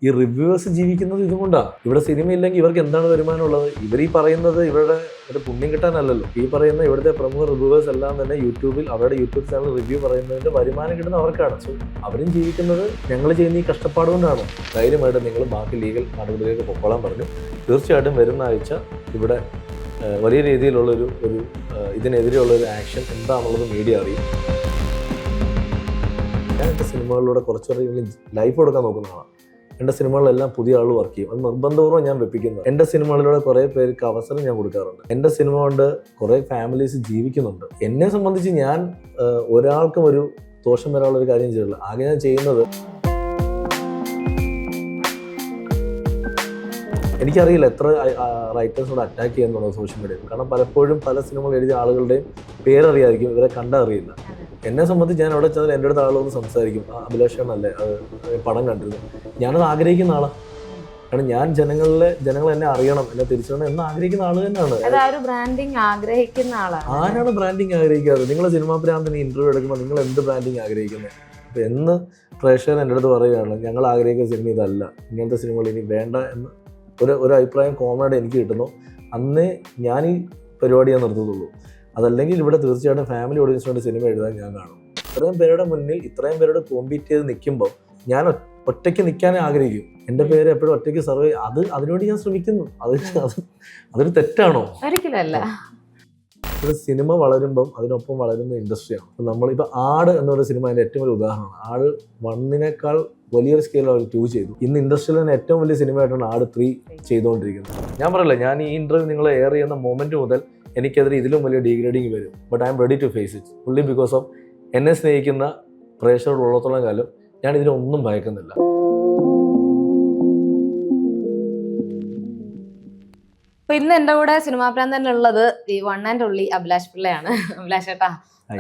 ഈ റിവ്യൂവേഴ്സ് ജീവിക്കുന്നത് ഇതുകൊണ്ടാണ്. ഇവിടെ സിനിമ ഇല്ലെങ്കിൽ ഇവർക്ക് എന്താണ് വരുമാനം ഉള്ളത്? ഇവർ ഈ പറയുന്നത് ഇവരുടെ ഒരു പുണ്യം കിട്ടാനല്ലല്ലോ. ഈ പറയുന്ന ഇവിടുത്തെ പ്രമുഖ റിവ്യൂവേഴ്സ് എല്ലാം തന്നെ യൂട്യൂബിൽ അവരുടെ യൂട്യൂബ് ചാനൽ റിവ്യൂ പറയുന്നതിന്റെ വരുമാനം കിട്ടുന്ന അവർക്കാണ്. സോ അവരും ജീവിക്കുന്നത് ഞങ്ങൾ ചെയ്യുന്ന ഈ കഷ്ടപ്പാട് കൊണ്ടാണ്. ധൈര്യമായിട്ട് നിങ്ങൾ ബാക്കി ലീഗൽ നടപടിയിലേക്ക് പൊക്കോളാൻ പറഞ്ഞു. തീർച്ചയായിട്ടും വരുന്ന ആഴ്ച ഇവിടെ വലിയ രീതിയിലുള്ളൊരു ഇതിനെതിരെയുള്ളൊരു ആക്ഷൻ എന്താണെന്നുള്ളത് മീഡിയ അറിയും. ഞാൻ എൻ്റെ സിനിമകളിലൂടെ കുറച്ചുകൂടെ ലൈഫ് കൊടുക്കാൻ നോക്കുന്നതാണ്. എൻ്റെ സിനിമകളിലെല്ലാം പുതിയ ആൾ വർക്ക് ചെയ്യും. അത് നിർബന്ധപൂർവ്വം ഞാൻ വെപ്പിക്കുന്നത്. എൻ്റെ സിനിമകളിലൂടെ കുറേ പേർക്ക് അവസരം ഞാൻ കൊടുക്കാറുണ്ട്. എൻ്റെ സിനിമ കൊണ്ട് കുറേ ഫാമിലീസ് ജീവിക്കുന്നുണ്ട്. എന്നെ സംബന്ധിച്ച് ഞാൻ ഒരാൾക്കും ഒരു ദോഷം വരാനുള്ളൊരു കാര്യം ചെയ്തില്ല. ആകെ ഞാൻ ചെയ്യുന്നത്, എനിക്കറിയില്ല എത്ര റൈറ്റേഴ്സിനോട് അറ്റാക്ക് ചെയ്യുന്നുണ്ടോ സോഷ്യൽ മീഡിയയിൽ. കാരണം പലപ്പോഴും പല സിനിമകൾ എഴുതിയ ആളുകളുടെയും പേരറിയായിരിക്കും, ഇവരെ കണ്ടറിയില്ല. എന്നെ സംബന്ധിച്ച് ഞാൻ അവിടെ ചെന്നാൽ എൻ്റെ അടുത്ത് ആളൊന്ന് സംസാരിക്കും, അഭിലാഷാണല്ലേ അത് പടം കണ്ടിരുന്നു. ഞാനത് ആഗ്രഹിക്കുന്ന ആളാണ്. കാരണം ഞാൻ ജനങ്ങൾ എന്നെ അറിയണം, എന്നെ തിരിച്ചറിയണം എന്ന് ആഗ്രഹിക്കുന്ന ആള് തന്നെയാണ്. ആരാണ് ബ്രാൻഡിങ് ആഗ്രഹിക്കാതെ? നിങ്ങളെ സിനിമാ ഭ്രാന്തിന് ഇന്റർവ്യൂ എടുക്കുമ്പോൾ നിങ്ങൾ എന്ത് ബ്രാൻഡിങ് ആഗ്രഹിക്കുന്നത്? അപ്പം എന്ന് പ്രേക്ഷകർ എൻ്റെ അടുത്ത് പറയുകയാണ്, ഞങ്ങൾ ആഗ്രഹിക്കുന്ന സിനിമ ഇതല്ല, ഇങ്ങനത്തെ സിനിമകൾ ഇനി വേണ്ട എന്ന് ഒരു അഭിപ്രായം കോമണായിട്ട് എനിക്ക് കിട്ടുന്നു. അന്നേ ഞാൻ ഈ പരിപാടി ഞാൻ നിർത്തുന്നുള്ളൂ. അതല്ലെങ്കിൽ ഇവിടെ തീർച്ചയായിട്ടും ഫാമിലി ഓഡിയൻസിനോട് സിനിമ എഴുതാൻ ഞാൻ കാണും. ഇത്രയും പേരുടെ മുന്നിൽ ഇത്രയും പേരോട് കോമ്പീറ്റ് ചെയ്ത് നിൽക്കുമ്പോൾ ഞാൻ ഒറ്റയ്ക്ക് നിൽക്കാനേ ആഗ്രഹിക്കും. എൻ്റെ പേര് എപ്പോഴും ഒറ്റയ്ക്ക് സർവേ, അതിനുവേണ്ടി ഞാൻ ശ്രമിക്കുന്നു. അതൊരു തെറ്റാണോ? ഒരിക്കലല്ല. ഒരു സിനിമ വളരുമ്പം അതിനൊപ്പം വളരുന്ന ഇൻഡസ്ട്രിയാണ്. അപ്പം നമ്മളിപ്പോൾ ആട് എന്നൊരു സിനിമ അതിൻ്റെ ഏറ്റവും വലിയ ഉദാഹരണമാണ്. ആട് 1 വലിയൊരു സ്കെയിലിൽ അവർ 2 ചെയ്തു. ഇന്ന് ഇൻഡസ്ട്രിയിൽ തന്നെ ഏറ്റവും വലിയ സിനിമയായിട്ടാണ് ആട് 3 ചെയ്തുകൊണ്ടിരിക്കുന്നത്. ഞാൻ പറയല്ലേ, ഞാൻ ഈ ഇന്റർവ്യൂ നിങ്ങൾ എയർ ചെയ്യുന്ന മൊമെന്റ് മുതൽ എനിക്കെതിരെ ഇതിലും വലിയ ഡീഗ്രേഡിങ് വരും. But I'm ready to face it only because of എന്നെ സ്നേഹിക്കുന്ന പ്രേക്ഷകർ ഉള്ളത്തോളം കാലം ഞാൻ ഇതിനൊന്നും ഭയക്കുന്നില്ല. അപ്പൊ ഇന്ന് എന്റെ കൂടെ സിനിമാ പ്രാന്തൻ ഉള്ളത് ഈ വൺ ആൻഡ് ഓൺലി അഭിലാഷ് പിള്ളയാണ്. അഭിലാഷ് ഏട്ടാ,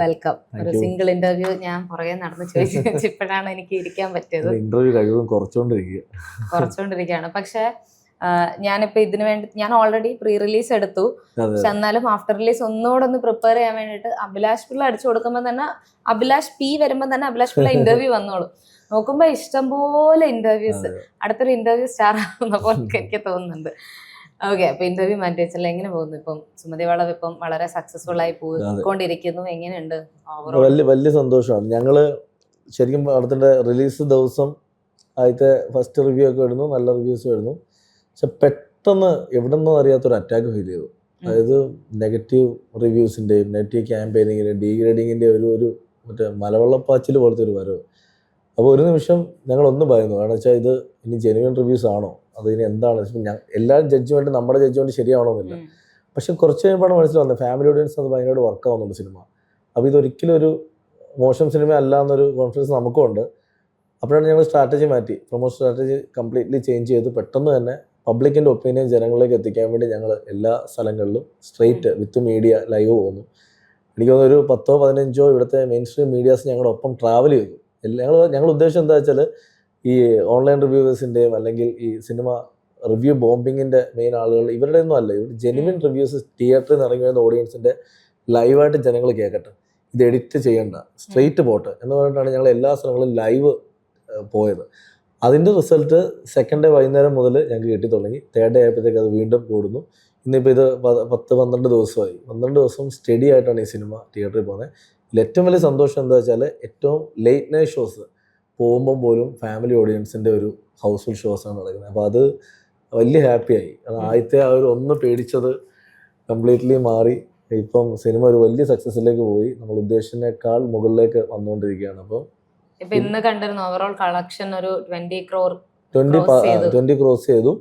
വെൽക്കം. ഒരു സിംഗിൾ ഇന്റർവ്യൂ ഞാൻ പുറകെ നടന്ന് ചോദിച്ചു, ഇപ്പോഴാണ് എനിക്ക് ഇരിക്കാൻ പറ്റിയത്. ഇന്റർവ്യൂ കഴിവും കുറച്ചുകൊണ്ടിരിക്കുകയാണ്. പക്ഷെ ഞാനിപ്പോ ഇതിനു വേണ്ടി ഞാൻ ഓൾറെഡി പ്രീ റിലീസ് എടുത്തു. പക്ഷെ എന്നാലും ആഫ്റ്റർ റിലീസ് ഒന്നുകൂടെ ഒന്ന് പ്രിപ്പയർ ചെയ്യാൻ വേണ്ടിട്ട് അഭിലാഷ് പിള്ള അടിച്ചു കൊടുക്കുമ്പോ തന്നെ അഭിലാഷ് പി വരുമ്പോ തന്നെ അഭിലാഷ് പിള്ള ഇന്റർവ്യൂ വന്നോളൂ. നോക്കുമ്പോ ഇഷ്ടംപോലെ ഇന്റർവ്യൂസ്, അടുത്തൊരു ഇന്റർവ്യൂ സ്റ്റാർ ആവുന്ന പോലെ എനിക്ക് തോന്നുന്നുണ്ട്. ഓക്കെ, അപ്പൊ ഇന്റർവ്യൂ മാറ്റി വെച്ചല്ല, എങ്ങനെ പോകുന്നു? ഇപ്പം സുമതി വളവ് ഇപ്പം വളരെ സക്സസ്ഫുൾ ആയി പോയിക്കൊണ്ടിരിക്കുന്നു. എങ്ങനെയുണ്ട്? വലിയ സന്തോഷമാണ്. ഞങ്ങള് ശരിക്കും അടുത്തിന്റെ റിലീസ് ദിവസം ആദ്യത്തെ ഫസ്റ്റ് റിവ്യൂ ഒക്കെ വരുന്നു, നല്ല റിവ്യൂസ് വരുന്നു. പക്ഷെ പെട്ടെന്ന് എവിടെ നിന്നും അറിയാത്തൊരു അറ്റാക്ക് ഫീൽ ചെയ്തു. അതായത് നെഗറ്റീവ് റിവ്യൂസിന്റെയും നെഗറ്റീവ് ക്യാമ്പയിനിങ്ങിന്റെയും ഡീഗ്രേഡിങ്ങിന്റെ ഒരു മറ്റേ മലവെള്ളപ്പാച്ചിൽ പോലത്തെ ഒരു വരവ്. അപ്പോൾ ഒരു നിമിഷം ഞങ്ങളൊന്നും പറയുന്നു, കാരണം വെച്ചാൽ ഇത് ഇനി ജെന്യുവൻ റിവ്യൂസ് ആണോ, അത് ഇനി എന്താണ്? എല്ലാ ജഡ്ജ്മെന്റ് നമ്മുടെ ജഡ്ജ്മെന്റ് ശരിയാവണമെന്നില്ല. പക്ഷെ കുറച്ച് കഴിയുമ്പോഴാണ് മനസ്സിലാവുന്നത് ഫാമിലി ഓഡിയൻസ് അത് ഭയങ്കരമായിട്ട് വർക്ക് ആവുന്നുണ്ട് സിനിമ. അപ്പോൾ ഇതൊരിക്കലും ഒരു മോശം സിനിമ അല്ല എന്നൊരു കോൺഫിഡൻസ് നമുക്കും ഉണ്ട്. അപ്പോഴാണ് ഞങ്ങൾ സ്ട്രാറ്റജി മാറ്റി, പ്രൊമോഷൻ സ്ട്രാറ്റജി കംപ്ലീറ്റ്ലി ചേഞ്ച് ചെയ്ത് പെട്ടെന്ന് തന്നെ പബ്ലിക്കിൻ്റെ ഒപ്പീനിയൻ ജനങ്ങളിലേക്ക് എത്തിക്കാൻ വേണ്ടി ഞങ്ങൾ എല്ലാ സ്ഥലങ്ങളിലും സ്ട്രെയിറ്റ് വിത്ത് മീഡിയ ലൈവ് പോകുന്നു. എനിക്ക് തോന്നുന്നു ഒരു 10-15 ഇവിടുത്തെ മെയിൻ സ്ട്രീം മീഡിയാസ് ഞങ്ങളുടെ ഒപ്പം ട്രാവൽ ചെയ്തു. ഞങ്ങൾ ഉദ്ദേശം എന്താ വെച്ചാൽ ഈ ഓൺലൈൻ റിവ്യൂവേഴ്സിൻ്റെയും അല്ലെങ്കിൽ ഈ സിനിമ റിവ്യൂ ബോംബിങ്ങിൻ്റെ മെയിൻ ആളുകൾ ഇവരുടെ ഒന്നും അല്ല. ഇവർ ജെന്യുവൻ റിവ്യൂസ് തിയേറ്ററിൽ നിന്ന് ഇറങ്ങി വരുന്ന ഓഡിയൻസിൻ്റെ ലൈവായിട്ട് ജനങ്ങൾ കേൾക്കട്ടെ, ഇത് എഡിറ്റ് ചെയ്യണ്ട, സ്ട്രെയിറ്റ് പോട്ടെ എന്ന് പറഞ്ഞിട്ടാണ് ഞങ്ങൾ എല്ലാ സ്ഥലങ്ങളിലും ലൈവ് പോയത്. അതിൻ്റെ റിസൾട്ട് സെക്കൻഡ് ഡേ വൈകുന്നേരം മുതൽ ഞങ്ങൾക്ക് കിട്ടി തുടങ്ങി. തേർഡ് ഡേ ആയപ്പോഴത്തേക്ക് അത് വീണ്ടും കൂടുന്നു. ഇന്നിപ്പോൾ ഇത് 10-12 ദിവസമായി. 12 ദിവസം സ്റ്റഡി ആയിട്ടാണ് ഈ സിനിമ തിയേറ്ററിൽ പോകുന്നത്. ഇതിൽ ഏറ്റവും വലിയ സന്തോഷം എന്താ വെച്ചാൽ ഏറ്റവും ലേറ്റ് നൈറ്റ് ഷോസ് പോകുമ്പം പോലും ഫാമിലി ഓഡിയൻസിൻ്റെ ഒരു ഹൗസ്ഫുൾ ഷോസാണ് നടക്കുന്നത്. അപ്പോൾ അത് വലിയ ഹാപ്പിയായി. ആദ്യത്തെ ആ ഒരു ഒന്ന് പേടിച്ചത് കംപ്ലീറ്റ്ലി മാറി. ഇപ്പം സിനിമ ഒരു വലിയ സക്സസ്സിലേക്ക് പോയി, നമ്മൾ ഉദ്ദേശിച്ചതിനേക്കാൾ മുകളിലേക്ക് വന്നുകൊണ്ടിരിക്കുകയാണ്. അപ്പോൾ ഇന്ന് കണ്ടിരുന്നു ഓവറോൾ കളക്ഷൻ ഒരു 20 ക്രോസ് ചെയ്തു.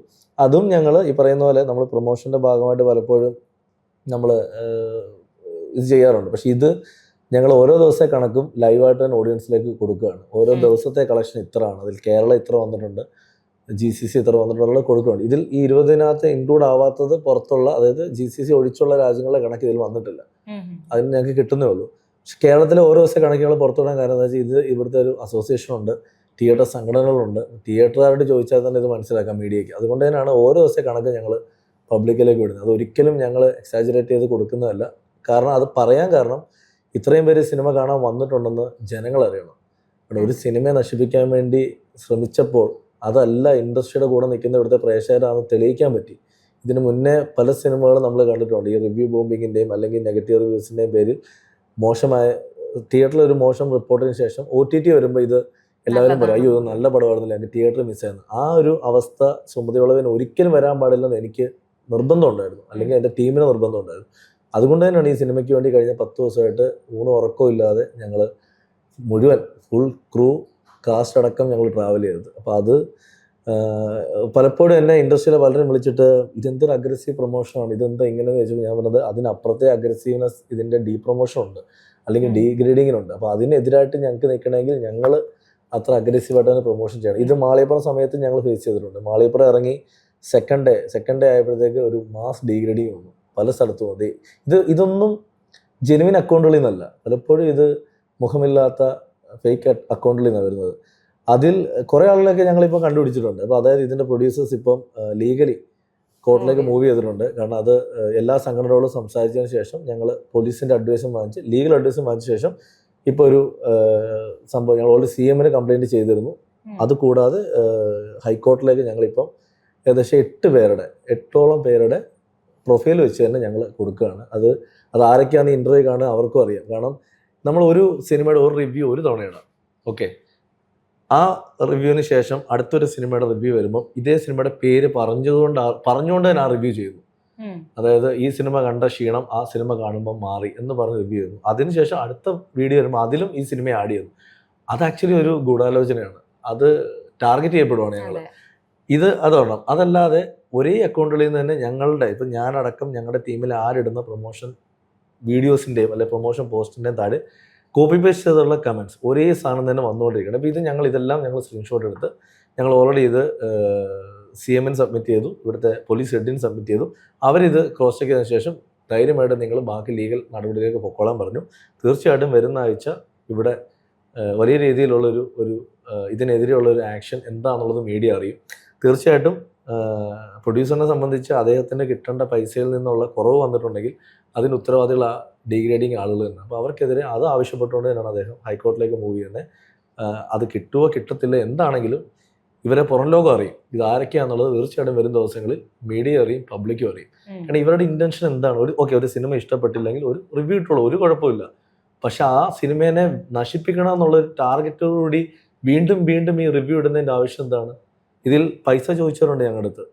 അതും ഞങ്ങൾ ഈ പറയുന്ന പോലെ നമ്മൾ പ്രൊമോഷൻ്റെ ഭാഗമായിട്ട് പലപ്പോഴും നമ്മൾ ഇത് ചെയ്യാറുണ്ട്. പക്ഷെ ഇത് ഞങ്ങൾ ഓരോ ദിവസത്തെ കണക്കും ലൈവായിട്ട് തന്നെ ഓഡിയൻസിലേക്ക് കൊടുക്കുകയാണ്. ഓരോ ദിവസത്തെ കളക്ഷൻ ഇത്രയാണ്, അതിൽ കേരളം ഇത്ര വന്നിട്ടുണ്ട്, GCC ഇത്ര വന്നിട്ടുള്ളത് കൊടുക്കുകയാണ്. ഇതിൽ ഈ 20-നകത്ത് ഇൻക്ലൂഡ് ആവാത്തത് പുറത്തുള്ള, അതായത് GCC ഒഴിച്ചുള്ള രാജ്യങ്ങളുടെ കണക്ക് ഇതിൽ വന്നിട്ടില്ല. അതിന് ഞങ്ങൾക്ക് കിട്ടുന്നേ ഉള്ളൂ. പക്ഷെ കേരളത്തിലെ ഓരോ ദിവസത്തെ കണക്കുകൾ പുറത്തുവിടാൻ കാരണം എന്താ വെച്ചാൽ ഇത് ഇവിടുത്തെ ഒരു അസോസിയേഷൻ ഉണ്ട്, തിയേറ്റർ സംഘടനകളുണ്ട്. തിയേറ്ററുകാരോട് ചോദിച്ചാൽ തന്നെ ഇത് മനസ്സിലാക്കാം മീഡിയയ്ക്ക്. അതുകൊണ്ട് തന്നെയാണ് ഓരോ ദിവസത്തെ കണക്ക് ഞങ്ങൾ പബ്ലിക്കിലേക്ക് വിടുന്നത്. അതൊരിക്കലും ഞങ്ങൾ എക്സാജറേറ്റ് ചെയ്ത് കൊടുക്കുന്നതല്ല. കാരണം അത് പറയാൻ കാരണം ഇത്രയും പേര് സിനിമ കാണാൻ വന്നിട്ടുണ്ടെന്ന് ജനങ്ങൾ അറിയണം. ഒരു സിനിമയെ നശിപ്പിക്കാൻ വേണ്ടി ശ്രമിച്ചപ്പോൾ അതല്ല ഇൻഡസ്ട്രിയുടെ കൂടെ നിൽക്കുന്ന ഇവിടുത്തെ പ്രേക്ഷകരാണെന്ന് തെളിയിക്കാൻ പറ്റി. ഇതിന് മുന്നേ പല സിനിമകളും നമ്മൾ കണ്ടിട്ടുണ്ട്. ഈ റിവ്യൂ ബോംബിങ്ങിൻ്റെയും അല്ലെങ്കിൽ നെഗറ്റീവ് റിവ്യൂസിൻ്റെയും പേരിൽ മോശമായ തിയേറ്ററിൽ ഒരു മോശം റിപ്പോർട്ടിന് ശേഷം OTT വരുമ്പോൾ ഇത് എല്ലാവരും പറയും അയ്യോ ഇത് നല്ല പടമായിരുന്നില്ല, എൻ്റെ തിയേറ്ററിൽ മിസ്സായിരുന്നു. ആ ഒരു അവസ്ഥ സുമതി വളവിന് ഒരിക്കലും വരാൻ പാടില്ലെന്ന് എനിക്ക് നിർബന്ധമുണ്ടായിരുന്നു, അല്ലെങ്കിൽ എൻ്റെ ടീമിന് നിർബന്ധമുണ്ടായിരുന്നു. അതുകൊണ്ട് തന്നെയാണ് ഈ സിനിമയ്ക്ക് വേണ്ടി കഴിഞ്ഞ 10 ദിവസമായിട്ട് ഊണും ഉറക്കവും ഇല്ലാതെ ഞങ്ങൾ മുഴുവൻ ഫുൾ ക്രൂ കാസ്റ്റ് അടക്കം ഞങ്ങൾ ട്രാവൽ ചെയ്തത്. അപ്പോൾ അത് പലപ്പോഴും എന്നെ ഇൻഡസ്ട്രിയിലെ പലരും വിളിച്ചിട്ട് ഇതെന്തൊരു അഗ്രസീവ് പ്രൊമോഷനാണ്, ഇതെന്താ ഇങ്ങനെയെന്ന് ചോദിച്ചപ്പോൾ ഞാൻ പറഞ്ഞത് അതിനപ്പുറത്തെ അഗ്രസീവ്നെസ് ഇതിൻ്റെ ഡീപ്രൊമോഷൻ ഉണ്ട്, അല്ലെങ്കിൽ ഡീഗ്രേഡിങ്ങിനുണ്ട്. അപ്പോൾ അതിനെതിരായിട്ട് ഞങ്ങൾക്ക് നിൽക്കണമെങ്കിൽ ഞങ്ങൾ അത്ര അഗ്രസീവായിട്ട് തന്നെ പ്രൊമോഷൻ ചെയ്യണം. ഇത് മാളികപ്പുറം സമയത്ത് ഞങ്ങൾ ഫേസ് ചെയ്തിട്ടുണ്ട്. മാളികപ്പുറം ഇറങ്ങി സെക്കൻഡ് ഡേ ആയപ്പോഴത്തേക്ക് ഒരു മാസ് ഡീഗ്രേഡിങ് വന്നു പല സ്ഥലത്തും. അതെ ഇതൊന്നും ജെനുവിൻ അക്കൗണ്ടുകളിൽ നിന്നല്ല, പലപ്പോഴും ഇത് മുഖമില്ലാത്ത ഫേക്ക് അക്കൗണ്ടിൽ നിന്നാണ് വരുന്നത്. അതിൽ കുറേ ആളുകളൊക്കെ ഞങ്ങളിപ്പോൾ കണ്ടുപിടിച്ചിട്ടുണ്ട്. അപ്പോൾ അതായത് ഇതിൻ്റെ പ്രൊഡ്യൂസേഴ്സ് ഇപ്പം ലീഗലി കോർട്ടിലേക്ക് മൂവ് ചെയ്തിട്ടുണ്ട്. കാരണം അത് എല്ലാ സംഘടനകളോടും സംസാരിച്ചതിന് ശേഷം ഞങ്ങൾ പോലീസിൻ്റെ അഡ്വൈസും വാങ്ങിച്ച് ലീഗൽ അഡ്വൈസും വാങ്ങിച്ച ശേഷം ഇപ്പോൾ ഒരു സംഭവം ഞങ്ങൾ ഓൾറെഡി CM-ന് കംപ്ലയിൻറ്റ് ചെയ്തിരുന്നു. അതുകൂടാതെ ഹൈക്കോർട്ടിലേക്ക് ഞങ്ങളിപ്പം ഏകദേശം 8ഓളം പേരുടെ പ്രൊഫൈൽ വെച്ച് തന്നെ ഞങ്ങൾ കൊടുക്കുകയാണ്. അത് ആരൊക്കെയാണ് ഇൻ്റർവ്യൂ കാണുക അവർക്കും അറിയാം. കാരണം നമ്മൾ ഒരു സിനിമയുടെ ഒരു റിവ്യൂ ഒരു തവണ ഇടാം, ഓക്കെ, ആ റിവ്യൂവിന് ശേഷം അടുത്തൊരു സിനിമയുടെ റിവ്യൂ വരുമ്പോൾ ഇതേ സിനിമയുടെ പേര് പറഞ്ഞുകൊണ്ട് തന്നെ ആ റിവ്യൂ ചെയ്യുന്നു. അതായത് ഈ സിനിമ കണ്ട ക്ഷീണം ആ സിനിമ കാണുമ്പോൾ മാറി എന്ന് പറഞ്ഞ് റിവ്യൂ ചെയ്യുന്നു. അതിനുശേഷം അടുത്ത വീഡിയോ വരുമ്പോൾ അതിലും ഈ സിനിമയെ ആഡ് ചെയ്യുന്നു. അത് ആക്ച്വലി ഒരു ഗൂഢാലോചനയാണ്, അത് ടാർഗറ്റ് ചെയ്യപ്പെടുവാണ് ഞങ്ങൾ. അതോണം. അതല്ലാതെ ഒരേ അക്കൗണ്ടുകളിൽ നിന്ന് തന്നെ ഞങ്ങളുടെ ഇപ്പം ഞാനടക്കം ഞങ്ങളുടെ ടീമിൽ ആരിടുന്ന പ്രൊമോഷൻ വീഡിയോസിൻ്റെയും അല്ലെങ്കിൽ പ്രൊമോഷൻ പോസ്റ്റിൻ്റെയും താഴെ കോപ്പി പേസ്റ്റ് ചെയ്തുള്ള കമൻറ്റ്സ് ഒരേ സാധനം തന്നെ വന്നുകൊണ്ടിരിക്കണം. അപ്പോൾ ഇതെല്ലാം ഞങ്ങൾ സ്ക്രീൻഷോട്ട് എടുത്ത് ഞങ്ങൾ ഓൾറെഡി ഇത് CM-ന് സബ്മിറ്റ് ചെയ്തു, ഇവിടുത്തെ പോലീസ് ഹെഡിന് സബ്മിറ്റ് ചെയ്തു. അവരിത് ക്രോസ് ചെക്ക് ചെയ്തതിന് ശേഷം ധൈര്യമായിട്ട് നിങ്ങൾ ബാക്കി ലീഗൽ നടപടിയിലേക്ക് പൊക്കോളാൻ പറഞ്ഞു. തീർച്ചയായിട്ടും വരുന്ന ആഴ്ച ഇവിടെ വലിയ രീതിയിലുള്ളൊരു ഇതിനെതിരെയുള്ളൊരു ആക്ഷൻ എന്താണെന്നുള്ളത് മീഡിയ അറിയും. തീർച്ചയായിട്ടും പ്രൊഡ്യൂസറിനെ സംബന്ധിച്ച് അദ്ദേഹത്തിന് കിട്ടേണ്ട പൈസയിൽ നിന്നുള്ള കുറവ് വന്നിട്ടുണ്ടെങ്കിൽ അതിന് ഉത്തരവാദികൾ ആ ഡീഗ്രേഡിങ് ആളുകൾ തന്നെ. അപ്പോൾ അവർക്കെതിരെ അത് ആവശ്യപ്പെട്ടുകൊണ്ട് തന്നെയാണ് അദ്ദേഹം ഹൈക്കോർട്ടിലേക്ക് മൂവ് ചെയ്യുന്നത്. അത് കിട്ടുമോ കിട്ടത്തില്ല എന്താണെങ്കിലും ഇവരെ പുറം ലോകം അറിയും ഇത് ആരൊക്കെയാണെന്നുള്ളത്. തീർച്ചയായിട്ടും വരും ദിവസങ്ങളിൽ മീഡിയ അറിയും, പബ്ലിക്കും അറിയും. കാരണം ഇവരുടെ ഇൻറ്റൻഷൻ എന്താണ്, ഒരു സിനിമ ഇഷ്ടപ്പെട്ടില്ലെങ്കിൽ ഒരു റിവ്യൂ ഇട്ടുള്ളൂ, ഒരു കുഴപ്പമില്ല. പക്ഷെ ആ സിനിമേനെ നശിപ്പിക്കണം എന്നുള്ളൊരു ടാർഗറ്റോടുകൂടി വീണ്ടും ഈ റിവ്യൂ ഇടുന്നതിൻ്റെ ആവശ്യം എന്താണ്? ഇതിൽ പൈസ ചോദിച്ചവരുണ്ട് ഞങ്ങളുടെ അടുത്ത്,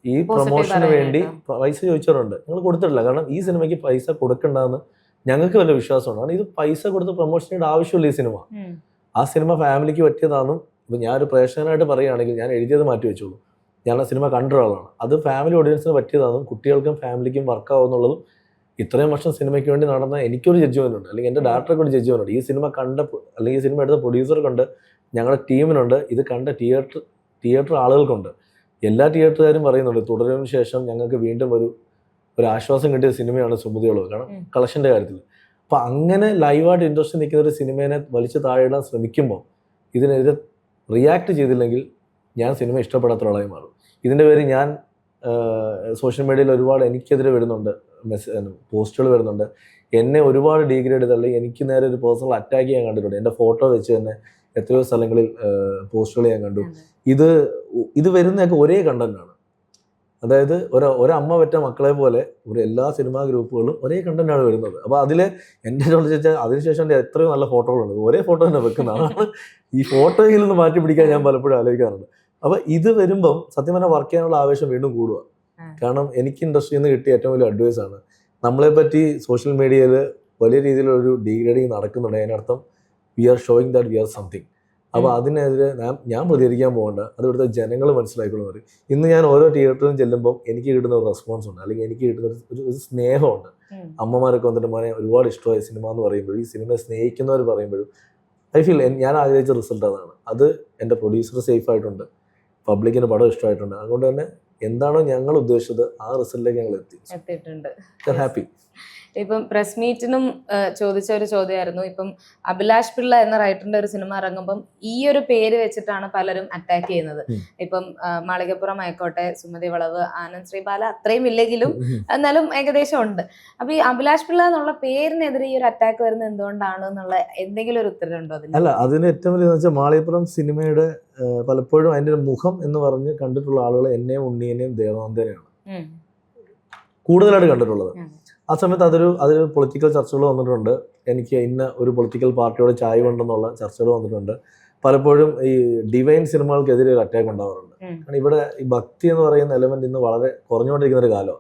ഈ പ്രൊമോഷന് വേണ്ടി പൈസ ചോദിച്ചവരുണ്ട്, ഞങ്ങൾ കൊടുത്തിട്ടില്ല. കാരണം ഈ സിനിമയ്ക്ക് പൈസ കൊടുക്കണ്ടെന്ന് ഞങ്ങൾക്ക് വല്ല വിശ്വാസമാണ്. കാരണം ഇത് പൈസ കൊടുത്ത് പ്രൊമോഷൻ ചെയ്യേണ്ട ആവശ്യമില്ല. ഈ സിനിമ ആ സിനിമ ഫാമിലിക്ക് പറ്റിയതാണെന്നും ഇപ്പം ഞാനൊരു പ്രേക്ഷകനായിട്ട് പറയുകയാണെങ്കിൽ ഞാൻ എഴുതിയത് മാറ്റി വെച്ചോളൂ, ഞാൻ ആ സിനിമ കണ്ട ഒരാളാണ്. അത് ഫാമിലി ഓഡിയൻസിന് പറ്റിയതാണെന്നും കുട്ടികൾക്കും ഫാമിലിക്കും വർക്കാവുന്നുള്ളതും ഇത്രയും വർഷം സിനിമയ്ക്ക് വേണ്ടി നടന്ന എനിക്കൊരു ജഡ്ജ്മെൻ്റ് ഉണ്ട്, അല്ലെങ്കിൽ എൻ്റെ ഡയറക്ടർക്ക് ഒരു ജഡ്ജ്മെൻ്റ് ഉണ്ട്. ഈ സിനിമ കണ്ട അല്ലെങ്കിൽ ഈ സിനിമ എടുത്ത പ്രൊഡ്യൂസർക്കുണ്ട്, ഞങ്ങളുടെ ടീമിനുണ്ട്, ഇത് കണ്ട തിയേറ്റർ ആളുകൾക്കുണ്ട്. എല്ലാ തിയേറ്ററുകാരും പറയുന്നുണ്ട് തുടരുന്നതിന് ശേഷം ഞങ്ങൾക്ക് വീണ്ടും ഒരു ആശ്വാസം കിട്ടിയ സിനിമയാണ് സുമതിയുള്ളത്, കാരണം കളക്ഷൻ്റെ കാര്യത്തിൽ. അപ്പോൾ അങ്ങനെ ലൈവായിട്ട് ഇൻട്രസ്റ്റ് നിൽക്കുന്ന ഒരു സിനിമേനെ വലിച്ചു താഴെയിടാൻ ശ്രമിക്കുമ്പോൾ ഇതിനെതിരെ റിയാക്ട് ചെയ്തില്ലെങ്കിൽ ഞാൻ സിനിമ ഇഷ്ടപ്പെടാത്ത ഒരാളായി മാറും. ഇതിൻ്റെ പേര് ഞാൻ സോഷ്യൽ മീഡിയയിൽ ഒരുപാട് എനിക്കെതിരെ വരുന്നുണ്ട്, പോസ്റ്റുകൾ വരുന്നുണ്ട്, എന്നെ ഒരുപാട് ഡീഗ്രേഡ് ചെയ്തല്ലേ, എനിക്ക് നേരെ ഒരു പേഴ്സണൽ അറ്റാക്ക് ചെയ്യാൻ കണ്ടിട്ടുണ്ട്. എൻ്റെ ഫോട്ടോ വെച്ച് തന്നെ എത്രയോ സ്ഥലങ്ങളിൽ പോസ്റ്റുകൾ ഞാൻ കണ്ടു. ഇത് വരുന്നതൊക്കെ ഒരേ കണ്ടന്റാണ്. അതായത് ഒരമ്മ പെറ്റ മക്കളെ പോലെ എല്ലാ സിനിമാ ഗ്രൂപ്പുകളും ഒരേ കണ്ടന്റാണ് വരുന്നത്. അപ്പോൾ അതിൽ എൻ്റെ ചോദിച്ചാൽ അതിനുശേഷം എൻ്റെ എത്രയോ നല്ല ഫോട്ടോകളുണ്ട്, ഒരേ ഫോട്ടോ തന്നെ വെക്കുന്നതാണ്. ഈ ഫോട്ടോയിൽ നിന്ന് മാറ്റി പിടിക്കാൻ ഞാൻ പലപ്പോഴും ആലോചിക്കാറുണ്ട്. അപ്പോൾ ഇത് വരുമ്പം സത്യം പറഞ്ഞാൽ വർക്ക് ചെയ്യാനുള്ള ആവേശം വീണ്ടും കൂടുക. കാരണം എനിക്ക് ഇൻഡസ്ട്രിയിൽ നിന്ന് കിട്ടിയ ഏറ്റവും വലിയ അഡ്വൈസാണ്, നമ്മളെപ്പറ്റി സോഷ്യൽ മീഡിയയിൽ വലിയ രീതിയിലൊരു ഡീഗ്രേഡിങ് നടക്കുന്നുണ്ട്, അതിനർത്ഥം we are showing that we are something. അപ്പോൾ അതിനെതിരെ ഞാൻ പ്രതികരിക്കാൻ പോകേണ്ട, അത് ഇവിടുത്തെ ജനങ്ങൾ മനസ്സിലാക്കണം പറയും. ഇന്ന് ഞാൻ ഓരോ തിയേറ്ററിലും ചെല്ലുമ്പോൾ എനിക്ക് കിട്ടുന്ന ഒരു റെസ്പോൺസ് ഉണ്ട്, അല്ലെങ്കിൽ എനിക്ക് കിട്ടുന്ന ഒരു സ്നേഹമുണ്ട്. അമ്മമാരൊക്കെ വന്നിട്ട് മോനെ ഒരുപാട് ഇഷ്ടമായ സിനിമ എന്ന് പറയുമ്പോഴും ഈ സിനിമയെ സ്നേഹിക്കുന്നവർ പറയുമ്പോഴും ഐ ഫീൽ ഞാൻ ആഗ്രഹിച്ച റിസൾട്ട് അതാണ്. അത് എൻ്റെ പ്രൊഡ്യൂസർ സേഫ് ആയിട്ടുണ്ട്, പബ്ലിക്കിന് പടം ഇഷ്ടമായിട്ടുണ്ട്. അതുകൊണ്ട് തന്നെ എന്താണോ ഞങ്ങൾ ഉദ്ദേശിച്ചത് ആ റിസൾട്ടിലേക്ക് ഞങ്ങൾ എത്തിയിട്ടുണ്ട്. ഹാപ്പി. ഇപ്പം പ്രസ് മീറ്റിനും ചോദിച്ച ഒരു ചോദ്യമായിരുന്നു, ഇപ്പം അഭിലാഷ് പിള്ള എന്ന റൈറ്ററിന്റെ ഒരു സിനിമ ഇറങ്ങുമ്പം ഈ ഒരു പേര് വെച്ചിട്ടാണ് പലരും അറ്റാക്ക് ചെയ്യുന്നത്. ഇപ്പം മാളികപ്പുറം ആയിക്കോട്ടെ, സുമതി വളവ്, ആനന്ദ് ശ്രീബാല അത്രയും ഇല്ലെങ്കിലും എന്നാലും ഏകദേശം ഉണ്ട്. അപ്പൊ ഈ അഭിലാഷ് പിള്ള എന്നുള്ള പേരിനെതിരെ ഈ ഒരു അറ്റാക്ക് വരുന്നത് എന്തുകൊണ്ടാണ് എന്നുള്ള എന്തെങ്കിലും ഒരു ഉത്തരവുണ്ടോ അതിന്? അല്ല, അതിന് ഏറ്റവും വലിയ വെച്ചാൽ മാളികപ്പുറം സിനിമയുടെ പലപ്പോഴും അതിന്റെ മുഖം എന്ന് പറഞ്ഞ് കണ്ടിട്ടുള്ള ആളുകൾ എന്നെയും ഉണ്ണിയെന്നെയും ദേവാന്തനെയാണ് കൂടുതലായിട്ട് കണ്ടിട്ടുള്ളത്. ആ സമയത്ത് അതൊരു പൊളിറ്റിക്കൽ ചർച്ചകൾ വന്നിട്ടുണ്ട്. എനിക്ക് ഇന്ന ഒരു പൊളിറ്റിക്കൽ പാർട്ടിയോട് ചായ കൊണ്ടെന്നുള്ള ചർച്ചകൾ വന്നിട്ടുണ്ട്. പലപ്പോഴും ഈ ഡിവൈൻ സിനിമകൾക്കെതിരെ ഒരു അറ്റാക്ക് ഉണ്ടാവാറുണ്ട്. കാരണം ഇവിടെ ഈ ഭക്തി എന്ന് പറയുന്ന എലമെന്റ് ഇന്ന് വളരെ കുറഞ്ഞുകൊണ്ടിരിക്കുന്ന ഒരു കാലം.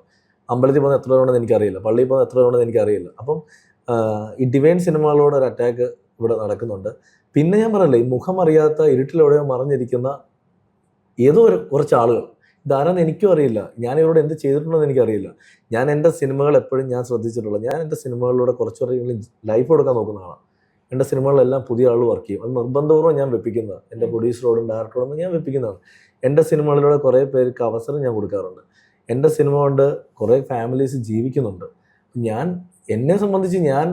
അമ്പലത്തിൽ പോകുന്ന എത്ര ഉണ്ടെന്ന് എനിക്കറിയില്ല, പള്ളിയിൽ പോകുന്ന എത്ര ഉണ്ടെന്ന് എനിക്കറിയില്ല. അപ്പം ഈ ഡിവൈൻ സിനിമകളോട് ഒരു അറ്റാക്ക് ഇവിടെ നടക്കുന്നുണ്ട്. പിന്നെ ഞാൻ പറയല്ലേ, ഈ മുഖം അറിയാത്ത ഇരുട്ടിലെവിടെയോ മറിഞ്ഞിരിക്കുന്ന ഏതോ കുറച്ച് ആളുകൾ, ഇതാരാന്ന് എനിക്കും അറിയില്ല, ഞാൻ ഇവരോട് എന്ത് ചെയ്തിട്ടുണ്ടെന്ന് എനിക്കറിയില്ല. ഞാൻ എൻ്റെ സിനിമകൾ എപ്പോഴും ഞാൻ ശ്രദ്ധിച്ചിട്ടുള്ളത്, ഞാൻ എൻ്റെ സിനിമകളിലൂടെ കുറച്ചുകൂടെയെങ്കിലും ലൈഫ് കൊടുക്കാൻ നോക്കുന്ന ആളാണ്. എൻ്റെ സിനിമകളെല്ലാം പുതിയ ആൾ വർക്ക് ചെയ്യും. അത് നിർബന്ധപൂർവ്വം ഞാൻ വെപ്പിക്കുന്നതാണ്. എൻ്റെ പ്രൊഡ്യൂസറോടും ഡയറക്ടറോടും ഞാൻ വെപ്പിക്കുന്നതാണ്. എൻ്റെ സിനിമകളിലൂടെ കുറേ പേർക്ക് അവസരം ഞാൻ കൊടുക്കാറുണ്ട്. എൻ്റെ സിനിമ കൊണ്ട് കുറേ ഫാമിലീസ് ജീവിക്കുന്നുണ്ട്. എന്നെ സംബന്ധിച്ച് ഞാൻ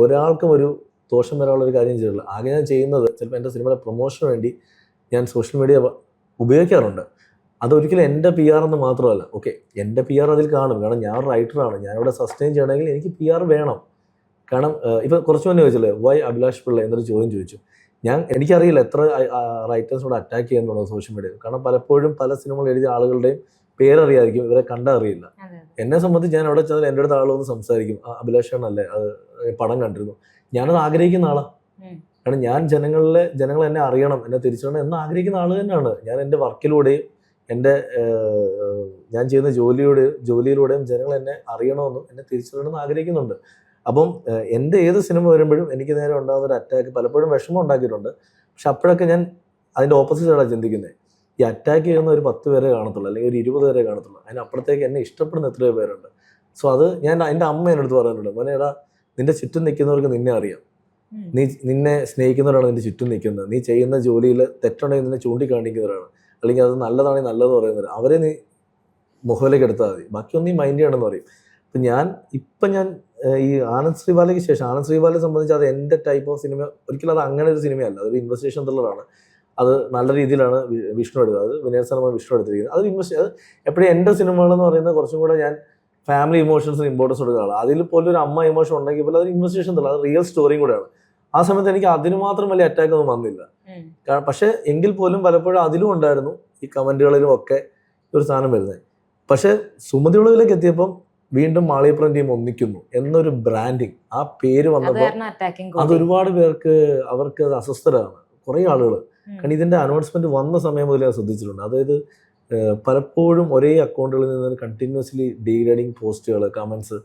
ഒരാൾക്കും ഒരു ദോഷം വരാനുള്ളൊരു കാര്യം ചെയ്തിട്ടില്ല. ആകെ ഞാൻ ചെയ്യുന്നത് ചിലപ്പോൾ എൻ്റെ സിനിമയുടെ പ്രൊമോഷന് വേണ്ടി ഞാൻ സോഷ്യൽ മീഡിയ ഉപയോഗിക്കാറുണ്ട്. അതൊരിക്കലും എൻ്റെ PR എന്ന് മാത്രമല്ല. ഓക്കെ, എൻ്റെ PR അതിൽ കാണും, കാരണം ഞാൻ റൈറ്ററാണ്. ഞാനിവിടെ സസ്റ്റെയിൻ ചെയ്യണമെങ്കിൽ എനിക്ക് PR വേണം. കാരണം ഇപ്പോൾ കുറച്ച് മുന്നേ ചോദിച്ചില്ലേ വൈ അഭിലാഷ് പിള്ള എന്നൊരു ചോദ്യം ചോദിച്ചു. എനിക്കറിയില്ല എത്ര റൈറ്റേഴ്സിനോട് അറ്റാക്ക് ചെയ്യുന്നുണ്ടോ സോഷ്യൽ മീഡിയയിൽ. കാരണം പലപ്പോഴും പല സിനിമകൾ എഴുതിയ ആളുകളുടെയും പേരറിയായിരിക്കും, ഇവരെ കണ്ടറിയില്ല. എന്നെ സംബന്ധിച്ച് ഞാൻ അവിടെ ചെന്നാൽ എൻ്റെ അടുത്ത് ആളൊന്ന് സംസാരിക്കും, അഭിലാഷാണല്ലേ, അത് പടം കണ്ടിരുന്നു. ഞാനത് ആഗ്രഹിക്കുന്ന ആളാണ്. കാരണം ഞാൻ ജനങ്ങൾ എന്നെ അറിയണം, എന്നെ തിരിച്ചറിയണം എന്ന് ആഗ്രഹിക്കുന്ന ആൾ തന്നെയാണ്. ഞാൻ എൻ്റെ വർക്കിലൂടെയും ഞാൻ ചെയ്യുന്ന ജോലിയിലൂടെയും ജനങ്ങൾ എന്നെ അറിയണമെന്നും എന്നെ തിരിച്ചറിയണമെന്ന് ആഗ്രഹിക്കുന്നുണ്ട്. അപ്പം എൻ്റെ ഏത് സിനിമ വരുമ്പോഴും എനിക്ക് നേരെ ഉണ്ടാകുന്ന ഒരു അറ്റാക്ക് പലപ്പോഴും വിഷമം ഉണ്ടാക്കിയിട്ടുണ്ട്. പക്ഷെ അപ്പോഴൊക്കെ ഞാൻ അതിൻ്റെ ഓപ്പോസിറ്റാണ് ചിന്തിക്കുന്നത്. ഈ അറ്റാക്ക് ചെയ്യുന്ന ഒരു 10 പേരെ കാണത്തുള്ളൂ, അല്ലെങ്കിൽ ഒരു 20 പേരെ കാണത്തുള്ളൂ. അതിനപ്പുറത്തേക്ക് എന്നെ ഇഷ്ടപ്പെടുന്ന എത്രയോ പേരുണ്ട്. സോ അത് എൻ്റെ അമ്മ എൻ്റെ അടുത്ത് പറയാനുണ്ട്, മോനെടാ നിന്റെ ചുറ്റും നിൽക്കുന്നവർക്ക് നിന്നെ അറിയാം, നിന്നെ സ്നേഹിക്കുന്നവരാണ് നിന്റെ ചുറ്റും നിൽക്കുന്നത്, നീ ചെയ്യുന്ന ജോലിയിൽ തെറ്റുണ്ടെങ്കിൽ നിന്നെ ചൂണ്ടിക്കാണിക്കുന്നവരാണ്, അല്ലെങ്കിൽ അത് നല്ലതാണെങ്കിൽ നല്ലത് പറയുന്നത്, അവരെ നീ മുഖവിലേക്ക് എടുത്താൽ മതി, ബാക്കിയൊന്നും നീ മൈൻഡ് ചെയ്യണമെന്ന് പറയും. അപ്പം ഞാൻ ഈ ആനന്ദ് ശ്രീബാലയ്ക്ക് ശേഷം, ആനന്ദ് ശ്രീബാലയെ സംബന്ധിച്ച് അത് എൻ്റെ ടൈപ്പ് ഓഫ് സിനിമ ഒരിക്കലും അത് അങ്ങനെ ഒരു സിനിമയല്ല. അതൊരു ഇൻവെസ്റ്റിഗേഷൻ ത്രില്ലറാണ്. അത് നല്ല രീതിയിലാണ് വിഷ്ണു എടുത്തത്. അത് വിനയ് ശർമ്മ വിഷ്ണു എടുത്തിരിക്കുന്നത്. അത് എപ്പോഴും എൻ്റെ സിനിമകളെന്ന് പറയുന്നത് കുറച്ചും കൂടെ ഞാൻ ഫാമിലി ഇമോഷൻസിന് ഇമ്പോർട്ടൻസ് കൊടുക്കുന്ന അതിൽ പോലും ഒരു അമ്മ ഇമോഷൻ ഉണ്ടെങ്കിൽ പോലും അത് ഇൻവെസ്റ്റിഗേഷൻ ത്രില്ലർ, അത് റിയൽ സ്റ്റോറിയും കൂടെയാണ്. ആ സമയത്ത് എനിക്ക് അതിന് മാത്രം വലിയ അറ്റാക്ക് ഒന്നും വന്നില്ല. പക്ഷെ എങ്കിൽ പോലും പലപ്പോഴും അതിലും ഉണ്ടായിരുന്നു ഈ കമന്റുകളിലും ഒക്കെ ഒരു സാധനം വരുന്നത്. പക്ഷെ സുമതി വളവിലേക്ക് എത്തിയപ്പം വീണ്ടും മാളികപ്പുറം ടീം ഒന്നിക്കുന്നു എന്നൊരു ബ്രാൻഡിങ്, ആ പേര് വന്നപ്പോൾ അത് ഒരുപാട് പേർക്ക് അവർക്ക് അത് അസ്വസ്ഥരാണ്, കുറേ ആളുകൾ. കാരണം ഇതിന്റെ അനൗൺസ്മെന്റ് വന്ന സമയം മുതലേ ഞാൻ ശ്രദ്ധിച്ചിട്ടുണ്ട്. അതായത് പലപ്പോഴും ഒരേ അക്കൗണ്ടുകളിൽ നിന്ന് കണ്ടിന്യൂസ്ലി ഡീഗ്രേഡിങ് പോസ്റ്റുകൾ, കമന്റ്സ്.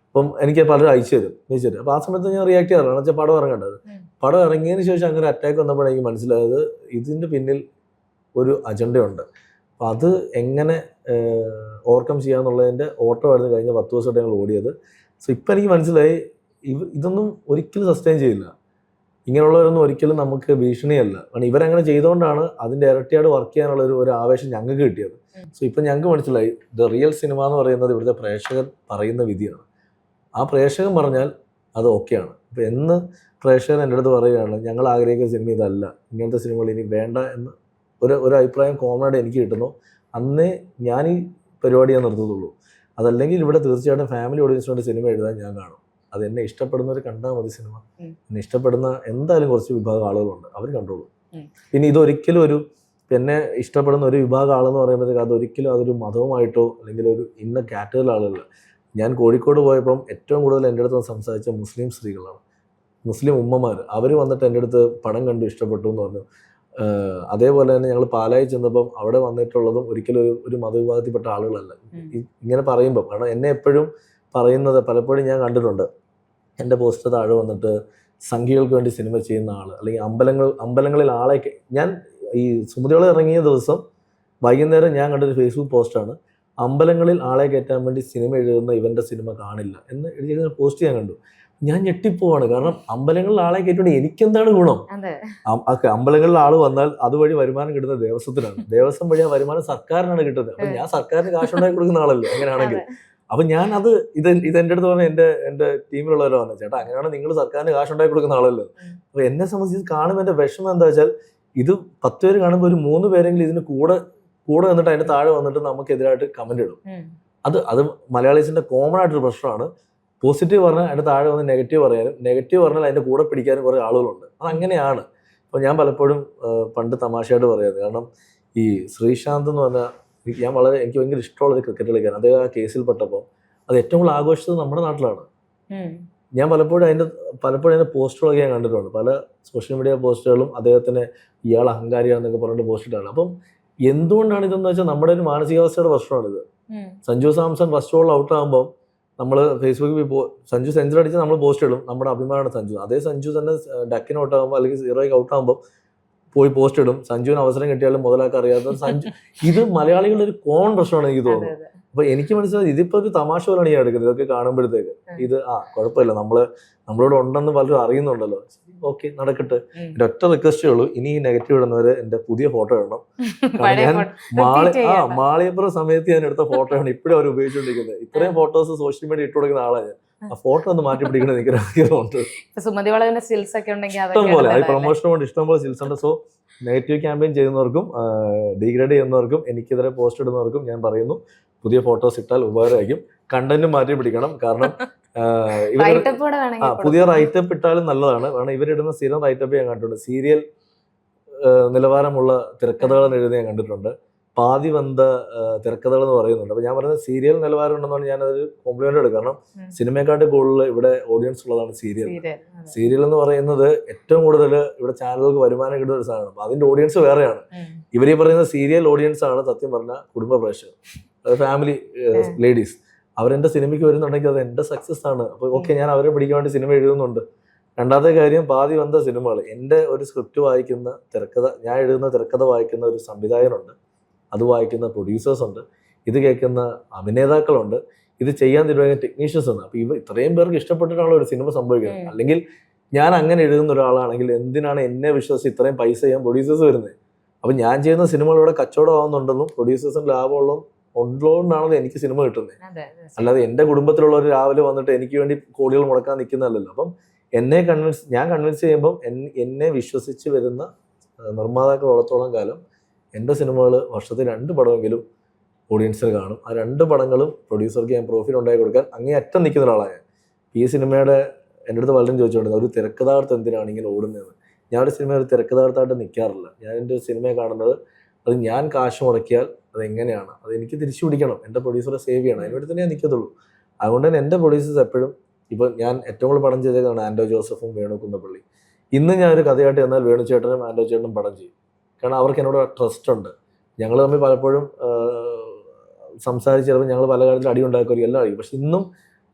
അപ്പം എനിക്ക് പലരും അയച്ചു തരും. അപ്പോൾ ആ സമയത്ത് ഞാൻ റിയാക്ട് ചെയ്യാറുണ്ട്. എന്ന് വെച്ചാൽ പടം ഇറങ്ങേണ്ടത്, പടം ഇറങ്ങിയതിന് ശേഷം അങ്ങനെ അറ്റാക്ക് വന്നപ്പോഴാണ് എനിക്ക് മനസ്സിലായത് ഇതിൻ്റെ പിന്നിൽ ഒരു അജണ്ടയുണ്ട്. അപ്പം അത് എങ്ങനെ ഓവർകം ചെയ്യാന്നുള്ളതിൻ്റെ ഓട്ടമായിരുന്നു കഴിഞ്ഞ 10 ദിവസമായിട്ട് ഞങ്ങൾ ഓടിയത്. സോ ഇപ്പം എനിക്ക് മനസ്സിലായി ഇതൊന്നും ഒരിക്കലും സസ്റ്റെയിൻ ചെയ്യില്ല. ഇങ്ങനെയുള്ളവരൊന്നും ഒരിക്കലും നമുക്ക് ഭീഷണിയല്ല. കാരണം ഇവരങ്ങനെ ചെയ്തുകൊണ്ടാണ് അതിൻ്റെ ഇരട്ടിയാട് വർക്ക് ചെയ്യാനുള്ള ഒരു ആവേശം ഞങ്ങൾക്ക് കിട്ടിയത്. സോ ഇപ്പം ഞങ്ങൾക്ക് മനസ്സിലായി ദ റിയൽ സിനിമ എന്ന് പറയുന്നത് ഇവിടുത്തെ പ്രേക്ഷകർ പറയുന്ന വിധിയാണ്. ആ പ്രേക്ഷകൻ പറഞ്ഞാൽ അത് ഓക്കെയാണ്. അപ്പോൾ എന്ന് പ്രേക്ഷകൻ എൻ്റെ അടുത്ത് പറയുകയാണ് ഞങ്ങൾ ആഗ്രഹിക്കുന്ന സിനിമ ഇതല്ല, ഇങ്ങനത്തെ സിനിമകൾ ഇനി വേണ്ട എന്ന് ഒരു അഭിപ്രായം കോമണായിട്ട് എനിക്ക് കിട്ടുന്നു, അന്നേ ഞാൻ ഈ പരിപാടി ഞാൻ നിർത്തുള്ളൂ. അതല്ലെങ്കിൽ ഇവിടെ തീർച്ചയായിട്ടും ഫാമിലി ഓഡിയൻസിന് വേണ്ടി സിനിമ എഴുതാൻ ഞാൻ കാണും. അത് എന്നെ ഇഷ്ടപ്പെടുന്നവർ കണ്ടാൽ മതി സിനിമ. എന്നെ ഇഷ്ടപ്പെടുന്ന എന്തായാലും കുറച്ച് വിഭാഗം ആളുകളുണ്ട്, അവർ കണ്ടോളൂ. പിന്നെ ഇതൊരിക്കലും എന്നെ ഇഷ്ടപ്പെടുന്ന ഒരു വിഭാഗം ആളെന്ന് പറയുമ്പോഴത്തേക്ക് അതൊരിക്കലും അതൊരു മതവുമായിട്ടോ അല്ലെങ്കിൽ ഒരു ഇന്ന കാറ്റഗറി ആളുകളല്ല. ഞാൻ കോഴിക്കോട് പോയപ്പം ഏറ്റവും കൂടുതൽ എൻ്റെ അടുത്ത് സംസാരിച്ച മുസ്ലിം സ്ത്രീകളാണ്, മുസ്ലിം ഉമ്മമാർ. അവർ വന്നിട്ട് എൻ്റെ അടുത്ത് പടം കണ്ടു ഇഷ്ടപ്പെട്ടു എന്ന് പറഞ്ഞു. അതേപോലെ തന്നെ ഞങ്ങൾ പാലായി ചെന്നപ്പം അവിടെ വന്നിട്ടുള്ളതും ഒരിക്കലും ഒരു മതവിഭാഗത്തിൽപ്പെട്ട ആളുകളല്ല. ഇങ്ങനെ പറയുമ്പം, കാരണം എന്നെ എപ്പോഴും പറയുന്നത് പലപ്പോഴും ഞാൻ കണ്ടിട്ടുണ്ട്, എൻ്റെ പോസ്റ്റർ താഴെ വന്നിട്ട് സംഖ്യകൾക്ക് വേണ്ടി സിനിമ ചെയ്യുന്ന ആൾ, അല്ലെങ്കിൽ അമ്പലങ്ങളിൽ ആളെ ഞാൻ ഈ സുമതികൾ ഇറങ്ങിയ ദിവസം വൈകുന്നേരം ഞാൻ കണ്ടൊരു ഫേസ്ബുക്ക് പോസ്റ്റാണ്, അമ്പലങ്ങളിൽ ആളെ കയറ്റാൻ വേണ്ടി സിനിമ എഴുതുന്ന ഇവൻ്റെ സിനിമ കാണില്ല എന്ന് എഴുതിയ പോസ്റ്റ് ഞാൻ കണ്ടു. ഞാൻ ഞെട്ടിപ്പോവാണ്. കാരണം അമ്പലങ്ങളിൽ ആളെ കയറ്റിയോണ്ട് എനിക്കെന്താണ് ഗുണം? അതെ. അമ്പലങ്ങളിൽ ആള് വന്നാൽ അതുവഴി വരുമാനം കിട്ടുന്നത് ദേവസ്വത്തിനാണ്. ദേവസ്വം വഴി ആ വരുമാനം സർക്കാരിനാണ് കിട്ടുന്നത്. അപ്പൊ ഞാൻ സർക്കാരിന് കാശുണ്ടാക്കി കൊടുക്കുന്ന ആളല്ലേ അങ്ങനെയാണെങ്കിൽ. അപ്പൊ ഞാൻ അത് ഇത് എന്റെ അടുത്ത് പറഞ്ഞ എന്റെ ടീമിലുള്ളവരോ പറഞ്ഞു, ചേട്ടാ അങ്ങനെയാണ് നിങ്ങൾ സർക്കാരിന് കാശുണ്ടാക്കി കൊടുക്കുന്ന ആളല്ലോ. അപ്പൊ എന്നെ സംബന്ധിച്ച് ഇത് കാണുമ്പോൾ എന്റെ വിഷമം എന്താ വെച്ചാൽ, ഇത് 10 പേര് കാണുമ്പോൾ ഒരു 3 പേരെങ്കിലും ഇതിന് കൂടെ വന്നിട്ട് അതിന്റെ താഴെ വന്നിട്ട് നമുക്കെതിരായിട്ട് കമന്റ് ഇടും. അത് മലയാളീസിന്റെ കോമൺ ആയിട്ടൊരു പ്രശ്നമാണ്. പോസിറ്റീവ് പറഞ്ഞാൽ അതിന്റെ താഴെ വന്ന് നെഗറ്റീവ് പറയാനും, നെഗറ്റീവ് പറഞ്ഞാൽ അതിന്റെ കൂടെ പിടിക്കാനും കുറെ ആളുകളുണ്ട്. അതങ്ങനെയാണ്. അപ്പൊ ഞാൻ പലപ്പോഴും പണ്ട് തമാശയായിട്ട് പറയാറ്, കാരണം ഈ ശ്രീശാന്ത് എന്ന് പറഞ്ഞാൽ എനിക്ക് ഭയങ്കര ഇഷ്ടമുള്ള ക്രിക്കറ്റ് കളിക്കാൻ, അദ്ദേഹം ആ കേസിൽ പെട്ടപ്പോൾ അത് ഏറ്റവും കൂടുതൽ ആഘോഷിച്ചത് നമ്മുടെ നാട്ടിലാണ്. ഞാൻ പലപ്പോഴും അതിന്റെ പോസ്റ്ററുകളൊക്കെ ഞാൻ കണ്ടിട്ടുണ്ട്. പല സോഷ്യൽ മീഡിയ പോസ്റ്റുകളും അദ്ദേഹത്തിന് ഇയാൾ അഹങ്കാരിയാണെന്നൊക്കെ പറഞ്ഞിട്ട് പോസ്റ്റ് ഇട്ടാണ്. അപ്പം എന്തുകൊണ്ടാണ് ഇതെന്ന് വെച്ചാൽ നമ്മുടെ ഒരു മാനസികാവസ്ഥയുടെ പ്രശ്നമാണിത്. Sanju Samson first ball out ആകുമ്പോൾ നമ്മൾ ഫേസ്ബുക്കിൽ സഞ്ജു സെഞ്ചുറി അടിച്ച് നമ്മൾ പോസ്റ്റ് ഇടും, നമ്മുടെ അഭിമാനമാണ് സഞ്ജു. അതേ സഞ്ജു തന്നെ ഡക്കിന് ഔട്ട് ആകുമ്പോൾ അല്ലെങ്കിൽ 0ക്ക് ഔട്ട് ആകുമ്പോൾ പോയി പോസ്റ്റ് ഇടും, സഞ്ജുവിന് അവസരം കിട്ടിയാലും മുതലാക്കാൻ അറിയാത്ത സഞ്ജു. ഇത് മലയാളികളുടെ ഒരു കോമൺ പ്രശ്നമാണ് എനിക്ക് തോന്നുന്നത്. അപ്പൊ എനിക്ക് മനസ്സിലായി ഇതിപ്പോ ഒരു തമാശ പോലാണ് ഞാൻ എടുക്കുന്നത്. ഇതൊക്കെ കാണുമ്പോഴത്തേക്ക് ഇത് കുഴപ്പമില്ല, നമ്മളോട് ഉണ്ടെന്ന് പലരും അറിയുന്നുണ്ടല്ലോ, ഓക്കെ നടക്കട്ടെ. എന്റെ ഒറ്റ റിക്വസ്റ്റേ ഉള്ളൂ, ഇനി ഈ നെഗറ്റീവ് ഇടുന്നവര് എന്റെ പുതിയ ഫോട്ടോ ഇടണം. ഞാൻ മാളിയപ്പുറം സമയത്ത് ഞാൻ എടുത്ത ഫോട്ടോയാണ് ഇപ്പോഴും അവർ ഉപയോഗിച്ചുകൊണ്ടിരിക്കുന്നത്. ഇത്രയും ഫോട്ടോസ് സോഷ്യൽ മീഡിയ ഇട്ട് കൊടുക്കുന്ന ആളാണ് ഞാൻ. ആ ഫോട്ടോ ഒന്ന് മാറ്റി പിടിക്കണമെന്ന് എനിക്ക് ആഗ്രഹമുണ്ട്. ഇഷ്ടംപോലെ പ്രൊമോഷൻ കൊണ്ട് ഇഷ്ടംപോലെ സ്കിൽസ് ഉണ്ട്. സോ നെഗറ്റീവ് ക്യാമ്പയിൻ ചെയ്യുന്നവർക്കും ഡീഗ്രേഡ് ചെയ്യുന്നവർക്കും എനിക്കെതിരെ പോസ്റ്റ് ഇടുന്നവർക്കും ഞാൻ പറയുന്നു, പുതിയ ഫോട്ടോസ് ഇട്ടാൽ ഉപകാരമായിരിക്കും. കണ്ടന്റും മാറ്റി പിടിക്കണം. കാരണം പുതിയ റൈറ്റപ്പ് ഇട്ടാലും നല്ലതാണ്. കാരണം ഇവരിടുന്ന സ്ഥിരം റൈറ്റപ്പ് ഞാൻ കണ്ടിട്ടുണ്ട്. സീരിയൽ നിലവാരമുള്ള തിരക്കഥകൾ എഴുതി ഞാൻ കണ്ടിട്ടുണ്ട്. പാതി വന്ന തിരക്കഥകൾ എന്ന് പറയുന്നുണ്ട്. അപ്പൊ ഞാൻ പറയുന്നത് സീരിയൽ നിലവാരം ഉണ്ടെന്നാണ് ഞാനതൊരു കോംപ്ലിമെന്റ് എടുക്കുക. കാരണം സിനിമയെക്കാട്ട് കൂടുതൽ ഇവിടെ ഓഡിയൻസ് ഉള്ളതാണ് സീരിയൽ. സീരിയൽ എന്ന് പറയുന്നത് ഏറ്റവും കൂടുതൽ ഇവിടെ ചാനലുകൾക്ക് വരുമാനം കിട്ടുന്ന ഒരു സാധനമാണ്. അപ്പൊ അതിന്റെ ഓഡിയൻസ് വേറെയാണ്. ഇവരീ പറയുന്ന സീരിയൽ ഓഡിയൻസ് ആണ് സത്യം പറഞ്ഞ കുടുംബ പ്രേക്ഷകർ, ഫാമിലി ലേഡീസ്. അവരെന്റെ സിനിമയ്ക്ക് വരുന്നുണ്ടെങ്കിൽ അത് എന്റെ സക്സസ് ആണ്. അപ്പൊ ഓക്കെ, ഞാൻ അവരെ പിടിക്കാൻ വേണ്ടി സിനിമ എഴുതുന്നുണ്ട്. രണ്ടാമത്തെ കാര്യം, പാതി വന്ന സിനിമകൾ, എൻ്റെ ഒരു സ്ക്രിപ്റ്റ് വായിക്കുന്ന ഞാൻ എഴുതുന്ന തിരക്കഥ വായിക്കുന്ന ഒരു സംവിധായകനുണ്ട്, അത് വായിക്കുന്ന പ്രൊഡ്യൂസേഴ്സ് ഉണ്ട്, ഇത് കേൾക്കുന്ന അഭിനേതാക്കളുണ്ട്, ഇത് ചെയ്യാൻ തീരുമാനിക്കുന്ന ടെക്നീഷ്യൻസ് ഉണ്ട്. അപ്പൊ ഇത്രയും പേർക്ക് ഇഷ്ടപ്പെട്ടിട്ടാണല്ലോ ഒരു സിനിമ സംഭവിക്കുന്നത്. അല്ലെങ്കിൽ ഞാൻ അങ്ങനെ എഴുതുന്ന ഒരാളാണെങ്കിൽ എന്തിനാണ് എന്നെ വിശ്വസിച്ച് ഇത്രയും പൈസ ചെയ്യാൻ പ്രൊഡ്യൂസേഴ്സ് വരുന്നത്? അപ്പൊ ഞാൻ ചെയ്യുന്ന സിനിമകളിലൂടെ കച്ചവടം ആവുന്നുണ്ടെന്നും പ്രൊഡ്യൂസേഴ്സിന് ലാഭമുള്ളതും ഉള്ളതുകൊണ്ടാണല്ലോ എനിക്ക് സിനിമ കിട്ടുന്നത്. അല്ലാതെ എൻ്റെ കുടുംബത്തിലുള്ളവർ രാവിലെ വന്നിട്ട് എനിക്ക് വേണ്ടി കോടികൾ മുടക്കാൻ നിൽക്കുന്നതല്ലല്ലോ. അപ്പം ഞാൻ കൺവിൻസ് ചെയ്യുമ്പോൾ എന്നെ വിശ്വസിച്ച് വരുന്ന നിർമ്മാതാക്കളുള്ളത്തോളം കാലം എൻ്റെ സിനിമകൾ വർഷത്തിൽ 2 പടമെങ്കിലും ഓഡിയൻസിന് കാണും. ആ 2 പടങ്ങളും പ്രൊഡ്യൂസർക്ക് ഞാൻ പ്രോഫിറ്റ് ഉണ്ടാക്കി കൊടുക്കാൻ അങ്ങേയറ്റം നിൽക്കുന്ന ഒരാളാണ് ഞാൻ. ഈ സിനിമയുടെ എൻ്റെ അടുത്ത് പലരും ചോദിച്ചുകൊണ്ടിരുന്നത്, ഒരു തിരക്കഥാർത്ഥം എന്തിനാണ് ഇങ്ങനെ ഓടുന്നത്? ഞാൻ ഒരു സിനിമ ഒരു തിരക്കഥാർത്ഥമായിട്ട് നിൽക്കാറില്ല. ഞാൻ എൻ്റെ സിനിമയെ കാണുന്നത് അത് ഞാൻ കാശ് മുടക്കിയാൽ അതെങ്ങനെയാണ് അത് എനിക്ക് തിരിച്ചു പിടിക്കണം, എൻ്റെ പ്രൊഡ്യൂസറെ സേവ് ചെയ്യണം, അതിനുവേണ്ടി തന്നെ ഞാൻ നിൽക്കത്തുള്ളൂ. അതുകൊണ്ട് തന്നെ എൻ്റെ പ്രൊഡ്യൂസേഴ്സ് എപ്പോഴും, ഇപ്പം ഞാൻ ഏറ്റവും കൂടുതൽ പടം ചെയ്തേക്കാണ് ആൻഡോ ജോസഫും വേണു കുന്നപ്പള്ളി. ഇന്ന് ഞാനൊരു കഥയായിട്ട് എന്നാൽ വേണു ചേട്ടനും ആൻഡോ ചേട്ടനും പടം ചെയ്യും. കാരണം അവർക്ക് എന്നോട് ട്രസ്റ്റ് ഉണ്ട്. ഞങ്ങൾ തമ്മിൽ പലപ്പോഴും സംസാരിച്ച് ചിലപ്പോൾ ഞങ്ങൾ പല കാര്യത്തിൽ അടി ഉണ്ടാക്കുമായിരിക്കും, എല്ലാം അടിക്കും. പക്ഷെ ഇന്നും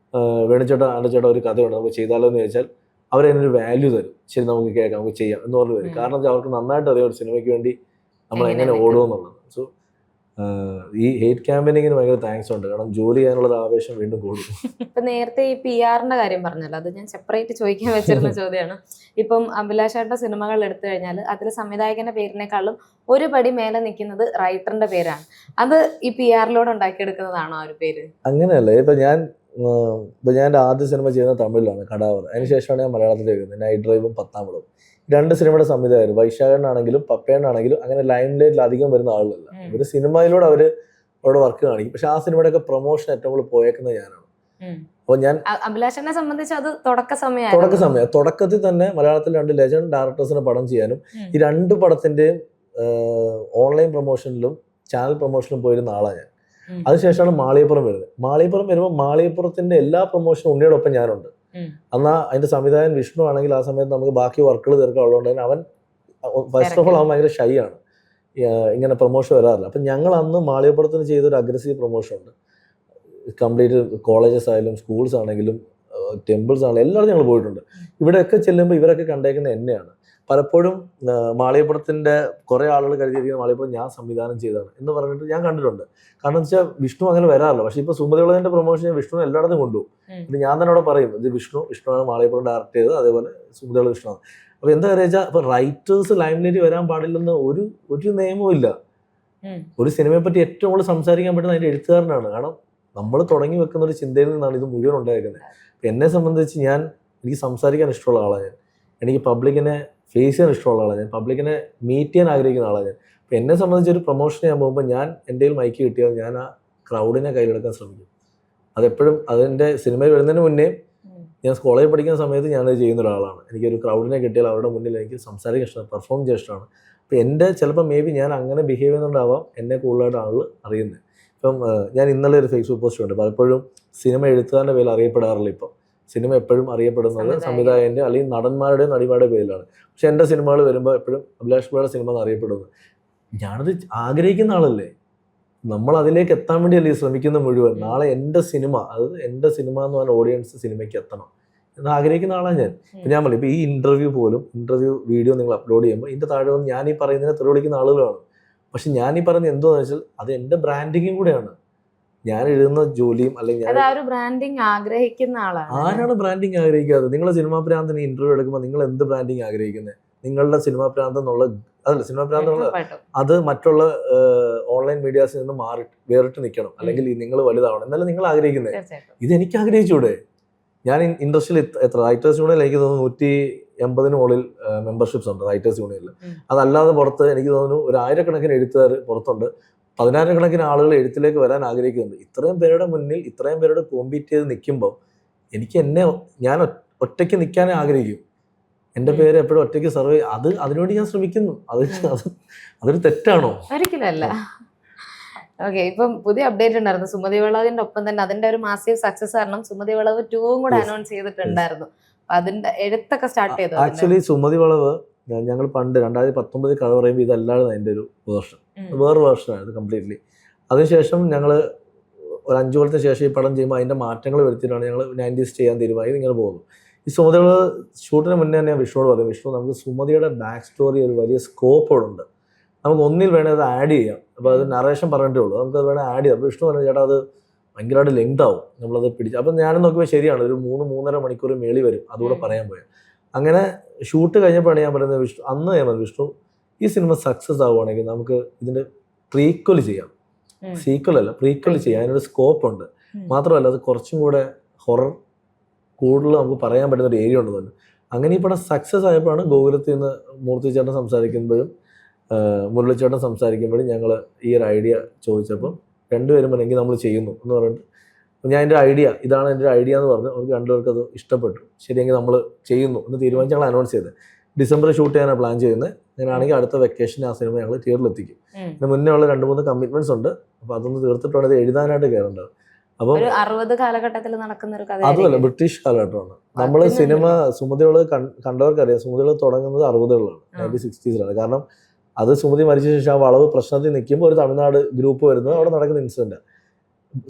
വേണുചേട്ടൻ ആൻഡോ ചേട്ടൻ ഒരു കഥയുണ്ട്, നമുക്ക് ചെയ്താലോ എന്ന് ചോദിച്ചാൽ അവരതിനൊരു വാല്യൂ തരും. ശരി, നമുക്ക് കേൾക്കാം, നമുക്ക് ചെയ്യാം എന്ന് പറഞ്ഞു വരും. കാരണം അവർക്ക് നന്നായിട്ട് അറിയാം ഒരു സിനിമയ്ക്ക് വേണ്ടി നമ്മൾ എങ്ങനെ ഓടുമെന്നുള്ളത്. സോ ഈ ഹെയ്റ്റ് ക്യാമ്പയിനിങ്ങിന് ഭയങ്കര താങ്ക്സ് ഉണ്ട്. കാരണം ജോലി ചെയ്യാനുള്ള ആവേശം വീണ്ടും കൂടും. ഇപ്പൊ നേരത്തെ ഈ PR-ന്റെ കാര്യം പറഞ്ഞല്ലോ, അത് ഞാൻ സെപ്പറേറ്റ് ചോദിക്കാൻ വെച്ചിരുന്ന ചോദ്യമാണ്. ഇപ്പം അഭിലാഷേട്ടന്റെ സിനിമകൾ എടുത്തു കഴിഞ്ഞാൽ അതിൽ സംവിധായകന്റെ പേരിനേക്കാളും ഒരു പടി മേലെ നിൽക്കുന്നത് റൈറ്ററിന്റെ പേരാണ്. അത് ഈ PR-ലൂടെ ഉണ്ടാക്കിയെടുക്കുന്നതാണോ ആ ഒരു പേര്? അങ്ങനെയല്ല. ഇപ്പൊ ഞാൻ എൻ്റെ ആദ്യ സിനിമ ചെയ്യുന്ന തമിഴിലാണ്, കടാവർ. അതിനുശേഷമാണ് ഞാൻ മലയാളത്തിലേക്ക് വരുന്നത്, നൈറ്റ് ഡ്രൈവും 10-ാം വിളവും. 2 സിനിമയുടെ സംവിധായകർ, വൈശാഖനാണെങ്കിലും പപ്പേണ്ണാണെങ്കിലും അങ്ങനെ ലൈം ലൈറ്റിൽ അധികം വരുന്ന ആളുകളല്ല. ഒരു സിനിമയിലൂടെ അവരുടെ വർക്ക് കാണിക്കും. പക്ഷെ ആ സിനിമയുടെ ഒക്കെ പ്രൊമോഷൻ ഏറ്റവും കൂടുതൽ പോയേക്കുന്നത് ഞാനാണ്. അപ്പോൾ ഞാൻ അഭിലാഷനെ സംബന്ധിച്ച് അത് തുടക്കത്തിൽ തന്നെ മലയാളത്തിൽ 2 ലെജൻഡ് ഡയറക്ടേഴ്സിനെ പടം ചെയ്യാനും ഈ 2 പടത്തിന്റെയും ഓൺലൈൻ പ്രൊമോഷനിലും ചാനൽ പ്രൊമോഷനിലും പോയിരുന്ന ആളാണ് ഞാൻ. അതിനുശേഷമാണ് മാളികപ്പുറം വരുന്നത്. മാളികപ്പുറം വരുമ്പോൾ മാളികപ്പുറത്തിന്റെ എല്ലാ പ്രൊമോഷനും ഉണ്ണിയോടൊപ്പം ഞാനുണ്ട്. എന്നാൽ അതിന്റെ സംവിധായകൻ വിഷ്ണു ആണെങ്കിൽ ആ സമയത്ത് നമുക്ക് ബാക്കി വർക്കുകൾ തീർക്കാനുള്ളതുകൊണ്ട് തന്നെ അവൻ ഫസ്റ്റ് ഓഫ് ഓൾ അവൻ ഭയങ്കര ഷൈ ആണ്, ഇങ്ങനെ പ്രൊമോഷൻ വരാറില്ല. അപ്പം ഞങ്ങൾ അന്ന് മാളികപ്പുറത്തിന് ചെയ്തൊരു അഗ്രസീവ് പ്രൊമോഷൻ ഉണ്ട്. കംപ്ലീറ്റ് കോളേജസ് ആയാലും സ്കൂൾസ് ആണെങ്കിലും ടെമ്പിൾസ് ആണെങ്കിലും എല്ലാവരും ഞങ്ങൾ പോയിട്ടുണ്ട്. ഇവിടെയൊക്കെ ചെല്ലുമ്പോൾ ഇവരൊക്കെ കണ്ടേക്കുന്ന എന്നെയാണ്. പലപ്പോഴും മാളികപ്പുറത്തിൻ്റെ കുറേ ആളുകൾ കരുതിയിരിക്കുന്ന മാളികപ്പുറം ഞാൻ സംവിധാനം ചെയ്തതാണ് എന്ന് പറഞ്ഞിട്ട് ഞാൻ കണ്ടിട്ടുണ്ട്. കാരണം എന്ന് വെച്ചാൽ വിഷ്ണു അങ്ങനെ വരാറില്ല. പക്ഷേ ഇപ്പോൾ സുമതിയുള്ളതിൻ്റെ പ്രൊമോഷൻ വിഷ്ണു എല്ലായിടത്തും കൊണ്ടുപോകും. ഇത് ഞാൻ തന്നെ അവിടെ പറയും, ഇത് വിഷ്ണുവാണ് മാളികപ്പുറം ഡയറക്റ്റ് ചെയ്തത്, അതേപോലെ സുമതിയുള്ള വിഷ്ണുവാണ്. അപ്പോൾ എന്താ പറയുക വെച്ചാൽ ഇപ്പോൾ റൈറ്റേഴ്സ് ലൈംലൈറ്റ് വരാൻ പാടില്ലെന്ന് ഒരു നിയമവും ഇല്ല. ഒരു സിനിമയെ പറ്റി ഏറ്റവും കൂടുതൽ സംസാരിക്കാൻ പറ്റുന്ന അതിൻ്റെ എഴുത്തുകാരനാണ്. കാരണം നമ്മൾ തുടങ്ങി വെക്കുന്ന ഒരു ചിന്തയിൽ നിന്നാണ് ഇത് മുഴുവൻ ഉണ്ടായിരിക്കുന്നത്. എന്നെ സംബന്ധിച്ച് എനിക്ക് സംസാരിക്കാൻ ഇഷ്ടമുള്ള ആളാണ് ഞാൻ. എനിക്ക് പബ്ലിക്കിനെ ഫേസ് ചെയ്യാൻ ഇഷ്ടമുള്ള ആളാണ് ഞാൻ. പബ്ലിക്കിനെ മീറ്റ് ചെയ്യാൻ ആഗ്രഹിക്കുന്ന ആളാണ് ഞാൻ. അപ്പോൾ എന്നെ സംബന്ധിച്ച് ഒരു പ്രൊമോഷൻ ചെയ്യാൻ പോകുമ്പോൾ ഞാൻ എൻ്റെ മൈക്ക് കിട്ടിയാൽ ഞാൻ ആ ക്രൗഡിനെ കയ്യിലെടുക്കാൻ ശ്രമിക്കും. അതെപ്പോഴും അതിൻ്റെ സിനിമയിൽ വരുന്നതിന് മുന്നേ ഞാൻ കോളേജിൽ പഠിക്കുന്ന സമയത്ത് ഞാനത് ചെയ്യുന്ന ഒരാളാണ്. എനിക്കൊരു ക്രൗഡിനെ കിട്ടിയാൽ അവരുടെ മുന്നിൽ എനിക്ക് സംസാരിക്കാൻ ഇഷ്ടമാണ്, പെർഫോം ചെയ്യാൻ ഇഷ്ടമാണ്. അപ്പോൾ എൻ്റെ ചിലപ്പോൾ മേ ബി ഞാൻ അങ്ങനെ ബിഹേവ് ചെയ്യുന്നുണ്ടാവാം എന്നെ കൂടുതലായിട്ട് ആളുകൾ അറിയുന്നത്. ഇപ്പം ഞാൻ ഇന്നലെ ഒരു ഫേസ്ബുക്ക് പോസ്റ്റ് ഉണ്ട്, പലപ്പോഴും സിനിമ എഴുത്തുകാരുടെ പേരിൽ അറിയപ്പെടാറില്ല. ഇപ്പം സിനിമ എപ്പോഴും അറിയപ്പെടുന്നത് സംവിധായകൻ്റെ അല്ലെങ്കിൽ നടന്മാരുടെയും നടിമാരുടെ പേരിലാണ്. പക്ഷെ എൻ്റെ സിനിമകൾ വരുമ്പോൾ എപ്പോഴും അഭിലാഷ് പിള്ളയുടെ സിനിമ എന്ന് അറിയപ്പെടുന്നത്. ഞാനത് ആഗ്രഹിക്കുന്ന ആളല്ലേ, നമ്മൾ അതിലേക്ക് എത്താൻ വേണ്ടിയല്ലേ ശ്രമിക്കുന്ന മുഴുവൻ. നാളെ എൻ്റെ സിനിമ, അതായത് എൻ്റെ സിനിമ എന്ന് പറഞ്ഞ ഓഡിയൻസ് സിനിമയ്ക്ക് എത്തണം എന്ന് ആഗ്രഹിക്കുന്ന ആളാണ് ഞാൻ. ഇപ്പം ഞാൻ പറയും, ഇപ്പോൾ ഈ ഇൻ്റർവ്യൂ വീഡിയോ നിങ്ങൾ അപ്ലോഡ് ചെയ്യുമ്പോൾ ഇതിൻ്റെ താഴെ വന്ന് ഞാൻ ഈ പറയുന്നതിനെ തെളിവിളിക്കുന്ന ആളുകളാണ്. പക്ഷെ ഞാൻ ഈ പറയുന്നത് എന്തോന്ന് വെച്ചാൽ അത് എൻ്റെ ബ്രാൻഡിങ്ങും കൂടെയാണ്. ഞാൻ എഴുതുന്ന ജോലിയും അല്ലെങ്കിൽ ആരാണ് ബ്രാൻഡിങ് ആഗ്രഹിക്കാതെ? നിങ്ങളെ സിനിമാ പ്രാന്തിന് ഇൻ്റർവ്യൂ എടുക്കുമ്പോൾ നിങ്ങൾ എന്ത് ബ്രാൻഡിങ് ആഗ്രഹിക്കുന്നത്? നിങ്ങളുടെ സിനിമാ പ്രാന്ത് എന്നുള്ള സിനിമാ പ്രാന്ത് എന്നുള്ള അത് മറ്റുള്ള ഓൺലൈൻ മീഡിയാസിൽ നിന്ന് വേറിട്ട് നിൽക്കണം, അല്ലെങ്കിൽ നിങ്ങൾ വലുതാവണം എന്നല്ല നിങ്ങൾ ആഗ്രഹിക്കുന്നത്. ഇത് എനിക്ക് ആഗ്രഹിച്ചൂടെ? ഞാൻ ഇൻഡസ്ട്രിയിൽ എത്ര റൈറ്റേഴ്സ് യൂണിയനിൽ എനിക്ക് തോന്നുന്നു 180 മുകളിൽ മെമ്പർഷിപ്സ് ഉണ്ട് റൈറ്റേഴ്സ് യൂണിയനിൽ. അതല്ലാതെ പുറത്ത് എനിക്ക് തോന്നുന്നു ഒരു 1000കണക്കിന് എഴുത്തുകാർ പുറത്തുണ്ട്. 10,000കണക്കിന് ആളുകൾ എഴുത്തിലേക്ക് വരാൻ ആഗ്രഹിക്കുന്നുണ്ട്. ഇത്രയും പേരുടെ മുന്നിൽ ഇത്രയും പേരോട് കോമ്പീറ്റ് ചെയ്ത് നിൽക്കുമ്പോൾ ഞാൻ ഒറ്റയ്ക്ക് നിൽക്കാനേ ആഗ്രഹിക്കും. എൻ്റെ പേര് എപ്പോഴും ഒറ്റയ്ക്ക് സർവേ അതിനുവേണ്ടി ഞാൻ ശ്രമിക്കുന്നു. അതൊരു തെറ്റാണോ? ഒരിക്കലല്ല. ഓക്കെ, ഇപ്പം പുതിയ അപ്ഡേറ്റ് ഉണ്ടായിരുന്നു സുമതി വിളവിന്റെ ഒപ്പം തന്നെ അതിന്റെ ഒരു മാസീവ് സക്സസ് കാരണം സുമതി വിളവ് 2 കൂടെ അനൗൺസ് ചെയ്തിട്ടുണ്ടായിരുന്നു. അതിന്റെ എഴുത്തൊക്കെ സ്റ്റാർട്ട് ചെയ്തു. ആക്ച്വലി സുമതി വിളവ് ഞങ്ങൾ പണ്ട് 2019 കഥ പറയുമ്പോൾ ഇതല്ലാതെ അതിൻ്റെ ഒരു വേർഷൻ, വേറൊരു വേർഷനാണ് ഇത് കംപ്ലീറ്റ്ലി. അതിനുശേഷം ഞങ്ങൾ ഒരു 5 കൊല്ലത്തിന് ശേഷം ഈ പടം ചെയ്യുമ്പോൾ അതിൻ്റെ മാറ്റങ്ങൾ വരുത്തിയിട്ടാണ് ഞങ്ങൾ 90s ചെയ്യാൻ തീരുമാനിച്ചത്. ഇങ്ങനെ പോകുന്നു. ഈ സുമതികൾ ഷൂട്ടിന് മുന്നേ തന്നെ ഞാൻ വിഷ്ണുവോട് പറയും, വിഷ്ണു നമുക്ക് സുമതിയുടെ ബാക്ക് സ്റ്റോറി ഒരു വലിയ സ്കോപ്പോടുണ്ട്, നമുക്ക് ഒന്നിൽ വേണേൽ അത് ആഡ് ചെയ്യാം. അപ്പോൾ അത് നറേഷൻ പറഞ്ഞിട്ടേ ഉള്ളൂ, നമുക്കത് വേണേൽ ആഡ് ചെയ്യാം. അപ്പോൾ വിഷ്ണു പറഞ്ഞു, ചേട്ടാ അത് ഭയങ്കരമായിട്ട് ലെങ്ത് ആവും, നമ്മളത് പിടിച്ച്. അപ്പം ഞാനും നോക്കുമ്പോൾ ശരിയാണ്, ഒരു 3-3.5 മണിക്കൂർ മേളി വരും അതുകൂടെ പറയാൻ പോയാൽ. അങ്ങനെ ഷൂട്ട് കഴിഞ്ഞപ്പോഴാണ് ഞാൻ പറയുന്നത്, അന്ന് ഞാൻ പറഞ്ഞു, വിഷ്ണു ഈ സിനിമ സക്സസ് ആവുകയാണെങ്കിൽ നമുക്ക് ഇതിൻ്റെ പ്രീക്വൽ ചെയ്യാം, സീക്വൽ അല്ല പ്രീക്വൽ ചെയ്യാം, അതിനൊരു സ്കോപ്പ് ഉണ്ട്. മാത്രമല്ല അത് കുറച്ചും കൂടെ ഹൊറർ കൂടുതൽ നമുക്ക് പറയാൻ പറ്റുന്ന ഒരു ഏരിയ ഉണ്ടെന്ന്. അങ്ങനെ ഈ പടം സക്സസ് ആയപ്പോഴാണ് ഗോകുലത്തിൽ നിന്ന് മൂർത്തിച്ചേട്ടൻ സംസാരിക്കുമ്പോഴും മുരളിച്ചേട്ടൻ സംസാരിക്കുമ്പോഴും ഞങ്ങൾ ഈ ഒരു ഐഡിയ ചോദിച്ചപ്പോൾ രണ്ടുപേരും പറഞ്ഞെങ്കിൽ നമ്മൾ ചെയ്യുന്നു എന്ന് പറഞ്ഞിട്ട് ഞാൻ എൻ്റെ ഇതാണ് എൻ്റെ ഐഡിയ എന്ന് പറഞ്ഞു. അവർക്ക് രണ്ടുപേർക്ക് അത് ഇഷ്ടപ്പെട്ടു. ശരിയെങ്കിൽ നമ്മൾ ചെയ്യുന്നു എന്ന് തീരുമാനിച്ച് ഞങ്ങൾ അനൗൺസ് ചെയ്തത്. ഡിസംബറിൽ ഷൂട്ട് ചെയ്യാനാണ് പ്ലാൻ ചെയ്യുന്നത്. അങ്ങനെയാണെങ്കിൽ അടുത്ത വെക്കേഷൻ ആ സിനിമ ഞങ്ങൾ തിയേറ്ററിൽ എത്തിക്കും. ഇതിന് മുന്നേ ഉള്ള 2-3 കമ്മിറ്റ്മെന്റ്സ് ഉണ്ട്. അപ്പോൾ അതൊന്ന് തീർത്തിട്ടാണ് ഇത് എഴുതാനായിട്ട് കയറേണ്ടത്. അപ്പം 60 കാലഘട്ടത്തിൽ നടക്കുന്ന ഒരു കഥ. അതുമല്ല, ബ്രിട്ടീഷ് കാലഘട്ടമാണ്. നമ്മൾ സിനിമ സുമതികൾ കണ്ടവർക്കറിയാം, സുമതികൾ തുടങ്ങുന്നത് 60കളിലാണ്, 1960s. കാരണം അത് സുമതി മരിച്ച ശേഷം ആ വളവ് പ്രശ്നത്തിൽ നിൽക്കുമ്പോൾ ഒരു തമിഴ്നാട് ഗ്രൂപ്പ് വരുന്നത് അവിടെ നടക്കുന്ന ഇൻസിഡന്റ്.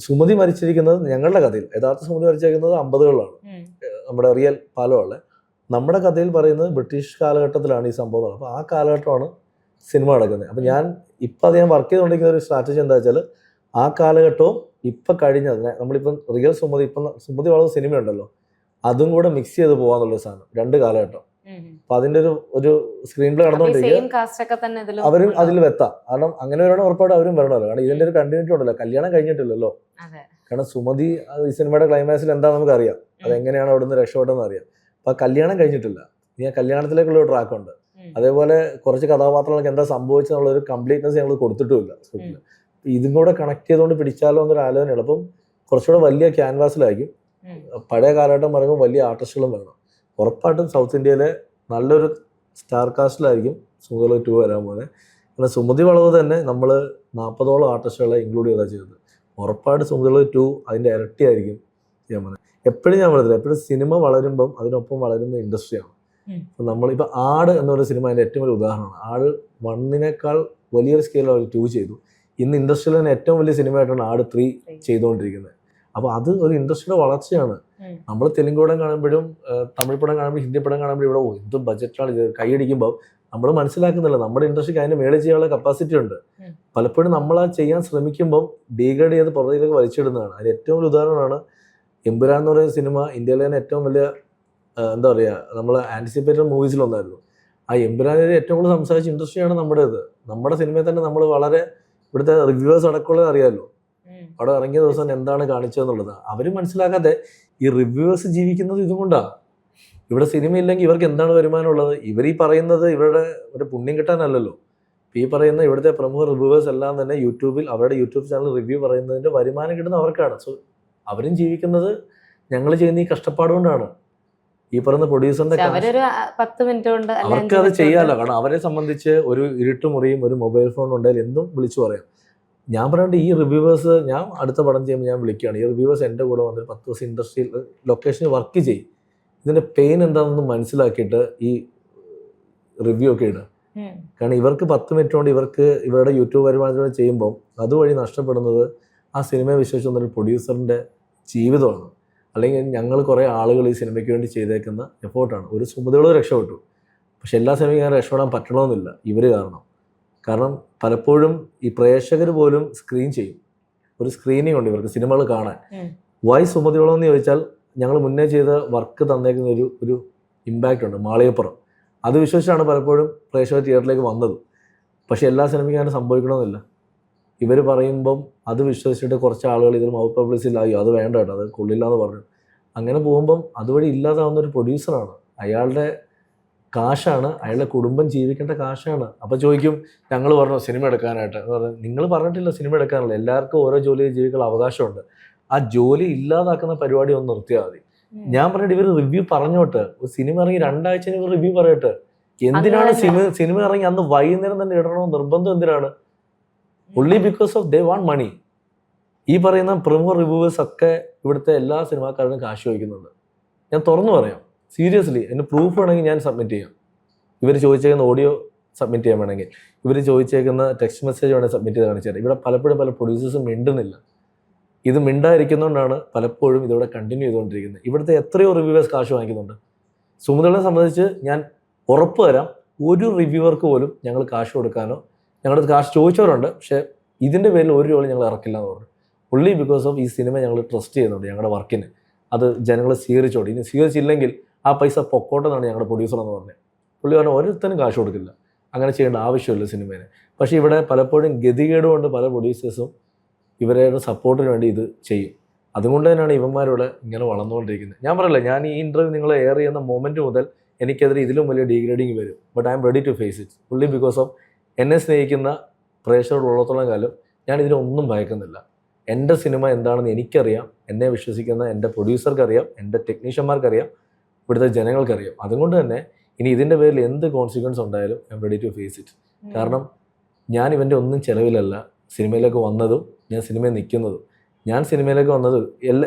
സുമതി മരിച്ചിരിക്കുന്നത് ഞങ്ങളുടെ കഥയിൽ, യഥാർത്ഥ സുമതി മരിച്ചിരിക്കുന്നത് 50കളിലാണ്, നമ്മുടെ റിയൽ പാലമാണ്. നമ്മുടെ കഥയിൽ പറയുന്നത് ബ്രിട്ടീഷ് കാലഘട്ടത്തിലാണ് ഈ സംഭവം. അപ്പോൾ ആ കാലഘട്ടമാണ് സിനിമ നടക്കുന്നത്. അപ്പം ഞാൻ വർക്ക് ചെയ്തുകൊണ്ടിരിക്കുന്ന ഒരു സ്ട്രാറ്റജി എന്താ വെച്ചാൽ, ആ കാലഘട്ടവും ഇപ്പം കഴിഞ്ഞത് നമ്മളിപ്പം റിയൽ സുമതി വളവ് സിനിമയുണ്ടല്ലോ, അതും കൂടെ മിക്സ് ചെയ്ത് പോകാന്നുള്ളൊരു സാധനം, 2 കാലഘട്ടം. അപ്പൊ അതിന്റെ ഒരു സ്ക്രീൻ പ്ലേ നടന്നുകൊണ്ടിരിക്കുക, അവരും അതിൽ വെത്താം. കാരണം അങ്ങനെ വരണം, ഉറപ്പായിട്ട് അവരും വരണമല്ലോ. കാരണം ഇതിന്റെ ഒരു കണ്ടിന്യൂറ്റി ഉണ്ടല്ലോ, കല്യാണം കഴിഞ്ഞിട്ടില്ലല്ലോ. കാരണം സുമതി ഈ സിനിമയുടെ ക്ലൈമാക്സിൽ എന്താ നമുക്ക് അറിയാം, അതെങ്ങനെയാണ് അവിടെ നിന്ന് രക്ഷപ്പെട്ടെന്ന് അറിയാം. അപ്പൊ കല്യാണം കഴിഞ്ഞിട്ടില്ല, ഇനി ആ കല്യാണത്തിലേക്കുള്ള ഒരു ട്രാക്ക് ഉണ്ട്. അതേപോലെ കുറച്ച് കഥാപാത്രങ്ങൾക്ക് എന്താ സംഭവിച്ചെന്നുള്ള ഒരു കംപ്ലീറ്റ്നെസ് ഞങ്ങൾ കൊടുത്തിട്ടുമില്ല സ്ക്രിപ്റ്റിൽ. ഇതും കൂടെ കണക്ട് ചെയ്തുകൊണ്ട് പിടിച്ചാലോ എന്നൊരു ആലോചനയാണ്. അപ്പം കുറച്ചുകൂടെ വലിയ ക്യാൻവാസിലായിരിക്കും. പഴയ കാലഘട്ടം പറയുമ്പോൾ വലിയ ആർട്ടിസ്റ്റുകളും വേണം. ഉറപ്പായിട്ടും സൗത്ത് ഇന്ത്യയിലെ നല്ലൊരു സ്റ്റാർ കാസ്റ്റിലായിരിക്കും സുമതി 2 വരാൻ പോകുന്നത്. പിന്നെ സുമതി വളവ് തന്നെ നമ്മൾ 40ഓളം ആർട്ടിസ്റ്റുകളെ ഇൻക്ലൂഡ് ചെയ്താൽ ചെയ്തത്. ഉറപ്പായിട്ട് സുമതി വളവ് 2 അതിൻ്റെ ഇരട്ടിയായിരിക്കും ചെയ്യാൻ പോകുന്നത്. എപ്പോഴും ഞാൻ പറഞ്ഞില്ല, എപ്പോഴും സിനിമ വളരുമ്പം അതിനൊപ്പം വളരുന്ന ഇൻഡസ്ട്രിയാണ്. അപ്പം നമ്മളിപ്പോൾ ആട് എന്നൊരു സിനിമ അതിൻ്റെ ഏറ്റവും വലിയ ഉദാഹരണമാണ്. ആട് 1 വലിയൊരു സ്കെയിലിൽ അവർ 2 ചെയ്തു. ഇന്ന് ഇൻഡസ്ട്രിയിൽ തന്നെ ഏറ്റവും വലിയ സിനിമയായിട്ടാണ് ആട് 3 ചെയ്തുകൊണ്ടിരിക്കുന്നത്. അപ്പോൾ അത് ഒരു ഇൻഡസ്ട്രിയുടെ വളർച്ചയാണ്. നമ്മൾ തെലുങ്ക് പടം കാണുമ്പോഴും തമിഴ് പടം കാണുമ്പോഴും ഹിന്ദി പടം കാണുമ്പോഴും ഇവിടെ എന്ത് ബഡ്ജറ്റാണ് ഇത് കൈയടിക്കുമ്പോൾ നമ്മൾ മനസ്സിലാക്കുന്നില്ല നമ്മുടെ ഇൻഡസ്ട്രിക്ക് അതിന് മേളിൽ ചെയ്യാനുള്ള കപ്പാസിറ്റി ഉണ്ട്. പലപ്പോഴും നമ്മൾ ആ ചെയ്യാൻ ശ്രമിക്കുമ്പോൾ ഡീഗ്രേഡ് ചെയ്ത് പുറത്തേക്ക് വലിച്ചിടുന്നതാണ്. അതിന് ഏറ്റവും വലിയ ഉദാഹരണമാണ് എമ്പുരാൻ എന്ന് പറയുന്ന സിനിമ. ഇന്ത്യയിലെ തന്നെ ഏറ്റവും വലിയ എന്താ പറയുക, നമ്മൾ ആൻറ്റിസിപ്പേറ്റഡ് മൂവീസിലൊന്നായിരുന്നു. ആ എമ്പുരാനിൽ ഏറ്റവും കൂടുതൽ സംസാരിച്ച ഇൻഡസ്ട്രിയാണ് നമ്മുടേത്. നമ്മുടെ സിനിമയിൽ തന്നെ നമ്മൾ വളരെ ഇവിടുത്തെ റിവ്യൂവേഴ്സ് അടക്കമുള്ളത് അറിയാമല്ലോ. അവിടെ ഇറങ്ങിയ ദിവസം എന്താണ് കാണിച്ചതെന്നുള്ളത് അവർ മനസ്സിലാക്കാതെ ഈ റിവ്യൂവേഴ്സ് ജീവിക്കുന്നത് ഇതുകൊണ്ടാണ്. ഇവിടെ സിനിമ ഇല്ലെങ്കിൽ ഇവർക്ക് എന്താണ് വരുമാനമുള്ളത്? ഇവർ ഈ പറയുന്നത് ഇവരുടെ ഒരു പുണ്യം കിട്ടാനല്ലല്ലോ. ഈ പറയുന്ന ഇവിടുത്തെ പ്രമുഖ റിവ്യൂവേഴ്സ് എല്ലാം തന്നെ യൂട്യൂബിൽ അവരുടെ യൂട്യൂബ് ചാനൽ റിവ്യൂ പറയുന്നതിൻ്റെ വരുമാനം കിട്ടുന്നത് അവർക്കാണ്. സോ അവരും ജീവിക്കുന്നത് ഞങ്ങൾ ചെയ്യുന്ന ഈ കഷ്ടപ്പാട് കൊണ്ടാണ്. ഈ പറയുന്ന പ്രൊഡ്യൂസറിന്റെ അവർക്ക് അത് ചെയ്യാമല്ലോ. കാരണം അവരെ സംബന്ധിച്ച് ഒരു ഇരുട്ടുമുറിയും ഒരു മൊബൈൽ ഫോൺ ഉണ്ടെങ്കിൽ എന്തും വിളിച്ചു പറയാം. ഞാൻ പറയേണ്ട ഈ റിവ്യൂവേഴ്സ്, ഞാൻ അടുത്ത പടം ചെയ്യുമ്പോൾ ഞാൻ വിളിക്കുകയാണ്, ഈ റിവ്യൂവേഴ്സ് എൻ്റെ കൂടെ വന്നിട്ട് 10 ദിവസം ഇൻഡസ്ട്രിയിൽ ലൊക്കേഷനിൽ വർക്ക് ചെയ്യും. ഇതിൻ്റെ പെയിൻ എന്താണെന്ന് മനസ്സിലാക്കിയിട്ട് ഈ റിവ്യൂ ഒക്കെ ഇടുക. കാരണം ഇവർക്ക് 10 മിനിറ്റ് കൊണ്ട് ഇവർക്ക് ഇവരുടെ യൂട്യൂബ് വരുമാനത്തോടെ ചെയ്യുമ്പോൾ അതുവഴി നഷ്ടപ്പെടുന്നത് ആ സിനിമയെ വിശ്വസിച്ച് വന്നൊരു പ്രൊഡ്യൂസറിൻ്റെ ജീവിതമാണ്. അല്ലെങ്കിൽ ഞങ്ങൾ കുറേ ആളുകൾ ഈ സിനിമയ്ക്ക് വേണ്ടി ചെയ്തേക്കുന്ന എഫോർട്ടാണ്. ഒരു സുമതികളും രക്ഷപ്പെട്ടു. പക്ഷെ എല്ലാ സിനിമയ്ക്കും ഞാൻ രക്ഷപ്പെടാൻ പറ്റണമെന്നില്ല ഇവർ കാരണം പലപ്പോഴും ഈ പ്രേക്ഷകർ പോലും സ്ക്രീൻ ചെയ്യും. ഒരു സ്ക്രീനിങ് ഉണ്ട് ഇവർക്ക് സിനിമകൾ കാണാൻ. വൈ സുമതിയോളം എന്ന് ചോദിച്ചാൽ ഞങ്ങൾ മുന്നേ ചെയ്ത വർക്ക് തന്നേക്കുന്ന ഒരു ഇമ്പാക്റ്റ് ഉണ്ട്, മാളികപ്പുറം. അത് വിശ്വസിച്ചാണ് പലപ്പോഴും പ്രേക്ഷകർ തിയേറ്ററിലേക്ക് വന്നത്. പക്ഷേ എല്ലാ സിനിമയ്ക്കും അങ്ങനെ സംഭവിക്കണമെന്നില്ല. ഇവർ പറയുമ്പം അത് വിശ്വസിച്ചിട്ട് കുറച്ച് ആളുകൾ ഇതിൽ മൗത്ത് പബ്ലിസിറ്റിലായോ അത് വേണ്ട കേട്ടോ, അത് കൊള്ളില്ല എന്ന് പറഞ്ഞു. അങ്ങനെ പോകുമ്പം അതുവഴി ഇല്ലാതാവുന്ന ഒരു പ്രൊഡ്യൂസറാണ്. അയാളുടെ കാശാണ്, അയാളുടെ കുടുംബം ജീവിക്കേണ്ട കാശാണ്. അപ്പോൾ ചോദിക്കും ഞങ്ങൾ പറഞ്ഞു സിനിമ എടുക്കാനായിട്ട്. നിങ്ങൾ പറഞ്ഞിട്ടില്ല സിനിമ എടുക്കാനുള്ള, എല്ലാവർക്കും ഓരോ ജോലി ജീവിക്കാനുള്ള അവകാശമുണ്ട്. ആ ജോലി ഇല്ലാതാക്കുന്ന പരിപാടി ഒന്ന് നിർത്തിയാൽ മതി. ഞാൻ പറഞ്ഞിട്ട് ഇവർ റിവ്യൂ പറഞ്ഞോട്ട്. ഒരു സിനിമ ഇറങ്ങി 2 ആഴ്ച ഇവർ റിവ്യൂ പറയട്ടെ. എന്തിനാണ് സിനിമ ഇറങ്ങി അന്ന് വൈകുന്നേരം തന്നെ ഇടണമെന്ന് നിർബന്ധം എന്തിനാണ്? only because of they want money. ഈ പറയുന്ന പ്രമുഖ റിവ്യൂവേഴ്സ് ഒക്കെ ഇവിടുത്തെ എല്ലാ സിനിമാക്കാരും കാശ് ചോദിക്കുന്നുണ്ട്. ഞാൻ തുറന്നു പറയാം, സീരിയസ്ലി. എൻ്റെ പ്രൂഫ് വേണമെങ്കിൽ ഞാൻ സബ്മിറ്റ് ചെയ്യാം. ഇവർ ചോദിച്ചേക്കുന്ന ഓഡിയോ സബ്മിറ്റ് ചെയ്യാൻ വേണമെങ്കിൽ, ഇവർ ചോദിച്ചേക്കുന്ന ടെക്സ്റ്റ് മെസ്സേജ് വേണമെങ്കിൽ സബ്മിറ്റ് ചെയ്ത് കാണിച്ചു തരാം. ഇവിടെ പലപ്പോഴും പല പ്രൊഡ്യൂസേഴ്സും മിണ്ടുന്നില്ല. ഇത് മിണ്ടായിരിക്കുന്നതുകൊണ്ടാണ് പലപ്പോഴും ഇതിവിടെ കണ്ടിന്യൂ ചെയ്തുകൊണ്ടിരിക്കുന്നത്. ഇവിടുത്തെ എത്രയോ റിവ്യൂവേഴ്സ് കാശ് വാങ്ങിക്കുന്നുണ്ട്. സുമതികളെ സംബന്ധിച്ച് ഞാൻ ഉറപ്പ് തരാം, ഒരു റിവ്യൂവർക്ക് പോലും ഞങ്ങൾ കാശ് കൊടുക്കാനോ, ഞങ്ങളുടെ കാശ് ചോദിച്ചവരുണ്ട്, പക്ഷേ ഇതിൻ്റെ പേരിൽ ഒരു രൂപ ഞങ്ങൾ ഇറക്കില്ല എന്ന് പറഞ്ഞു. ഒൺലി ബിക്കോസ് ഓഫ് ഈ സിനിമ ഞങ്ങൾ ട്രസ്റ്റ് ചെയ്യുന്നുണ്ട്, ഞങ്ങളുടെ വർക്കിന്. അത് ജനങ്ങൾ സ്വീകരിച്ചോട്ടെ. ഇനി സ്വീകരിച്ചില്ലെങ്കിൽ ആ പൈസ പൊക്കോട്ടെന്നാണ് ഞങ്ങളുടെ പ്രൊഡ്യൂസർ എന്ന് പറഞ്ഞത്. പുള്ളി പറഞ്ഞാൽ ഓരോരുത്തരും കാശ് കൊടുക്കില്ല, അങ്ങനെ ചെയ്യേണ്ട ആവശ്യമില്ല സിനിമേനെ. പക്ഷേ ഇവിടെ പലപ്പോഴും ഗതികേടുകൊണ്ട് പല പ്രൊഡ്യൂസേഴ്സും ഇവരുടെ സപ്പോർട്ടിന് വേണ്ടി ഇത് ചെയ്യും. അതുകൊണ്ട് തന്നെയാണ് ഇവന്മാരിവിടെ ഇങ്ങനെ വളർന്നുകൊണ്ടിരിക്കുന്നത്. ഞാൻ പറയില്ല, ഞാൻ ഈ ഇൻ്റർവ്യൂ നിങ്ങൾ എയർ ചെയ്യുന്ന മൊമെൻറ്റ് മുതൽ എനിക്കെതിരെ ഇതിലും വലിയ ഡീഗ്രേഡിങ് വരും. But I'm ready to face it. Only because of എന്നെ സ്നേഹിക്കുന്ന പ്രേക്ഷകരുള്ളത്തോളം കാലം ഞാൻ ഇതിനൊന്നും ഭയക്കുന്നില്ല. എൻ്റെ സിനിമ എന്താണെന്ന് എനിക്കറിയാം, എന്നെ വിശ്വസിക്കുന്ന എൻ്റെ പ്രൊഡ്യൂസർക്കറിയാം, എൻ്റെ ടെക്നീഷ്യന്മാർക്കറിയാം, ഇവിടുത്തെ ജനങ്ങൾക്കറിയാം. അതുകൊണ്ട് തന്നെ ഇനി ഇതിൻ്റെ പേരിൽ എന്ത് കോൺസിക്വൻസ് ഉണ്ടായാലും I'm ready to face it. കാരണം ഞാൻ ഇവൻ്റെ ഒന്നും ചിലവിലല്ല സിനിമയിലേക്ക് വന്നതും ഞാൻ സിനിമയിൽ നിൽക്കുന്നതും. ഞാൻ സിനിമയിലേക്ക് വന്നത്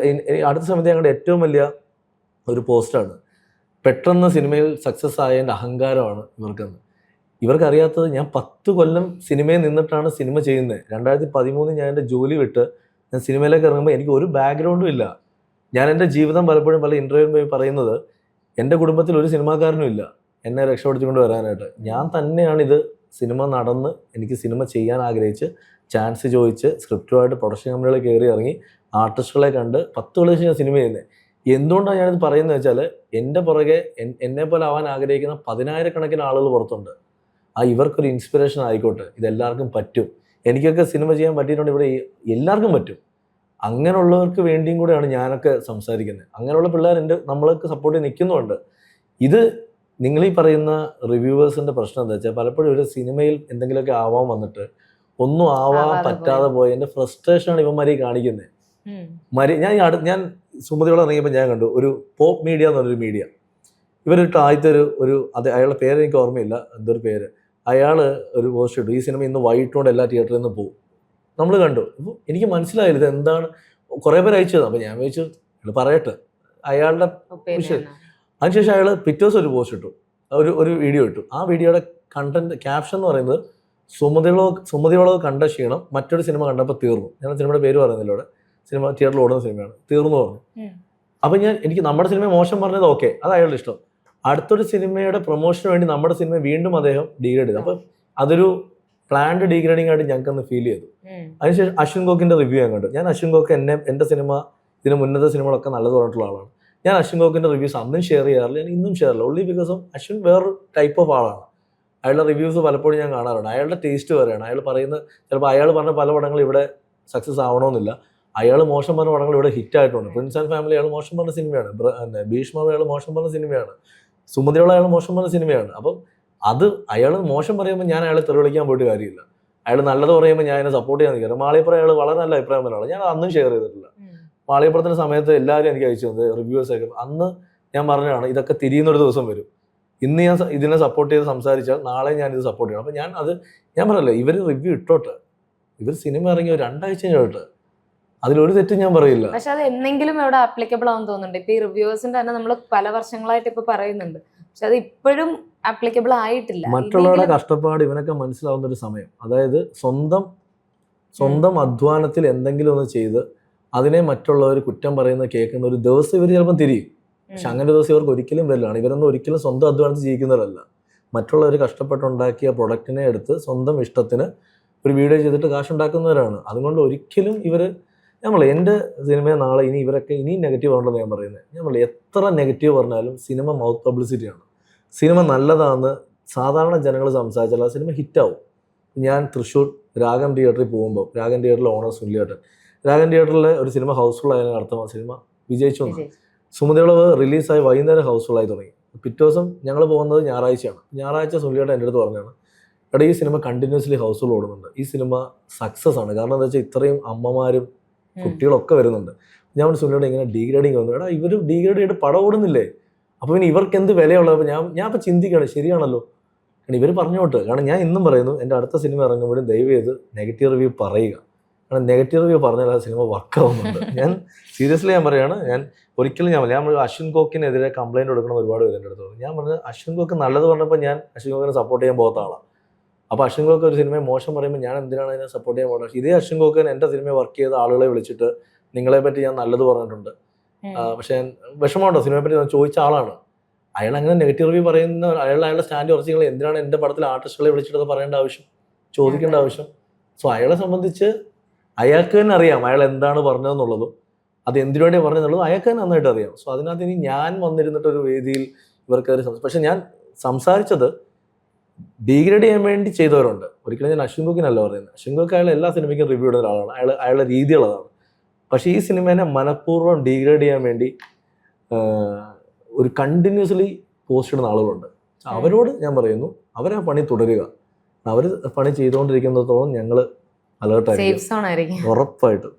അടുത്ത സമയത്ത് ഞങ്ങളുടെ ഏറ്റവും വലിയ ഒരു പോസ്റ്റാണ്, പെട്ടെന്ന് സിനിമയിൽ സക്സസ് ആയതിൻ്റെ അഹങ്കാരമാണ് ഇവർക്കെന്ന്. ഇവർക്കറിയാത്തത് ഞാൻ 10 കൊല്ലം സിനിമയിൽ നിന്നിട്ടാണ് സിനിമ ചെയ്യുന്നത്. 2013 ഞാൻ എൻ്റെ ജോലി വിട്ട് ഞാൻ സിനിമയിലേക്ക് ഇറങ്ങുമ്പോൾ എനിക്ക് ഒരു ബാക്ക്ഗ്രൗണ്ടും ഇല്ല. ഞാൻ എൻ്റെ ജീവിതം പലപ്പോഴും പല ഇൻ്റർവ്യൂവിൽ പോയി പറയുന്നത്, എൻ്റെ കുടുംബത്തിൽ ഒരു സിനിമാക്കാരനും ഇല്ല എന്നെ രക്ഷപ്പെടുത്തിക്കൊണ്ട് വരാനായിട്ട്. ഞാൻ തന്നെയാണ് ഇത് സിനിമ നടന്ന് എനിക്ക് സിനിമ ചെയ്യാൻ ആഗ്രഹിച്ച് ചാൻസ് ചോദിച്ച് സ്ക്രിപ്റ്റുമായിട്ട് പ്രൊഡക്ഷൻ കമ്പനികളിൽ കയറി ഇറങ്ങി ആർട്ടിസ്റ്റുകളെ കണ്ട് 10 കൊല്ലം ഞാൻ സിനിമ ചെയ്യുന്നത്. എന്തുകൊണ്ടാണ് ഞാനിത് പറയുന്നത് വെച്ചാൽ, എൻ്റെ പുറകെ എന്നെ പോലെ ആവാൻ ആഗ്രഹിക്കുന്ന 10,000 ആളുകൾ പുറത്തുണ്ട്. ഇവർക്കൊരു ഇൻസ്പിറേഷൻ ആയിക്കോട്ടെ, ഇതെല്ലാവർക്കും പറ്റും. എനിക്കൊക്കെ സിനിമ ചെയ്യാൻ പറ്റിയിട്ടുണ്ട്, ഇവിടെ എല്ലാവർക്കും പറ്റും. അങ്ങനെയുള്ളവർക്ക് വേണ്ടിയും കൂടെയാണ് ഞാനൊക്കെ സംസാരിക്കുന്നത്. അങ്ങനെയുള്ള പിള്ളേർ നമ്മൾക്ക് സപ്പോർട്ട് ചെയ്ത് നിൽക്കുന്നുണ്ട്. ഇത് നിങ്ങളീ പറയുന്ന റിവ്യൂവേഴ്സിൻ്റെ പ്രശ്നം എന്താ വെച്ചാൽ, പലപ്പോഴും ഒരു സിനിമയിൽ എന്തെങ്കിലുമൊക്കെ ആവാൻ വന്നിട്ട് ഒന്നും ആവാൻ പറ്റാതെ പോയി എൻ്റെ ഫ്രസ്ട്രേഷനാണ് ഇവന്മാരെ കാണിക്കുന്നത്. ഞാൻ സുമതിയോടെ ഇറങ്ങിയപ്പോൾ ഞാൻ കണ്ടു ഒരു പോപ്പ് മീഡിയ എന്ന് പറഞ്ഞൊരു മീഡിയ. ഇവരിട്ട് ആദ്യത്തെ അത് അയാളുടെ പേര് എനിക്ക് ഓർമ്മയില്ല, എന്തൊരു പേര്. അയാൾ ഒരു പോസ്റ്റ് ഇട്ടു, ഈ സിനിമ ഇന്ന് വൈകിട്ടുകൊണ്ട് എല്ലാ തിയേറ്ററിൽ നിന്ന് പോകും. നമ്മൾ കണ്ടു. അപ്പോൾ എനിക്ക് മനസ്സിലായില്ല ഇത് എന്താണ്. കുറേ പേര് അയച്ചത്. അപ്പോൾ ഞാൻ ചോദിച്ചു അയാൾ പറയട്ടെ അയാളുടെ വിഷയം. അതിനുശേഷം അയാൾ പിറ്റേ ദിവസം ഒരു പോസ്റ്റ് ഇട്ടു, ഒരു വീഡിയോ ഇട്ടു. ആ വീഡിയോയുടെ കണ്ടന്റ് ക്യാപ്ഷൻ എന്ന് പറയുന്നത്, സുമതിയോളോ കണ്ട ക്ഷീണം മറ്റൊരു സിനിമ കണ്ടപ്പോൾ തീർന്നു. ഞാൻ സിനിമയുടെ പേര് പറയുന്നില്ല ഇവിടെ. സിനിമ തിയേറ്ററിൽ ഓടുന്ന സിനിമയാണ്, തീർന്നു പറഞ്ഞു. അപ്പം എനിക്ക് നമ്മുടെ സിനിമ മോശം പറഞ്ഞത് ഓക്കെ, അത് അയാളുടെ ഇഷ്ടം. അടുത്തൊരു സിനിമയുടെ പ്രൊമോഷന് വേണ്ടി നമ്മുടെ സിനിമ വീണ്ടും അദ്ദേഹം ഡീഗ്രേഡ് ചെയ്തു. അപ്പം അതൊരു പ്ലാൻഡ് ഡീഗ്രേഡിംഗ് ആയിട്ട് ഞങ്ങൾക്കൊന്ന് ഫീൽ ചെയ്തു. അതിനുശേഷം അശ്വിൻ ഗോക്കിന്റെ റിവ്യൂ ഞാൻ കണ്ടു. ഞാൻ അശ്വിൻ ഗോക്ക് എൻ്റെ സിനിമ ഇതിന് മുന്നത്തെ സിനിമകളൊക്കെ നല്ലത് പറഞ്ഞിട്ടുള്ള ആളാണ്. ഞാൻ അശ്വിൻ ഗോക്കിന്റെ റിവ്യൂസ് അന്നും ഷെയർ ചെയ്യാറില്ല, ഞാൻ ഇന്നും ഷെയർ ചെയ്യില്ല. ഓൺലി ബിക്കോസ് ഓഫ് അശ്വിൻ വേറൊരു ടൈപ്പ് ഓഫ് ആളാണ്. അയാളുടെ റിവ്യൂസ് പലപ്പോഴും ഞാൻ കാണാറുണ്ട്. അയാളുടെ ടേസ്റ്റ് വേറെയാണ്. അയാൾ പറയുന്ന ചിലപ്പോൾ അയാൾ പറഞ്ഞ പല പടങ്ങൾ ഇവിടെ സക്സസ് ആവണമെന്നില്ല. അയാൾ മോശം പറഞ്ഞ പടങ്ങൾ ഇവിടെ ഹിറ്റ് ആയിട്ടുണ്ട്. പ്രിൻസ് ആൻഡ് ഫാമിലി അയാൾ മോശം പറഞ്ഞ സിനിമയാണ്, ഭീഷ്മ അയാൾ മോശം പറഞ്ഞ സിനിമയാണ്, സുമതിയോളം അയാൾ മോശം പറഞ്ഞ സിനിമയാണ്. അപ്പം അത് അയാൾ മോശം പറയുമ്പോൾ ഞാൻ അയാളെ തെറിവിളിക്കാൻ പോയിട്ട് കാര്യമില്ല. അയാൾ നല്ലത് പറയുമ്പോൾ ഞാൻ അതിനെ സപ്പോർട്ട് ചെയ്യാൻ നിൽക്കുന്നത്. മാളിയപ്പുറം അയാൾ വളരെ നല്ല അഭിപ്രായം തന്നെയാണ്. ഞാൻ അന്നും ഷെയർ ചെയ്തിട്ടില്ല. മാളിയപ്പുറത്തിൻ്റെ സമയത്ത് എല്ലാവരും എനിക്ക് അയച്ചു തന്നത് റിവ്യൂസ് ഒക്കെ. അന്ന് ഞാൻ പറഞ്ഞതാണ് ഇതൊക്കെ തിരിയുന്നൊരു ദിവസം വരും. ഇന്ന് ഞാൻ ഇതിനെ സപ്പോർട്ട് ചെയ്ത് സംസാരിച്ചാൽ നാളെ ഞാൻ ഇത് സപ്പോർട്ട് ചെയ്യണം. അപ്പം ഞാൻ പറഞ്ഞല്ലോ, ഇവർ റിവ്യൂ ഇട്ടോട്ടെ, ഇവർ സിനിമ ഇറങ്ങി ഒരു 2 ആഴ്ച കഴിഞ്ഞോട്ടെ, അതിലൊരു തെറ്റും ഞാൻ പറയില്ല. പക്ഷെ അത് എന്തെങ്കിലും ഇവിടെ ആപ്ലിക്കബിൾ ആണെന്ന് തോന്നുന്നുണ്ട്. ഇപ്പൊ ഈ റിവ്യൂസിന്റെ തന്നെ നമ്മൾ പല വർഷങ്ങളായിട്ട് ഇപ്പൊ പറയുന്നുണ്ട്, പക്ഷെ അത് ഇപ്പോഴും ആപ്ലിക്കബിൾ ആയിട്ടില്ല. മറ്റുള്ളവരുടെ കഷ്ടപ്പാട് ഇവനൊക്കെ മനസ്സിലാവുന്ന ഒരു സമയം, അതായത് സ്വന്തം അധ്വാനത്തിൽ എന്തെങ്കിലും ഒന്ന് ചെയ്ത് അതിനെ മറ്റുള്ളവർ കുറ്റം പറയുന്നത് കേൾക്കുന്ന ഒരു ദിവസം ഇവർ ചിലപ്പോൾ തിരിയും. പക്ഷെ അങ്ങനെ ദിവസം ഇവർക്ക് ഒരിക്കലും വരില്ലാണ്. ഇവരൊന്നും ഒരിക്കലും സ്വന്തം അധ്വാനത്തിൽ ജീവിക്കുന്നവരല്ല. മറ്റുള്ളവർ കഷ്ടപ്പെട്ടുണ്ടാക്കിയ പ്രൊഡക്റ്റിനെ എടുത്ത് സ്വന്തം ഇഷ്ടത്തിന് ഒരു വീഡിയോ ചെയ്തിട്ട് കാശുണ്ടാക്കുന്നവരാണ്. അതുകൊണ്ട് ഒരിക്കലും എൻ്റെ സിനിമയെ നാളെ ഇവരൊക്കെ ഇനിയും നെഗറ്റീവ് ആണെന്ന് ഞാൻ പറയുന്നത്. എത്ര നെഗറ്റീവ് പറഞ്ഞാലും സിനിമ മൗത്ത് പബ്ലിസിറ്റിയാണ്. സിനിമ നല്ലതാണെന്ന് സാധാരണ ജനങ്ങൾ സംസാരിച്ചാൽ ആ സിനിമ ഹിറ്റാവും. ഞാൻ തൃശ്ശൂർ രാഗം തിയേറ്ററിൽ പോകുമ്പോൾ, രാഗം തിയേറ്ററിലെ ഓണർ സുനിലേട്ടൻ, രാഗം തിയേറ്ററിലെ ഒരു സിനിമ ഹൗസ്ഫുൾ ആയതിന് അർത്ഥം ആ സിനിമ വിജയിച്ചു എന്നാണ്. സുമതിയോളവ് റിലീസായി വൈകുന്നേരം ഹൗസ്ഫുള്ളായി തുടങ്ങി. പിറ്റേ ദിവസം ഞങ്ങൾ പോകുന്നത് ഞായറാഴ്ചയാണ്. ഞായറാഴ്ച സുനിലേട്ടൻ എൻ്റെ അടുത്ത് പറഞ്ഞാണ്, എടാ ഈ സിനിമ കണ്ടിന്യൂസ്ലി ഹൗസ്ഫുൾ ഓടുന്നുണ്ട്, ഈ സിനിമ സക്സസ് ആണ്. കാരണം എന്താ വെച്ചാൽ ഇത്രയും അമ്മമാരും കുട്ടികളൊക്കെ വരുന്നുണ്ട്. ഞാൻ സുനിലേട്ടൻ ഇങ്ങനെ ഡീഗ്രേഡിങ് വന്നു. എടാ ഇവർ ഡീഗ്രേഡ് ചെയ്തിട്ട് പടം ഓടുന്നില്ലേ, അപ്പോൾ പിന്നെ ഇവർക്ക് എന്ത് വിലയുള്ളത്? ഞാൻ ഇപ്പോൾ ചിന്തിക്കുകയാണ്, ശരിയാണല്ലോ, കാരണം ഇവർ പറഞ്ഞോട്ട്. കാരണം ഞാൻ ഇന്നും പറയുന്നു, എൻ്റെ അടുത്ത സിനിമ ഇറങ്ങുമ്പോഴും ദയവ് ചെയ്ത് നെഗറ്റീവ് റിവ്യൂ പറയുക. കാരണം നെഗറ്റീവ് റിവ്യൂ പറഞ്ഞാൽ ആ സിനിമ വർക്കാവുന്നുണ്ട്. ഞാൻ സീരിയസ്ലി ഞാൻ പറയുകയാണ്. ഞാൻ അശ്വിൻ ഗോക്കിനെതിരെ കംപ്ലൈൻറ്റ് കൊടുക്കണം ഒരുപാട് പേര് എൻ്റെ അടുത്ത് പറഞ്ഞു. ഞാൻ പറഞ്ഞത് അശ്വിൻ ഗോക്ക് നല്ലത് പറഞ്ഞപ്പോൾ ഞാൻ അശ്വിൻ ഗോക്കിനെ സപ്പോർട്ട് ചെയ്യാൻ പോകാത്ത ആളാണ്. അപ്പോൾ അശ്വിൻ ഗോക്ക് ഒരു സിനിമയെ മോശം പറയുമ്പോൾ ഞാൻ എന്തിനാണ് അതിനെ സപ്പോർട്ട് ചെയ്യാൻ പോകുന്നത്? ഇതേ അശ്വിൻ ഗോക്കൻ എൻ്റെ സിനിമയെ വർക്ക് ചെയ്ത ആളുകളെ വിളിച്ചിട്ട് നിങ്ങളെ പറ്റി ഞാൻ നല്ലത് പറഞ്ഞിട്ടുണ്ട്, പക്ഷേ ഞാൻ വിഷമമുണ്ടോ സിനിമയെ പറ്റി ചോദിച്ച ആളാണ്. അയാൾ അങ്ങനെ നെഗറ്റീവ് റിവ്യൂ പറയുന്ന അയാളുടെ സ്റ്റാൻഡ് ഉറച്ച് നിങ്ങൾ എന്തിനാണ് എൻ്റെ പടത്തിൽ ആർട്ടിസ്റ്റുകളെ വിളിച്ചിട്ട് പറയേണ്ട ആവശ്യം, ചോദിക്കേണ്ട ആവശ്യം? സോ അയാളെ സംബന്ധിച്ച് അയാൾക്ക് തന്നെ അറിയാം അയാൾ എന്താണ് പറഞ്ഞതെന്നുള്ളതും അത് എന്തിനു വേണ്ടി പറഞ്ഞതെന്നുള്ളതും അയാൾക്ക് തന്നെ നന്നായിട്ട് അറിയാം. സോ അതിനകത്ത് ഇനി ഞാൻ വന്നിരുന്നിട്ടൊരു വേദിയിൽ ഇവർക്കത് പക്ഷെ ഞാൻ സംസാരിച്ചത് ഡീഗ്രേഡ് ചെയ്യാൻ വേണ്ടി ചെയ്തവരുണ്ട്. ഒരിക്കലും ഞാൻ അശ്വിൻ ഗോക്കിനല്ല പറയുന്നത്. അശ്വിൻ ഗോക്ക് അയാൾ എല്ലാ സിനിമയ്ക്കും റിവ്യൂ ഇടുന്ന ഒരാളാണ്, അയാളുടെ രീതിയുള്ളതാണ്. പക്ഷേ ഈ സിനിമേനെ മനഃപൂർവ്വം ഡീഗ്രേഡ് ചെയ്യാൻ വേണ്ടി ഒരു കണ്ടിന്യൂസ്ലി പോസ്റ്റ് ഇടുന്ന ആളുകളുണ്ട്. അവരോട് ഞാൻ പറയുന്നു, അവരാ പണി തുടരുക. അവർ പണി ചെയ്തുകൊണ്ടിരിക്കുന്നതോളം ഞങ്ങൾ അലേർട്ടായിരിക്കും ഉറപ്പായിട്ടും.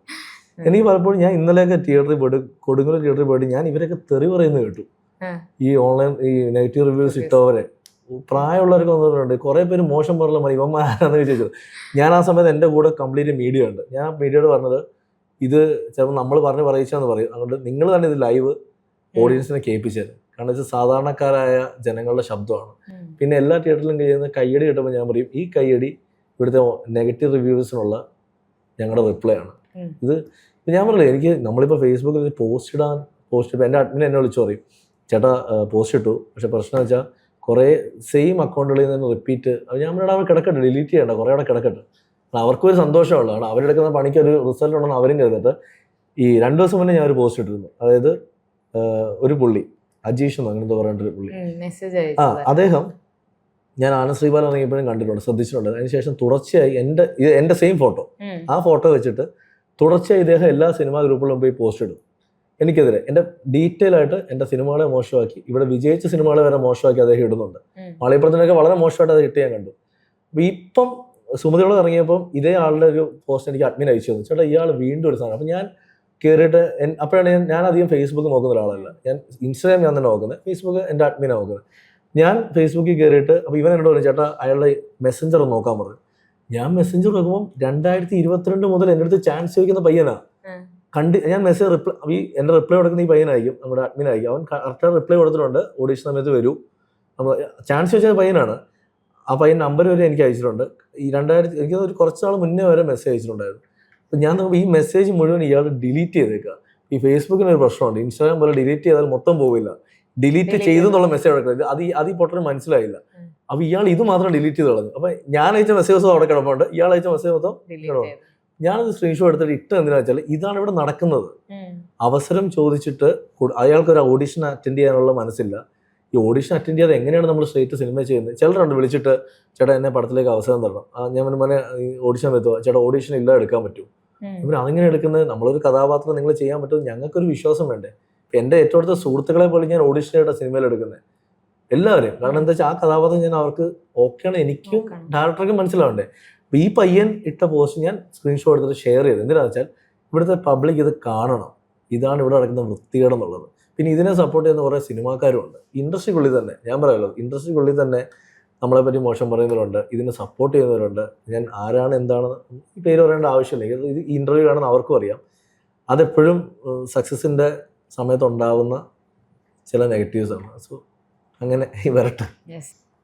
എനിക്ക് പലപ്പോഴും ഞാൻ ഇന്നലെയൊക്കെ തിയേറ്ററിൽ പോയിട്ട്, കൊടുങ്ങല്ലൂർ തിയേറ്ററിൽ പോയിട്ട് ഞാൻ ഇവരൊക്കെ തെറി പറയുന്നത് കേട്ടു. ഈ ഓൺലൈൻ ഈ നെഗറ്റീവ് റിവ്യൂസ് ഇട്ടവരെ പ്രായമുള്ളവർക്ക് വന്നിട്ടുണ്ട്. കുറേ പേര് മോശം പറഞ്ഞ മതി ഇവന്മാരാണെന്ന് ചോദിച്ചത്. ഞാൻ ആ സമയത്ത് എൻ്റെ കൂടെ കംപ്ലീറ്റ് മീഡിയ ഉണ്ട്. ഞാൻ മീഡിയയോട് പറഞ്ഞത്, ഇത് ചിലപ്പോൾ നമ്മൾ പറയിച്ചാന്ന് പറയും, അതുകൊണ്ട് നിങ്ങൾ തന്നെ ഇത് ലൈവ് ഓഡിയൻസിനെ കേൾപ്പിച്ചത്. കാരണം വെച്ചാൽ സാധാരണക്കാരായ ജനങ്ങളുടെ ശബ്ദമാണ്. പിന്നെ എല്ലാ തിയേറ്ററിലും ചെയ്യുന്ന കയ്യടി കിട്ടുമ്പോൾ ഞാൻ പറയും, ഈ കയ്യടി ഇവിടുത്തെ നെഗറ്റീവ് റിവ്യൂസിനുള്ള ഞങ്ങളുടെ റിപ്ലൈ ആണ്. ഇത് ഞാൻ പറഞ്ഞില്ലേ, എനിക്ക് നമ്മളിപ്പോൾ ഫേസ്ബുക്കിൽ പോസ്റ്റ് ഇപ്പോൾ എൻ്റെ അഡ്മിൻ എന്നെ വിളിച്ചു പറയും, ചേട്ടാ പോസ്റ്റ് ഇട്ടു, പക്ഷേ പ്രശ്നം വെച്ചാൽ കുറേ സെയിം അക്കൗണ്ടുകളിൽ നിന്ന് റിപ്പീറ്റ്. അത് ഞാൻ അവിടെ കിടക്കട്ടെ, ഡിലീറ്റ് ചെയ്യണ്ട, കുറേ അവിടെ കിടക്കട്ടെ. അവർക്കൊരു സന്തോഷമുള്ള, കാരണം അവരെടുക്കുന്ന പണിക്ക് ഒരു റിസൾട്ട് ഉണ്ടെന്ന് അവരും കരുതിട്ട്. ഈ 2 ദിവസം മുന്നേ ഞാൻ ഒരു പോസ്റ്റ് ഇട്ടിരുന്നു. അതായത് ഒരു പുള്ളി അജീഷ് എന്ന് അങ്ങനത്തെ പറഞ്ഞിട്ടൊരു പുള്ളി, അദ്ദേഹം ഞാൻ ആനന്ദ് ശ്രീബാൽ ഇറങ്ങിയപ്പോഴും കണ്ടിട്ടുണ്ട്, ശ്രദ്ധിച്ചിട്ടുണ്ട്. അതിനുശേഷം തുടർച്ചയായി എൻ്റെ സെയിം ഫോട്ടോ, ആ ഫോട്ടോ വെച്ചിട്ട് തുടർച്ചയായി ഇദ്ദേഹം എല്ലാ സിനിമാ ഗ്രൂപ്പുകളിലും പോയി പോസ്റ്റ് ഇടും എനിക്കെതിരെ. എൻ്റെ ഡീറ്റെയിൽ ആയിട്ട് എൻ്റെ സിനിമകളെ മോശമാക്കി, ഇവിടെ വിജയിച്ച സിനിമകളെ വരെ മോശമാക്കി അദ്ദേഹം ഇടുന്നുണ്ട്. മാളികപ്പുറത്തിനൊക്കെ വളരെ മോശമായിട്ട് അത് ഹിറ്റ് ചെയ്യാൻ കണ്ടു. അപ്പോൾ ഇപ്പം സുമതിയോളം ഇറങ്ങിയപ്പം ഇതേ ആളുടെ ഒരു പോസ്റ്റ് എനിക്ക് അഡ്മിൻ അയച്ചു തന്നു, ചേട്ടാ ഇയാൾ വീണ്ടും ഒരു സാധനം. അപ്പം ഞാൻ കയറിയിട്ട് അപ്പോഴാണ് ഞാൻ അധികം ഫേസ്ബുക്ക് നോക്കുന്ന ഒരാളല്ല, ഞാൻ ഇൻസ്റ്റാഗ്രാം ഞാൻ തന്നെ നോക്കുന്നത്, ഫേസ്ബുക്ക് എൻ്റെ അഡ്മിനാണ് നോക്കുന്നത്. ഞാൻ ഫേസ്ബുക്കിൽ കയറിയിട്ട് അപ്പോൾ ഇവൻ എന്നോട് പറഞ്ഞു, ചേട്ടാ അയാളുടെ മെസ്സഞ്ചർ ഒന്ന് നോക്കാൻ പറഞ്ഞു. ഞാൻ മെസ്സഞ്ചർ നോക്കുമ്പോൾ 2022 മുതൽ എൻ്റെ അടുത്ത് ചാൻസ് ചോദിക്കുന്ന പയ്യനാണ്. ഞാൻ മെസ്സേജ് എൻ്റെ റിപ്ലൈ കൊടുക്കുന്ന ഈ പയ്യനായിരിക്കും, നമ്മുടെ അഡ്മിനായിരിക്കും. അവൻ കറക്റ്റായിട്ട് റിപ്ലൈ കൊടുത്തിട്ടുണ്ട്, ഓഡിഷൻ സമയത്ത് വരൂ, നമ്മൾ ചാൻസ് ചോദിച്ച പയ്യനാണ്. ആ പയ്യൻ നമ്പർ വരെ എനിക്ക് അയച്ചിട്ടുണ്ട്. ഈ എനിക്ക് ഒരു കുറച്ച് നാൾ മുന്നേ വരെ മെസ്സേജ് അയച്ചിട്ടുണ്ടായിരുന്നു. അപ്പം ഞാൻ നോക്കുമ്പോൾ ഈ മെസ്സേജ് മുഴുവൻ ഇയാൾ ഡിലീറ്റ് ചെയ്തേക്കുക. ഈ ഫേസ്ബുക്കിന് ഒരു പ്രശ്നമുണ്ട്, ഇൻസ്റ്റാഗ്രാം പോലെ ഡിലീറ്റ് ചെയ്താൽ മൊത്തം പോവില്ല, ഡിലീറ്റ് ചെയ്തെന്നുള്ള മെസ്സേജ് എടുക്കുന്നത് അത് ഈ പൊട്ടന് മനസ്സിലായില്ല. അപ്പോൾ ഇയാൾ ഇത് മാത്രം ഡിലീറ്റ് ചെയ്ത് കളഞ്ഞു. അപ്പം ഞാൻ അയച്ച മെസ്സേജ് അവിടെ കിടപ്പുണ്ട്, ഇയാൾ അയച്ച മെസ്സേജ് മൊത്തം കിടപ്പുണ്ട്. ഞാനത് സ്ക്രീൻഷോട്ട് എടുത്തിട്ട് എന്തിനാ വെച്ചാൽ ഇതാണ് ഇവിടെ നടക്കുന്നത്. അവസരം ചോദിച്ചിട്ട് അയാൾക്കൊരു ഓഡിഷൻ അറ്റൻഡ് ചെയ്യാനുള്ള മനസ്സില്ല. ഈ ഓഡിഷൻ അറ്റൻഡ് ചെയ്യാതെ എങ്ങനെയാണ് നമ്മൾ സ്ട്രേറ്റ് സിനിമ ചെയ്യുന്നത്? ചിലരുണ്ട് വിളിച്ചിട്ട് ചേട്ടാ എന്നെ പടത്തിലേക്ക് അവസരം തരണം, ഞാൻ മോനെ ഓഡിഷൻ എത്തുക, ചേട്ടാ ഓഡിഷൻ ഇല്ല എടുക്കാൻ പറ്റും. ഇവർ അതെങ്ങനെ എടുക്കുന്നത്? നമ്മളൊരു കഥാപാത്രം നിങ്ങൾ ചെയ്യാൻ പറ്റും, ഞങ്ങൾക്കൊരു വിശ്വാസം വേണ്ടേ? എൻ്റെ ഏറ്റവും അടുത്ത സുഹൃത്തുക്കളെ പോലും ഞാൻ ഓഡിഷനായിട്ട് സിനിമയിൽ എടുക്കുന്നത് എല്ലാവരെയും. കാരണം എന്താ വെച്ചാൽ ആ കഥാപാത്രം ഞാൻ അവർക്ക് ഓക്കെയാണ്, എനിക്കും ഡയറക്ടർക്കും മനസ്സിലാവണ്ടേ. അപ്പോൾ ഈ പയ്യൻ ഇട്ട പോസ്റ്റ് ഞാൻ സ്ക്രീൻഷോട്ട് എടുത്തിട്ട് ഷെയർ ചെയ്ത്. എന്തിനാണെന്ന് വെച്ചാൽ ഇവിടുത്തെ പബ്ലിക് ഇത് കാണണം, ഇതാണ് ഇവിടെ നടക്കുന്ന വൃത്തികേടെന്നുള്ളത്. പിന്നെ ഇതിനെ സപ്പോർട്ട് ചെയ്യുന്ന കുറേ സിനിമാക്കാരും ഉണ്ട് ഇൻഡസ്ട്രിക്കുള്ളിൽ തന്നെ. ഞാൻ പറയാമല്ലോ, ഇൻഡസ്ട്രിക്കുള്ളിൽ തന്നെ നമ്മളെപ്പറ്റി മോശം പറയുന്നവരുണ്ട്, ഇതിനെ സപ്പോർട്ട് ചെയ്യുന്നവരുണ്ട്. ഞാൻ ആരാണ് എന്താണെന്ന് ഈ പേര് പറയേണ്ട ആവശ്യമില്ല, ഇത് ഇൻ്റർവ്യൂ ആണെന്ന് അവർക്കും അറിയാം. അതെപ്പോഴും സക്സസിൻ്റെ സമയത്തുണ്ടാവുന്ന ചില നെഗറ്റീവ്സാണ്. സോ അങ്ങനെ വരട്ടെ.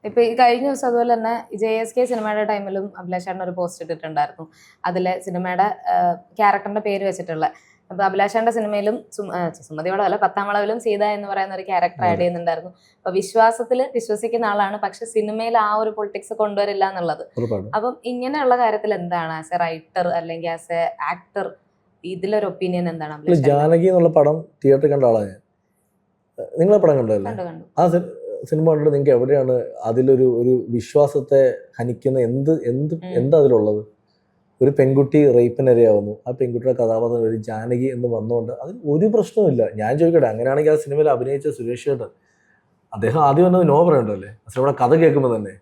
ഇപ്പൊ ഈ കഴിഞ്ഞ ദിവസം അതുപോലെ തന്നെ JSK സിനിമയുടെ ടൈമിലും അഭിലാഷ് ചേട്ടൻ ഒരു പോസ്റ്റ് ഇട്ടിട്ടുണ്ടായിരുന്നു. അതിലെ സിനിമയുടെ ക്യാരക്ടറിന്റെ പേര് വെച്ചിട്ടുള്ള. അപ്പൊ അഭിലാഷ് ചേട്ടന്റെ സിനിമയിലും സുമതിയോടെ അല്ല 10ാം വളവിലും സീത എന്ന് പറയുന്ന ഒരു ക്യാരക്ടർ ആഡ് ചെയ്യുന്നുണ്ടായിരുന്നു. അപ്പൊ വിശ്വാസത്തിൽ വിശ്വസിക്കുന്ന ആളാണ്, പക്ഷെ സിനിമയിൽ ആ ഒരു പൊളിറ്റിക്സ് കൊണ്ടുവരില്ല എന്നുള്ളത്. അപ്പം ഇങ്ങനെയുള്ള കാര്യത്തിൽ എന്താണ് ആസ് എ റൈറ്റർ അല്ലെങ്കിൽ ആസ് എ ആക്ടർ ഇതിലൊരു ഒപ്പീനിയൻ എന്താണ്? ജാനകി എന്നുള്ള പടം തിയേറ്ററിൽ കണ്ട ആളാണ് ഞാൻ. നിങ്ങളെ പടം കണ്ടല്ലേ? ആ സിനിമ കണ്ടിട്ട് നിങ്ങൾക്ക് എവിടെയാണ് അതിലൊരു വിശ്വാസത്തെ ഹനിക്കുന്ന എന്താ അതിലുള്ളത്? ഒരു പെൺകുട്ടി റേപ്പിനിരയാവുന്നു, ആ പെൺകുട്ടിയുടെ കഥാപാത്രം ഒരു ജാനകി എന്ന് വന്നുകൊണ്ട് അതിൽ ഒരു പ്രശ്നവുമില്ല. ഞാൻ ചോദിക്കട്ടെ, അങ്ങനെയാണെങ്കിൽ ആ സിനിമയിൽ അഭിനയിച്ച സുരേഷ് ചേട്ടൻ, അദ്ദേഹം ആദ്യം വന്നത് നോ പറയണ്ടല്ലേ ആ സിനിമയുടെ കഥ കേൾക്കുമ്പോൾ തന്നെ.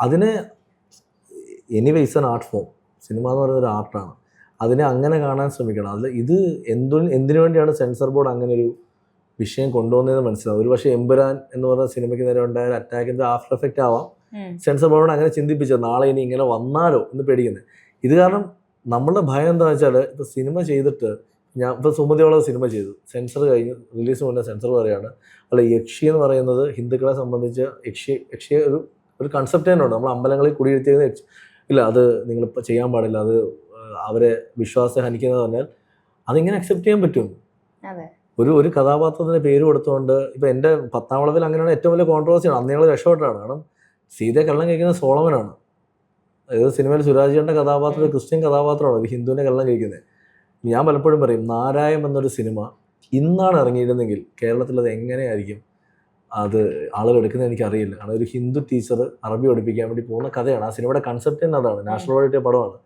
അതിന് anyway it's an art form. Cinema എന്ന് പറയുന്നത് ഒരു ആർട്ടാണ്, അതിനെ അങ്ങനെ കാണാൻ ശ്രമിക്കണം. അതിൽ ഇത് എന്തിനു വേണ്ടിയാണ് സെൻസർ ബോർഡ് അങ്ങനെ ഒരു വിഷയം കൊണ്ടുവന്നതെന്ന് മനസ്സിലാവും. ഒരു പക്ഷേ എമ്പുരാൻ എന്ന് പറഞ്ഞ സിനിമയ്ക്ക് നേരെ ഉണ്ടായ അറ്റാക്കിന്റെ ആഫ്റ്റർ എഫക്റ്റ് ആവാം സെൻസർ ബോർഡ് അങ്ങനെ ചിന്തിപ്പിച്ചത്, നാളെ ഇനി ഇങ്ങനെ വന്നാലോ എന്ന് പേടിക്കുന്നത്. ഇത് കാരണം നമ്മളുടെ ഭയം എന്താണെന്ന് വെച്ചാൽ, ഇപ്പോൾ സിനിമ ചെയ്തിട്ട് ഞാൻ ഇപ്പോൾ സുമതിയോളം സിനിമ ചെയ്തു, സെൻസർ കഴിഞ്ഞ് റിലീസ് മുന്നേ സെൻസർ പറയുകയാണ് അല്ല യക്ഷി എന്ന് പറയുന്നത് ഹിന്ദുക്കളെ സംബന്ധിച്ച് യക്ഷിയെ ഒരു കൺസെപ്റ്റ് തന്നെ ഉണ്ട്. നമ്മൾ അമ്പലങ്ങളിൽ കുടിയിരുത്തിയത് ഇല്ല, അത് നിങ്ങളിപ്പോൾ ചെയ്യാൻ പാടില്ല, അത് അവരെ വിശ്വാസം ഹനിക്കുന്നത് പറഞ്ഞാൽ അതിങ്ങനെ അക്സെപ്റ്റ് ചെയ്യാൻ പറ്റും? ഒരു കഥാപാത്രത്തിന് പേര് കൊടുത്തുകൊണ്ട് ഇപ്പോൾ എൻ്റെ 10ാം വളവിൽ അങ്ങനെയാണ് ഏറ്റവും വലിയ കോൺട്രവേഴ്സിയാണ്. അന്ന് ഞങ്ങൾ രക്ഷപ്പെട്ടാണ്. കാരണം സീതയെ കള്ളം കഴിക്കുന്നത് സോളമനാണ്. അതായത് സിനിമയിൽ സുരാജിയുടെ കഥാപാത്രം ഒരു ക്രിസ്ത്യൻ കഥാപാത്രമാണ്, ഒരു ഹിന്ദുവിനെ കള്ളം കഴിക്കുന്നത്. ഞാൻ പലപ്പോഴും പറയും, നാരായം എന്നൊരു സിനിമ ഇന്നാണ് ഇറങ്ങിയിരുന്നെങ്കിൽ കേരളത്തിൽ അത് എങ്ങനെയായിരിക്കും അത് ആളുകൾ എടുക്കുന്നത് എനിക്കറിയില്ല. കാരണം ഒരു ഹിന്ദു ടീച്ചർ അറബി പഠിപ്പിക്കാൻ വേണ്ടി പോകുന്ന കഥയാണ്. ആ സിനിമയുടെ കൺസെപ്റ്റ് തന്നെ അതാണ്, നാഷണൽ അവാർഡ് പടമാണ്.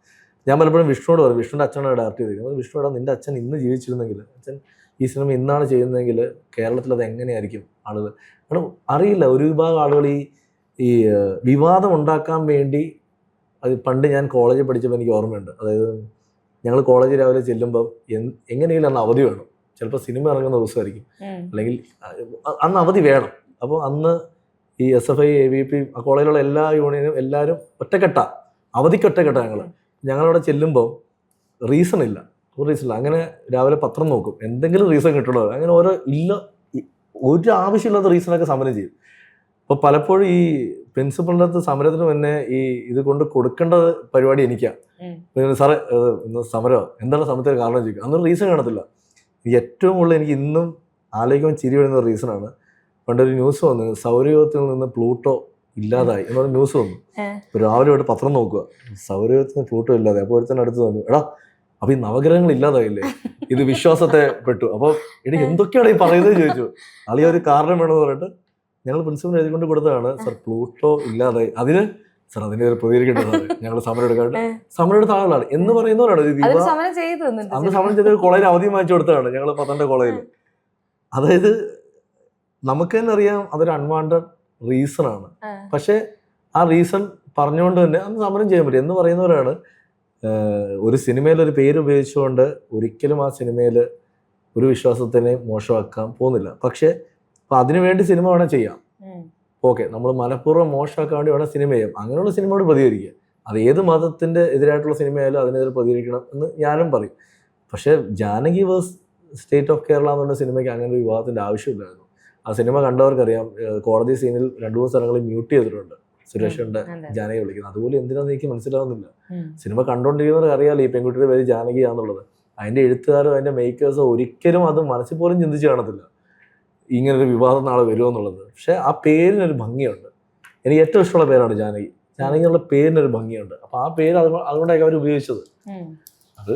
ഞാൻ പലപ്പോഴും വിഷ്ണുവോട് പറയും, വിഷ്ണുവിൻ്റെ അച്ഛനാണ് ഡയറക്റ്റ് ചെയ്തിരിക്കുന്നത്, വിഷ്ണുവിടെ നിൻ്റെ അച്ഛൻ ഇന്ന് ജീവിച്ചിരുന്നെങ്കിൽ, അച്ഛൻ ഈ സിനിമ ഇന്നാണ് ചെയ്യുന്നതെങ്കിൽ കേരളത്തിൽ അത് എങ്ങനെയായിരിക്കും ആളുകൾ. കാരണം അറിയില്ല, ഒരു വിഭാഗം ആളുകൾ ഈ വിവാദം ഉണ്ടാക്കാൻ വേണ്ടി. അത് പണ്ട് ഞാൻ കോളേജിൽ പഠിച്ചപ്പോൾ എനിക്ക് ഓർമ്മയുണ്ട്. അതായത് ഞങ്ങൾ കോളേജിൽ രാവിലെ ചെല്ലുമ്പോൾ എങ്ങനെയെങ്കിലും അന്ന് അവധി വേണം. ചിലപ്പോൾ സിനിമ ഇറങ്ങുന്ന ദിവസമായിരിക്കും, അല്ലെങ്കിൽ അന്ന് അവധി വേണം. അപ്പോൾ അന്ന് ഈ SFI AVP കോളേജിലുള്ള എല്ലാ യൂണിയനും എല്ലാവരും അവധിക്ക് ഒറ്റക്കെട്ട. ഞങ്ങളവിടെ ചെല്ലുമ്പോൾ റീസൺ ഇല്ല, ഒരു റീസൺ ഇല്ല. അങ്ങനെ രാവിലെ പത്രം നോക്കും, എന്തെങ്കിലും റീസൺ കിട്ടണോ, അങ്ങനെ ഒരു ആവശ്യമില്ലാത്ത റീസണൊക്കെ സമരം ചെയ്യും. അപ്പോൾ പലപ്പോഴും ഈ പ്രിൻസിപ്പളിൻ്റെ അടുത്ത് സമരത്തിന് തന്നെ ഇത് കൊണ്ട് കൊടുക്കേണ്ട പരിപാടി എനിക്കാണ്. സാറേ ഇന്ന് സമരമാണ്, എന്താണ് സമരത്തിന് കാരണം ചോദിക്കും, അന്നൊരു റീസൺ കാണത്തില്ല. ഏറ്റവും കൂടുതൽ എനിക്ക് ഇന്നും ആലോചിക്കുമ്പോൾ ചിരി വരുന്ന ഒരു റീസണാണ്, പണ്ടൊരു ന്യൂസ് വന്നു, സൗരയൂഥത്തിൽ നിന്ന് പ്ലൂട്ടോ ഇല്ലാതായി എന്നൊരു ന്യൂസ് വന്നു. രാവിലെ പോയിട്ട് പത്രം നോക്കുക, സൗരയൂഥത്തിൽ നിന്ന് പ്ലൂട്ടോ ഇല്ലാതായി. അപ്പോൾ ഒരുത്തന്നെ അടുത്ത് വന്നു, എടാ അപ്പോൾ ഈ നവഗ്രഹങ്ങൾ ഇല്ലാതായില്ലേ, ഇത് വിശ്വാസത്തെ പെട്ടു. അപ്പോൾ എനിക്ക് എന്തൊക്കെയാണ് ഈ പറയുന്നത് ചോദിച്ചു. അളിയ ഒരു കാരണം വേണമെന്ന് പറഞ്ഞിട്ട് ഞങ്ങൾ പ്രിൻസിപ്പൽ എഴുതിക്കൊണ്ട് കൊടുത്തതാണ്, സർ പ്ലൂട്ടോ ഇല്ലാതായി, അതിന് സാർ അതിനെ പ്രതികരിക്കേണ്ടത്, ഞങ്ങൾ സമരം എടുക്കാണ്ട് സമരം എടുത്ത ആളുകളാണ് എന്ന് പറയുന്നവരാണ്. അന്ന് സമരം ചെയ്ത കോളേജിൽ അവധി വാങ്ങിച്ചു കൊടുത്തതാണ് ഞങ്ങൾ 10ാം കോളേജിൽ. അതായത് നമുക്ക് തന്നെ അറിയാം അതൊരു അൺവാണ്ടഡ് റീസൺ ആണ്, പക്ഷെ ആ റീസൺ പറഞ്ഞുകൊണ്ട് തന്നെ അന്ന് സമരം ചെയ്യാൻ പറ്റും എന്ന് പറയുന്നവരാണ്. ഒരു സിനിമയിൽ ഒരു പേര് ഉപയോഗിച്ചുകൊണ്ട് ഒരിക്കലും ആ സിനിമയിൽ ഒരു വിശ്വാസത്തിനെ മോശമാക്കാൻ പോകുന്നില്ല. പക്ഷെ അപ്പം അതിനുവേണ്ടി സിനിമ വേണം ചെയ്യാം, ഓക്കെ, നമ്മൾ മനഃപൂർവ്വം മോശമാക്കാൻ വേണ്ടി വേണം സിനിമ ചെയ്യാം. അങ്ങനെയുള്ള സിനിമയോട് പ്രതികരിക്കുക. അത് ഏത് മതത്തിൻ്റെ എതിരായിട്ടുള്ള സിനിമയായാലും അതിനെതിരെ പ്രതികരിക്കണം എന്ന് ഞാനും പറയും. പക്ഷേ Janaki versus state of Kerala എന്ന് പറഞ്ഞ സിനിമയ്ക്ക് അങ്ങനെ ഒരു വിവാദത്തിൻ്റെ ആവശ്യമില്ലായിരുന്നു. ആ സിനിമ കണ്ടവർക്കറിയാം, കോടതി സീനിൽ 2-3 സ്ഥലങ്ങളിൽ മ്യൂട്ട് ചെയ്തിട്ടുണ്ട്. സുരേഷിന്റെ ജാനകി വിളിക്കുന്നത്. അതുപോലെ എന്തിനാന്ന് എനിക്ക് മനസ്സിലാവുന്നില്ല. സിനിമ കണ്ടോണ്ടിരിക്കുന്നവർക്ക് അറിയാലോ ഈ പെൺകുട്ടിയുടെ പേര് ജാനകിയാന്നുള്ളത്. അതിന്റെ എഴുത്തുകാരോ അതിന്റെ മേക്കേഴ്സോ ഒരിക്കലും അത് മനസ്സിൽ പോലും ചിന്തിച്ച് കാണത്തില്ല ഇങ്ങനൊരു വിവാദം നാളെ വരുമെന്നുള്ളത്. പക്ഷെ ആ പേരിനൊരു ഭംഗിയുണ്ട്. എനിക്ക് ഏറ്റവും ഇഷ്ടമുള്ള പേരാണ് ജാനകി. ജാനകി എന്നുള്ള പേരിനൊരു ഭംഗിയുണ്ട്. അപ്പൊ ആ പേര് അതുകൊണ്ടൊക്കെ അവർ ഉപയോഗിച്ചത്. അത്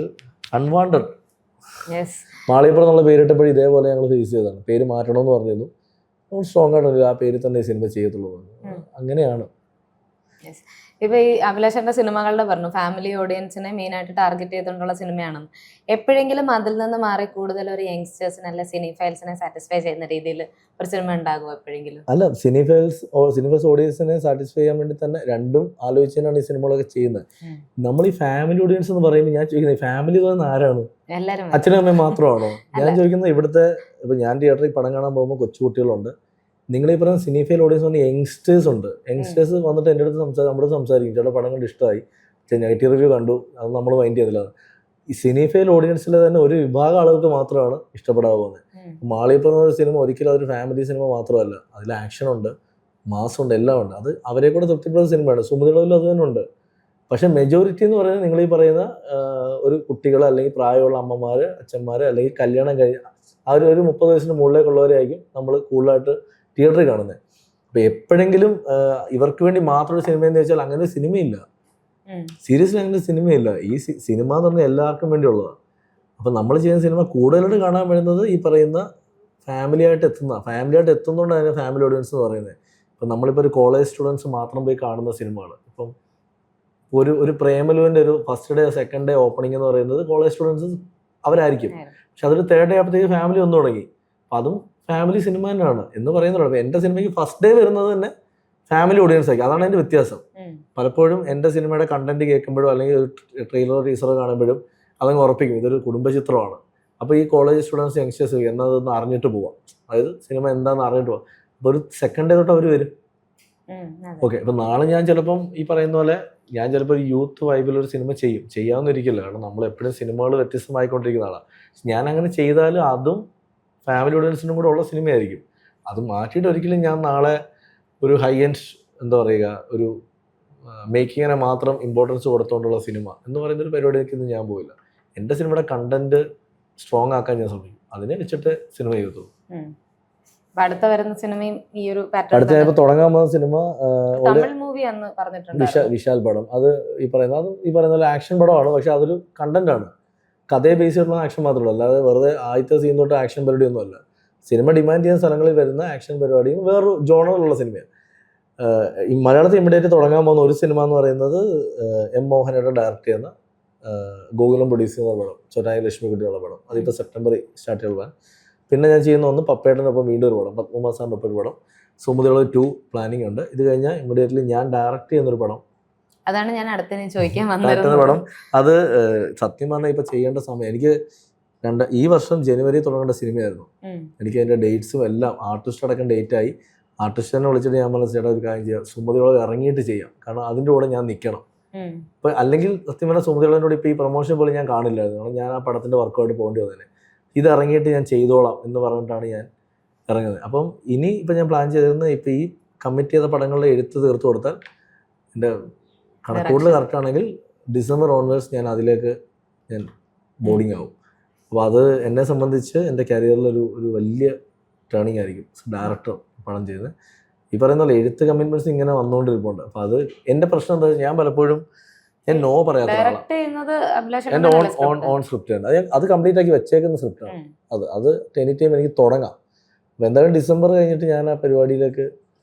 അൺവാണ്ടഡ്. മാളികപ്പുറം എന്നുള്ള പേരിട്ടപ്പോഴും ഇതേപോലെ ഞങ്ങൾ ഫേസ് ചെയ്തതാണ്. പേര് മാറ്റണമെന്ന് പറഞ്ഞിരുന്നു. സ്ട്രോങ് ആയിട്ട് ആ പേരിൽ തന്നെ സിനിമ ചെയ്യത്തുള്ളൂ. അങ്ങനെയാണ്. ഇപ്പൊ ഈ അഭിലാഷന്റെ സിനിമകളുടെ പറഞ്ഞു ഫാമിലി ഓഡിയൻസിനെ മെയിൻ ആയിട്ട് ടാർഗറ്റ് ചെയ്തുകൊണ്ടുള്ള സിനിമയാണെന്ന്. എപ്പോഴെങ്കിലും അതിൽ നിന്ന് മാറി കൂടുതൽ ഒരു യങ്സ്റ്റേഴ്സിനെ അല്ല സിനിഫൈൽസിനെ സാറ്റിസ്ഫൈ ചെയ്യുന്ന രീതിയിൽ ഒരു സിനിമ ഉണ്ടാകുമോ എപ്പോഴെങ്കിലും? അല്ല, സിനിഫൈൽസ് ഓഡിയൻസിനെ സാറ്റിസ്ഫൈ ചെയ്യാൻ വേണ്ടി തന്നെ രണ്ടും ആലോചിച്ചാണ് ഈ സിനിമകളൊക്കെ ചെയ്യുന്നത്. നമ്മൾ ഈ ഫാമിലി ഓഡിയൻസ് എന്ന് പറയുമ്പോൾ ഞാൻ ചോദിക്കുന്നത് ഫാമിലി തോന്നുന്ന ആരാണ്? അച്ഛനും അമ്മയും മാത്രമാണോ? ഞാൻ ചോദിക്കുന്നത് ഇവിടുത്തെ ഇപ്പൊ ഞാൻ തിയേറ്ററിൽ പടം കാണാൻ പോകുമ്പോൾ കൊച്ചുകുട്ടികളുണ്ട്. നിങ്ങൾ ഈ പറയുന്ന സിനിഫൈൽ ഓഡിയൻസ് വന്ന് യങ്സ്റ്റേഴ്സ് ഉണ്ട്. യങ്സ്റ്റേഴ്സ് വന്നിട്ട് എൻ്റെ അടുത്ത് നമ്മുടെ സംസാരിക്കും, ചേട്ടാ പടം കണ്ട് ഇഷ്ടമായി, നെഗറ്റീവ് റിവ്യൂ കണ്ടു, അത് നമ്മൾ മൈൻഡ് ചെയ്തില്ല. ഈ സിനിഫൈൽ ഓഡിയൻസിൽ തന്നെ ഒരു വിഭാഗം ആളുകൾക്ക് മാത്രമാണ് ഇഷ്ടപ്പെടാൻ പോകുന്നത്. മാളികപ്പുറം ഒരു സിനിമ ഒരിക്കലും അതൊരു ഫാമിലി സിനിമ മാത്രമല്ല, അതിൽ ആക്ഷൻ ഉണ്ട്, മാസുണ്ട്, എല്ലാം ഉണ്ട്. അത് അവരെ കൂടെ തൃപ്തിപ്പെടുന്ന സിനിമയാണ്. സുമതികളിൽ അത് തന്നെ ഉണ്ട്. പക്ഷെ മെജോറിറ്റി എന്ന് പറയുന്നത് നിങ്ങൾ ഈ പറയുന്ന ഒരു കുട്ടികൾ അല്ലെങ്കിൽ പ്രായമുള്ള അമ്മമാർ, അച്ഛന്മാർ, അല്ലെങ്കിൽ കല്യാണം കഴിഞ്ഞ ആ ഒരു 30 വയസ്സിന് മുകളിലേക്കുള്ളവരെയായിരിക്കും നമ്മൾ കൂടുതലായിട്ട് തിയേറ്ററിൽ കാണുന്നത്. അപ്പൊ എപ്പോഴെങ്കിലും ഇവർക്ക് വേണ്ടി മാത്രമൊരു സിനിമ എന്ന് വെച്ചാൽ അങ്ങനെ ഒരു സിനിമയില്ല. സീരിയസ്ലി അങ്ങനെ സിനിമയില്ല. ഈ സിനിമ എന്ന് പറഞ്ഞാൽ എല്ലാവർക്കും വേണ്ടിയുള്ളതാണ്. അപ്പൊ നമ്മൾ ചെയ്യുന്ന സിനിമ കൂടുതലായിട്ട് കാണാൻ വരുന്നത് ഈ പറയുന്ന ഫാമിലിയായിട്ട് എത്തുന്നതുകൊണ്ട് അതിന് ഫാമിലി ഓഡിയൻസ് എന്ന് പറയുന്നത്. ഇപ്പം നമ്മളിപ്പോൾ ഒരു കോളേജ് സ്റ്റുഡൻസ് മാത്രം പോയി കാണുന്ന സിനിമകൾ, ഇപ്പം ഒരു പ്രേമലുവിൻ്റെ ഒരു first day second day opening എന്ന് പറയുന്നത് കോളേജ് സ്റ്റുഡൻസ് അവരായിരിക്കും. പക്ഷെ അതൊരു തേർഡ് ഡേ ആയപ്പോഴത്തേക്ക് ഫാമിലി വന്നു തുടങ്ങി. അപ്പം അതും ഫാമിലി സിനിമ തന്നെയാണ് എന്ന് പറയുന്നുള്ളൂ. എൻ്റെ സിനിമയ്ക്ക് ഫസ്റ്റ് ഡേ വരുന്നത് തന്നെ ഫാമിലി ഓഡിയൻസ് ആയിരിക്കും. അതാണ് അതിൻ്റെ വ്യത്യാസം. പലപ്പോഴും എൻ്റെ സിനിമയുടെ കണ്ടന്റ് കേൾക്കുമ്പോഴും അല്ലെങ്കിൽ ഒരു ട്രെയിലറോ ടീസറോ കാണുമ്പോഴും അതങ്ങ് ഉറപ്പിക്കും ഇതൊരു കുടുംബചിത്രമാണ്. അപ്പോൾ ഈ കോളേജ് സ്റ്റുഡൻസ് യങ്സ്റ്റേഴ്സ് എന്നതൊന്ന് അറിഞ്ഞിട്ട് പോവാം, അതായത് സിനിമ എന്താണെന്ന് അറിഞ്ഞിട്ട് പോവാം. അപ്പോൾ ഒരു സെക്കൻഡ് ഡേ തൊട്ട് അവർ വരും. ഓക്കെ, അപ്പം നാളെ ഞാൻ ചിലപ്പം ഈ പറയുന്ന പോലെ ഞാൻ ചിലപ്പോൾ ഒരു യൂത്ത് വൈബിലൊരു സിനിമ ചെയ്യാമെന്നിരിക്കില്ല. കാരണം നമ്മൾ എപ്പോഴും സിനിമകൾ വ്യത്യസ്തമായിക്കൊണ്ടിരിക്കുന്ന ആളാണ്. ഞാൻ അങ്ങനെ ചെയ്താലും അതും ഫാമിലി ഓഡിയൻസിനും കൂടെ ഉള്ള സിനിമയായിരിക്കും. അത് മാറ്റിയിട്ട് ഒരിക്കലും ഞാൻ നാളെ ഒരു ഹൈ എൻഡ് എന്താ പറയുക ഒരു മേക്കിങ്ങിനെ മാത്രം ഇമ്പോർട്ടൻസ് കൊടുത്തുകൊണ്ടുള്ള സിനിമ എന്ന് പറയുന്നൊരു പരിപാടിക്ക് ഞാൻ പോയില്ല. എൻ്റെ സിനിമയുടെ കണ്ടന്റ് സ്ട്രോങ് ആക്കാൻ ഞാൻ ശ്രമിക്കും. അതിനെ വെച്ചിട്ട് സിനിമ ചെയ്തു. അടുത്ത വരുന്ന സിനിമയും ഈ ഒരു അടുത്ത തുടങ്ങാൻ പോകുന്ന സിനിമ വിശാൽ പടം. അത് ഈ പറയുന്ന ആക്ഷൻ പടമാണ്. പക്ഷെ അതൊരു കണ്ടന്റ് ആണ്, കഥയെ ബേസ് ചെയ്തിട്ടുള്ള ആക്ഷൻ മാത്രമല്ല, അല്ലാതെ വെറുതെ ആദ്യത്തെ സീൻ തൊട്ട് ആക്ഷൻ പരിപാടിയൊന്നും അല്ല. സിനിമ ഡിമാൻഡ് ചെയ്യുന്ന സ്ഥലങ്ങളിൽ വരുന്ന ആക്ഷൻ പരിപാടിയും വേറൊരു ജോണറിലുള്ള സിനിമയാണ്. ഈ മലയാളത്തിൽ ഇമ്മീഡിയറ്റ് തുടങ്ങാൻ പോകുന്ന ഒരു സിനിമ എന്ന് പറയുന്നത് എം മോഹനയുടെ ഡയറക്റ്റ് ചെയ്യുന്ന ഗോകുലം പ്രൊഡ്യൂസ് ചെയ്യുന്ന പടം, ചൊറ്റായി ലക്ഷ്മിക്കുട്ടിയുള്ള പടം. അതിപ്പോൾ സെപ്റ്റംബറിൽ സ്റ്റാർട്ട് ചെയ്യുക. പിന്നെ ഞാൻ ചെയ്യുന്ന ഒന്ന് പപ്പേട്ടനൊപ്പം വീണ്ടും ഒരു പടം, പത്മകുമാർ സാറിൻ്റെ ഒപ്പം ഒരു പടം, സുമതിയുള്ള 2 പ്ലാനിങ് ഉണ്ട്. ഇത് കഴിഞ്ഞാൽ ഇമ്മീഡിയറ്റ്ലി ഞാൻ ഡയറക്റ്റ് ചെയ്യുന്നൊരു പടം. അതാണ് ഞാൻ അടുത്ത ചോദിക്കാൻ വന്നത് പടം. അത് സത്യം പറഞ്ഞാൽ ഇപ്പൊ ചെയ്യേണ്ട സമയം എനിക്ക് ഈ വർഷം ജനുവരി തുടങ്ങേണ്ട സിനിമയായിരുന്നു. എനിക്ക് അതിന്റെ ഡേറ്റ്സും എല്ലാം ആർട്ടിസ്റ്റ് അടക്കം ഡേറ്റ് ആയി. ആർട്ടിസ്റ്റിനെ വിളിച്ചിട്ട് ഞാൻ പറഞ്ഞ ചേട്ടാ ഒരു കാര്യം ചെയ്യാം, സുമതിയോട് ഇറങ്ങിയിട്ട് ചെയ്യാം, കാരണം അതിൻ്റെ കൂടെ ഞാൻ നിൽക്കണം. ഇപ്പൊ അല്ലെങ്കിൽ സത്യം പറഞ്ഞാൽ സുമതിയോട് ഇപ്പൊ ഈ പ്രൊമോഷൻ പോലും ഞാൻ കാണില്ലായിരുന്നു. കാരണം ഞാൻ ആ പടത്തിന്റെ വർക്കൗട്ട് പോകേണ്ടി വന്നതിന് ഇത് ഇറങ്ങിയിട്ട് ഞാൻ ചെയ്തോളാം എന്ന് പറഞ്ഞിട്ടാണ് ഞാൻ ഇറങ്ങുന്നത്. അപ്പം ഇനി ഇപ്പം ഞാൻ പ്ലാൻ ചെയ്തിരുന്നത് ഇപ്പം ഈ കമ്മിറ്റ് ചെയ്ത പടങ്ങളുടെ എഴുത്ത് തീർത്ത് കൊടുത്താൽ എൻ്റെ കണക്കൂടുതൽ കറക്റ്റ് ആണെങ്കിൽ ഡിസംബർ ഓൺവേഴ്സ് ഞാൻ അതിലേക്ക് ഞാൻ ബോർഡിങ് ആവും. അപ്പോൾ അത് എന്നെ സംബന്ധിച്ച് എൻ്റെ കരിയറിലൊരു വലിയ ടേണിങ് ആയിരിക്കും. ഡയറക്ടർ പടം ചെയ്ത് ഈ പറയുന്ന പോലെ എഴുത്ത് കമ്മിറ്റ്മെന്റ്സ് ഇങ്ങനെ വന്നുകൊണ്ടിരിപ്പുണ്ട്. അപ്പോൾ അത് എൻ്റെ പ്രശ്നം എന്താ വെച്ചാൽ ഞാൻ പലപ്പോഴും ഞാൻ നോ പറയാത്ത ആളാണ്. എൻ്റെ ഓൺ സ്ക്രിപ്റ്റ് ആണ്. അത് കംപ്ലീറ്റ് ആക്കി വെച്ചേക്കുന്ന സ്ക്രിപ്റ്റാണ്. അത് എനി ടൈം എനിക്ക് തുടങ്ങാം. അപ്പോൾ എന്തായാലും ഡിസംബർ കഴിഞ്ഞിട്ട് ഞാൻ ആ പരിപാടിയിലേക്ക്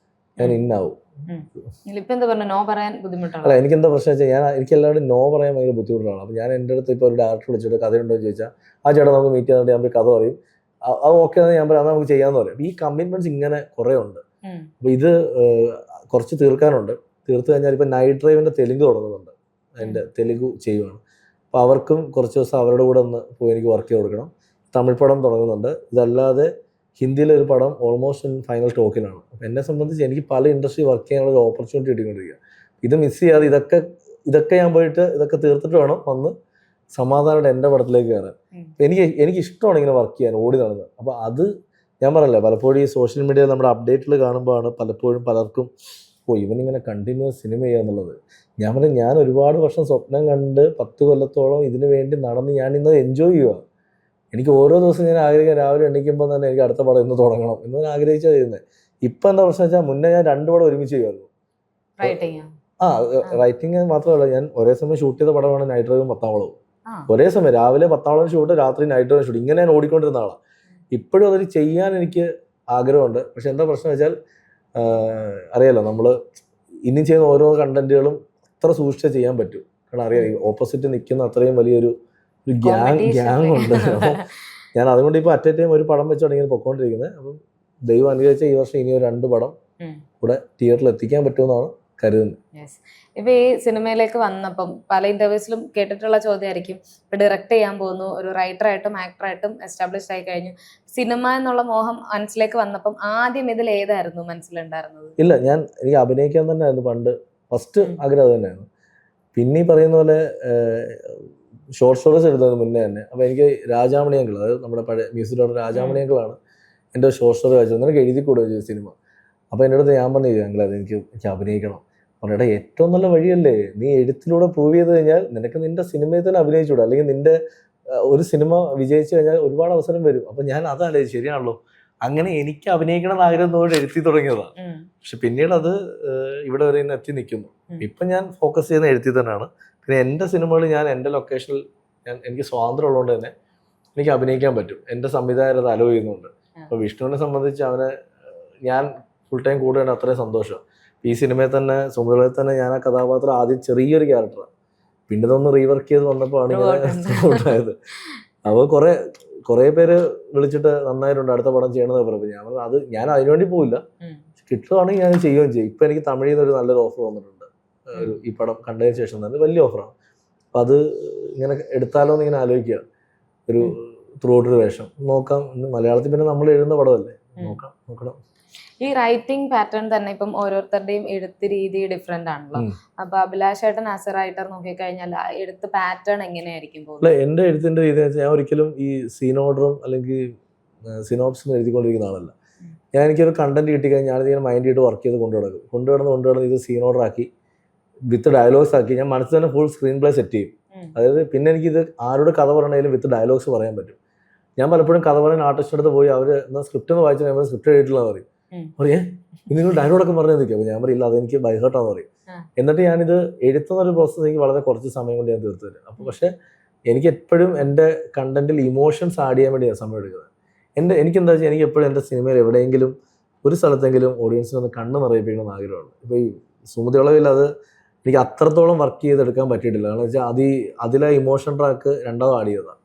ഞാൻ ഇന്നാവും. അല്ല, എനിക്കെന്താ പ്രശ്നം വെച്ചാൽ എനിക്ക് എല്ലാവരും നോ പറയാൻ ഭയങ്കര ബുദ്ധിമുട്ടാണ്. അപ്പോൾ ഞാൻ എൻ്റെ അടുത്ത് ഇപ്പോൾ ഒരു ഡയറക്ടർ വിളിച്ചിട്ട് കഥയുണ്ടോ എന്ന് ചോദിച്ചാൽ ആ ചേട്ടാ നമുക്ക് മീറ്റ് ചെയ്യാൻ ഞാൻ കഥ പറയും, അത് ഓക്കെ ആണെന്ന് ഞാൻ പറയാം, അത് നമുക്ക് ചെയ്യാമെന്ന് പറയും. ഈ കമ്മിറ്റ്മെന്റ്സ് ഇങ്ങനെ കുറേ ഉണ്ട്. അപ്പോൾ ഇത് കുറച്ച് തീർക്കാനുണ്ട്. തീർത്ത് കഴിഞ്ഞാൽ ഇപ്പം നൈറ്റ് ഡ്രൈവിൻ്റെ തെലുങ്ക് തുടങ്ങുന്നുണ്ട്, എൻ്റെ തെലുഗു ചെയ്യുവാണ്. അപ്പോൾ അവർക്കും കുറച്ച് ദിവസം അവരുടെ കൂടെ ഒന്ന് പോയി എനിക്ക് വർക്ക് ചെയ്ത് കൊടുക്കണം. തമിഴ് പടം തുടങ്ങുന്നുണ്ട്. ഇതല്ലാതെ ഹിന്ദിയിലൊരു പടം ഓൾമോസ്റ്റ് ഫൈനൽ ടോക്കിലാണ്. അപ്പോൾ എന്നെ സംബന്ധിച്ച് എനിക്ക് പല ഇൻഡസ്ട്രി വർക്ക് ചെയ്യാനുള്ള ഒരു ഓപ്പർച്യൂണിറ്റി കിട്ടിക്കൊണ്ടിരിക്കുക. ഇത് മിസ് ചെയ്യാതെ ഇതൊക്കെ ഞാൻ പോയിട്ട് ഇതൊക്കെ തീർത്തിട്ട് വേണം വന്ന് സമാധാനമായിട്ട് എൻ്റെ പടത്തിലേക്ക് കയറാൻ. എനിക്ക് ഇഷ്ടമാണ് ഇങ്ങനെ വർക്ക് ചെയ്യാൻ, ഓടി നടന്നത്. അപ്പോൾ അത് ഞാൻ പറയല്ലേ, പലപ്പോഴും ഈ സോഷ്യൽ മീഡിയയിൽ നമ്മുടെ അപ്ഡേറ്റിൽ കാണുമ്പോഴാണ് പലപ്പോഴും പലർക്കും ഇവനിങ്ങനെ കണ്ടിന്യൂസ് സിനിമ ചെയ്യുക എന്നുള്ളത്. ഞാൻ പറഞ്ഞു, ഞാൻ ഒരുപാട് വർഷം സ്വപ്നം കണ്ട് 10 കൊല്ലത്തോളം ഇതിനു വേണ്ടി നടന്ന് ഞാൻ ഇന്ന് എൻജോയ് ചെയ്യുക. എനിക്ക് ഓരോ ദിവസം ഞാൻ ആഗ്രഹിക്കുക, രാവിലെ എണീക്കുമ്പോൾ തന്നെ എനിക്ക് അടുത്ത പടം ഇന്ന് തുടങ്ങണം എന്ന് ഞാൻ ആഗ്രഹിച്ചാൽ ചെയ്യുന്നത്. ഇപ്പം എന്താ പ്രശ്നം വെച്ചാൽ, മുന്നേ ഞാൻ 2 പടം ഒരുമിച്ച് ചെയ്യുമായിരുന്നു. റൈറ്റിംഗ് മാത്രമല്ല, ഞാൻ ഒരേ സമയം ഷൂട്ട് ചെയ്ത പടമാണ് നൈറ്റ് ഡ്രൈവും 10-ാം വളവും. ഒരേ സമയം രാവിലെ 10-ാം വളം ഷൂട്ട്, രാത്രി നൈറ്റ് ഡ്രൈവ് ഷൂട്ട്, ഇങ്ങനെ ഞാൻ ഓടിക്കൊണ്ടിരുന്ന ആളാണ്. ഇപ്പോഴും അതൊരു ചെയ്യാൻ എനിക്ക് ആഗ്രഹമുണ്ട്. പക്ഷെ എന്താ പ്രശ്നം വെച്ചാൽ, അറിയാലോ, നമ്മൾ ഇനി ചെയ്യുന്ന ഓരോ കണ്ടന്റുകളും അത്ര സൂക്ഷിച്ചാൽ ചെയ്യാൻ പറ്റും. കാരണം അറിയാം, ഈ ഓപ്പോസിറ്റ് നിൽക്കുന്ന അത്രയും വലിയൊരു ഗ്യാങ് ഉണ്ട്. അപ്പം ഞാൻ അതുകൊണ്ട് ഇപ്പോൾ അറ്റ് എ ടൈം ഒരു പടം വെച്ചാണ് ഇങ്ങനെ പൊക്കോണ്ടിരിക്കുന്നത്. അപ്പം ദൈവം അനുഗ്രഹിച്ച ഈ വർഷം ഇനി ഒരു 2 പടം കൂടെ തിയേറ്ററിൽ എത്തിക്കാൻ പറ്റുമെന്നാണ് കരുതുന്നത്. ഇപ്പൊ ഈ സിനിമയിലേക്ക് വന്നപ്പം പല ഇന്റർവ്യൂസിലും കേട്ടിട്ടുള്ള ചോദ്യമായിരിക്കും, ഇപ്പൊ ഡയറക്റ്റ് ചെയ്യാൻ പോകുന്നു, ഒരു റൈറ്ററായിട്ടും ആക്ടറായിട്ടും എസ്റ്റാബ്ലിഷ് ആയി കഴിഞ്ഞു, സിനിമ എന്നുള്ള മോഹം മനസ്സിലേക്ക് വന്നപ്പം ആദ്യം ഇതിൽ ഏതായിരുന്നു മനസ്സിലുണ്ടായിരുന്നത്? ഇല്ല, എനിക്ക് അഭിനയിക്കാൻ തന്നെ ആയിരുന്നു പണ്ട് ഫസ്റ്റ് ആഗ്രഹം തന്നെയായിരുന്നു. പിന്നെ ഈ പറയുന്ന പോലെ ഷോർട്ട് സ്റ്റോറീസ് എഴുതുന്നതിന് മുന്നേ തന്നെ അപ്പോൾ എനിക്ക് രാജാമണിയങ്കിൾ, അതായത് നമ്മുടെ പഴയ മ്യൂസിക് ഡയറക്ടർ രാജാമണിയങ്കിളാണ് എൻ്റെ ഷോർട്ട് സ്റ്റോറി വായിച്ചത്. നിനക്ക് എഴുതി കൊടുക്കുക സിനിമ. അപ്പോൾ എൻ്റെ അടുത്ത് ഞാൻ പറഞ്ഞു, അങ്കിൾ എനിക്ക് അഭിനയിക്കണം. പറഞ്ഞേട്ടാ, ഏറ്റവും നല്ല വഴിയല്ലേ, നീ എഴുത്തിലൂടെ പ്രൂവ് ചെയ്ത് കഴിഞ്ഞാൽ നിനക്ക് നിൻ്റെ സിനിമയിൽ തന്നെ അഭിനയിച്ചൂടെ, അല്ലെങ്കിൽ നിൻ്റെ ഒരു സിനിമ വിജയിച്ചു കഴിഞ്ഞാൽ ഒരുപാട് അവസരം വരും. അപ്പം ഞാൻ അതല്ലേ, ശരിയാണല്ലോ, അങ്ങനെ എനിക്ക് അഭിനയിക്കണം എന്ന് ആഗ്രഹം തോന്നി എഴുതി തുടങ്ങിയതാണ്. പക്ഷെ പിന്നീട് അത് ഇവിടെ വരെ ഇന്ന് എത്തി നിൽക്കുന്നു. ഇപ്പം ഞാൻ ഫോക്കസ് ചെയ്യുന്ന എഴുത്തി തന്നെയാണ്. പിന്നെ എൻ്റെ സിനിമകൾ ഞാൻ എൻ്റെ ലൊക്കേഷനിൽ എനിക്ക് സ്വാതന്ത്ര്യം ഉള്ളതുകൊണ്ട് തന്നെ എനിക്ക് അഭിനയിക്കാൻ പറ്റും. എൻ്റെ സംവിധായകർ അത് അലോ ചെയ്യുന്നുണ്ട്. അപ്പോൾ വിഷ്ണുവിനെ സംബന്ധിച്ച് അവനെ ഞാൻ ഫുൾ ടൈം കൂടുകയാണ്, അത്രയും സന്തോഷം. ഈ സിനിമയിൽ തന്നെ സുമൃതയിൽ തന്നെ ഞാൻ ആ കഥാപാത്രം ആദ്യം ചെറിയൊരു ക്യാരക്ടറാണ്, പിന്നെ ഇതൊന്ന് റീവർക്ക് ചെയ്ത് വന്നപ്പോഴാണ് ഇങ്ങനെ ഉണ്ടായത്. അപ്പോൾ കുറേ പേര് വിളിച്ചിട്ട് നന്നായിട്ടുണ്ട്, അടുത്ത പടം ചെയ്യണമെന്ന് പറയുമ്പോൾ ഞാൻ പറഞ്ഞു, അത് ഞാൻ അതിനുവേണ്ടി പോയില്ല, കിട്ടുകയാണെങ്കിൽ ഞാൻ ചെയ്യുകയും ചെയ്യും. ഇപ്പം എനിക്ക് തമിഴിൽ നിന്ന് ഒരു നല്ലൊരു ഓഫർ വന്നിട്ടുണ്ട്, ഈ പടം കണ്ടതിന് ശേഷം തന്നെ വലിയ ഓഫറാണ്. അപ്പം അത് ഇങ്ങനെ എടുത്താലോ എന്ന് ഇങ്ങനെ ആലോചിക്കുക, ഒരു ത്രൂഔട്ടൊരു വേഷം നോക്കാം. മലയാളത്തിൽ പിന്നെ നമ്മൾ എഴുതുന്ന പടമല്ലേ, നോക്കണം. ഈ റൈറ്റിംഗ് പാറ്റേൺ തന്നെ ഇപ്പം ഓരോരുത്തരുടെയും എഴുത്ത് രീതി ഡിഫറെന്റ് ആണല്ലോ. അപ്പൊ അഭിലാഷ് ഏട്ടൻ ആസ് എ റൈറ്റർ നോക്കിക്കഴിഞ്ഞാൽ എഴുത്ത് പാറ്റേൺ എങ്ങനെയായിരിക്കും പോകുന്നത്? എൻ്റെ എഴുത്തിന്റെ രീതി വെച്ചാൽ, ഞാൻ ഒരിക്കലും ഈ സീൻ ഓർഡറും അല്ലെങ്കിൽ സിനോപ്സും എഴുതിക്കൊണ്ടിരിക്കുന്ന ആളല്ല. എനിക്കൊരു കണ്ടന്റ് കിട്ടിക്കഴിഞ്ഞാൽ ഞാനിതിങ്ങനെ മൈൻഡ് ചെയ്ത് വർക്ക് ചെയ്ത് കൊണ്ടുവന്ന് ഇത് സീൻ ഓർഡർ ആക്കി വിത്ത് ഡയലോഗ്സ് ആക്കി ഞാൻ മനസ്സിൽ തന്നെ ഫുൾ സ്ക്രീൻ പ്ലേ സെറ്റ് ചെയ്യും. അതായത് പിന്നെ എനിക്കിത് ആരോട് കഥ പറയണമെങ്കിലും വിത്ത് ഡയലോഗ്സ് പറയാൻ പറ്റും. ഞാൻ പലപ്പോഴും കഥ പറയാൻ ആർട്ടിസ്റ്റിൻ്റെ അടുത്ത് പോയി അവർ എന്നാൽ സ്ക്രിപ്റ്റ് എന്ന് വായിച്ചാൽ ഞാൻ സ്ക്രിപ്റ്റ് എഴുതിയിട്ടുള്ള പറയും, നിങ്ങൾ ഡയലോഗൊക്കെ പറഞ്ഞു നിൽക്കുക. അപ്പോൾ ഞാൻ പറയില്ല, അതെനിക്ക് ബൈഹേർട്ടാന്ന് പറയും. എന്നിട്ട് ഞാനിത് എഴുത്തുന്നൊരു പ്രോസസ്സ് എനിക്ക് വളരെ കുറച്ച് സമയം കൊണ്ട് ഞാൻ തീർത്തു തരും. അപ്പോൾ പക്ഷേ എനിക്ക് എപ്പോഴും എൻ്റെ കണ്ടന്റിൽ ഇമോഷൻസ് ആഡ് ചെയ്യാൻ വേണ്ടി ഞാൻ സമയം എടുക്കുന്നത്. എനിക്കെന്താ വെച്ചാൽ, എനിക്ക് എപ്പോഴും എൻ്റെ സിനിമയിൽ എവിടെയെങ്കിലും ഒരു സ്ഥലത്തെങ്കിലും ഓഡിയൻസിനെ ഒന്ന് കണ്ണ് നിറയിപ്പിക്കണമെന്ന് ആഗ്രഹമാണ്. ഇപ്പോൾ ഈ സുമതിളവിൽ അത് എനിക്ക് അത്രത്തോളം വർക്ക് ചെയ്തെടുക്കാൻ പറ്റിയിട്ടില്ല. കാരണം വെച്ചാൽ അതിലെ ഇമോഷൻ ട്രാക്ക് രണ്ടാമത് ആഡ് ചെയ്തതാണ്.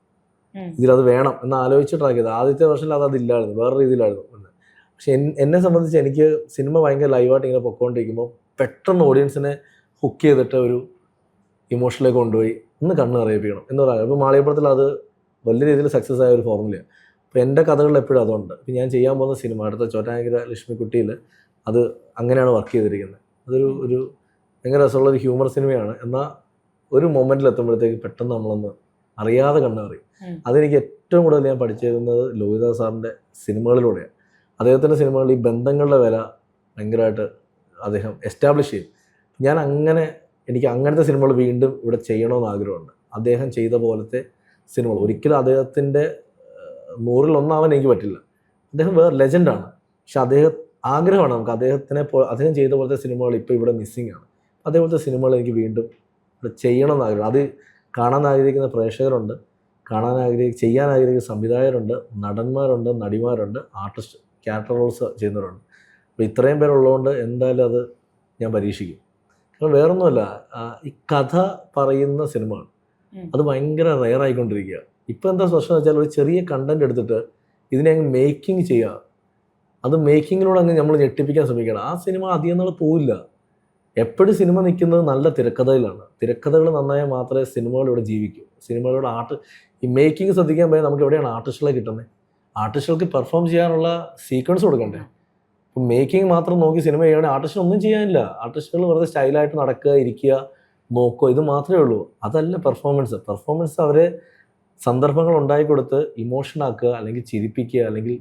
ഇതിലത് വേണം എന്ന് ആലോചിച്ച് ട്രാക്ക് ചെയ്തത്. ആദ്യത്തെ വർഷത്തിൽ അതില്ലായിരുന്നു, വേറെ രീതിയിലായിരുന്നു. പക്ഷെ എന്നെ സംബന്ധിച്ച് എനിക്ക് സിനിമ ഭയങ്കര ലൈവായിട്ട് ഇങ്ങനെ പൊക്കോണ്ടിരിക്കുമ്പോൾ പെട്ടെന്ന് ഓഡിയൻസിനെ ഹുക്ക് ചെയ്തിട്ട് ഒരു ഇമോഷനിലേക്ക് കൊണ്ടുപോയി ഒന്ന് കണ്ണ് നിറയിപ്പിക്കണം എന്ന് പറയാം. ഇപ്പോൾ മാളികപ്പുറത്തിൽ അത് വലിയ രീതിയിൽ സക്സസ് ആയ ഒരു ഫോർമുലയാണ്. അപ്പോൾ എൻ്റെ കഥകളിൽ എപ്പോഴും അതുണ്ട്. ഇപ്പം ഞാൻ ചെയ്യാൻ പോകുന്ന സിനിമ അടുത്ത ചോറ്റാനിക്കര ലക്ഷ്മിക്കുട്ടിയിൽ അത് അങ്ങനെയാണ് വർക്ക് ചെയ്തിരിക്കുന്നത്. ഒരു ഭയങ്കര രസമുള്ളൊരു ഹ്യൂമർ സിനിമയാണ്. എന്നാൽ ഒരു മൊമെൻറ്റിൽ എത്തുമ്പോഴത്തേക്ക് പെട്ടെന്ന് നമ്മളൊന്ന് അറിയാതെ കണ്ണ് അറിയും. അതെനിക്ക് ഏറ്റവും കൂടുതൽ ഞാൻ പഠിച്ചിരുന്നത് ലോഹിതദാസ് സാറിൻ്റെ സിനിമകളിലൂടെയാണ്. അദ്ദേഹത്തിൻ്റെ സിനിമകളിൽ ഈ ബന്ധങ്ങളുടെ വില ഭയങ്കരമായിട്ട് അദ്ദേഹം എസ്റ്റാബ്ലിഷ് ചെയ്യും. എനിക്ക് അങ്ങനത്തെ സിനിമകൾ വീണ്ടും ഇവിടെ ചെയ്യണമെന്ന് ആഗ്രഹമുണ്ട്. അദ്ദേഹം ചെയ്ത പോലത്തെ സിനിമകൾ ഒരിക്കലും അദ്ദേഹത്തിൻ്റെ 100-1 എനിക്ക് പറ്റില്ല. അദ്ദേഹം വേറെ ലെജൻഡാണ്. പക്ഷെ ആഗ്രഹമാണ് നമുക്ക് അദ്ദേഹം ചെയ്ത പോലത്തെ സിനിമകൾ ഇപ്പോൾ ഇവിടെ മിസ്സിങ് ആണ്. അതേപോലത്തെ സിനിമകൾ എനിക്ക് വീണ്ടും ഇവിടെ ചെയ്യണമെന്ന് ആഗ്രഹം. അത് കാണാൻ ആഗ്രഹിക്കുന്ന പ്രേക്ഷകരുണ്ട്, ചെയ്യാൻ ആഗ്രഹിക്കുന്ന സംവിധായകരുണ്ട്, നടന്മാരുണ്ട്, നടിമാരുണ്ട്, ആർട്ടിസ്റ്റ് ക്യാരക്ടർ റോൾസ് ചെയ്യുന്നവരുണ്ട്. അപ്പോൾ ഇത്രയും പേരുള്ളതുകൊണ്ട് എന്തായാലും അത് ഞാൻ പരീക്ഷിക്കും. കാരണം വേറൊന്നുമല്ല, ഈ കഥ പറയുന്ന സിനിമകൾ അത് ഭയങ്കര റെയർ ആയിക്കൊണ്ടിരിക്കുക. ഇപ്പോൾ എന്താ പ്രശ്നം വെച്ചാൽ, ഒരു ചെറിയ കണ്ടന്റ് എടുത്തിട്ട് ഇതിനെ അങ്ങ് മേക്കിംഗ് ചെയ്യുക. അത് മേക്കിങ്ങിലൂടെ അങ്ങ് നമ്മൾ ഞെട്ടിപ്പിക്കാൻ ശ്രമിക്കണം. ആ സിനിമ അധികം നാൾ പോവില്ല. എപ്പോഴും സിനിമ നിൽക്കുന്നത് നല്ല തിരക്കഥയിലാണ്. തിരക്കഥകൾ നന്നായാൽ മാത്രമേ സിനിമകൾ ഇവിടെ ജീവിക്കൂ. സിനിമകളുടെ ഈ മേക്കിംഗ് ശ്രദ്ധിക്കാൻ പോയാൽ നമുക്ക് എവിടെയാണ് ആർട്ടിസ്റ്റുകളെ കിട്ടുന്നത്? ആർട്ടിസ്റ്റുകൾക്ക് പെർഫോം ചെയ്യാനുള്ള സീക്വൻസ് കൊടുക്കണ്ടേ? ഇപ്പം മേക്കിംഗ് മാത്രം നോക്കി സിനിമ ചെയ്യുകയാണെങ്കിൽ ആർട്ടിസ്റ്റിന് ഒന്നും ചെയ്യാനില്ല. ആർട്ടിസ്റ്റുകൾ വെറുതെ സ്റ്റൈലായിട്ട് നടക്കുക, ഇരിക്കുക, നോക്കുക, ഇത് മാത്രമേ ഉള്ളൂ. അതല്ല പെർഫോമൻസ് അവരെ സന്ദർഭങ്ങൾ ഉണ്ടായിക്കൊടുത്ത് ഇമോഷൻ ആക്കുക, അല്ലെങ്കിൽ ചിരിപ്പിക്കുക, അല്ലെങ്കിൽ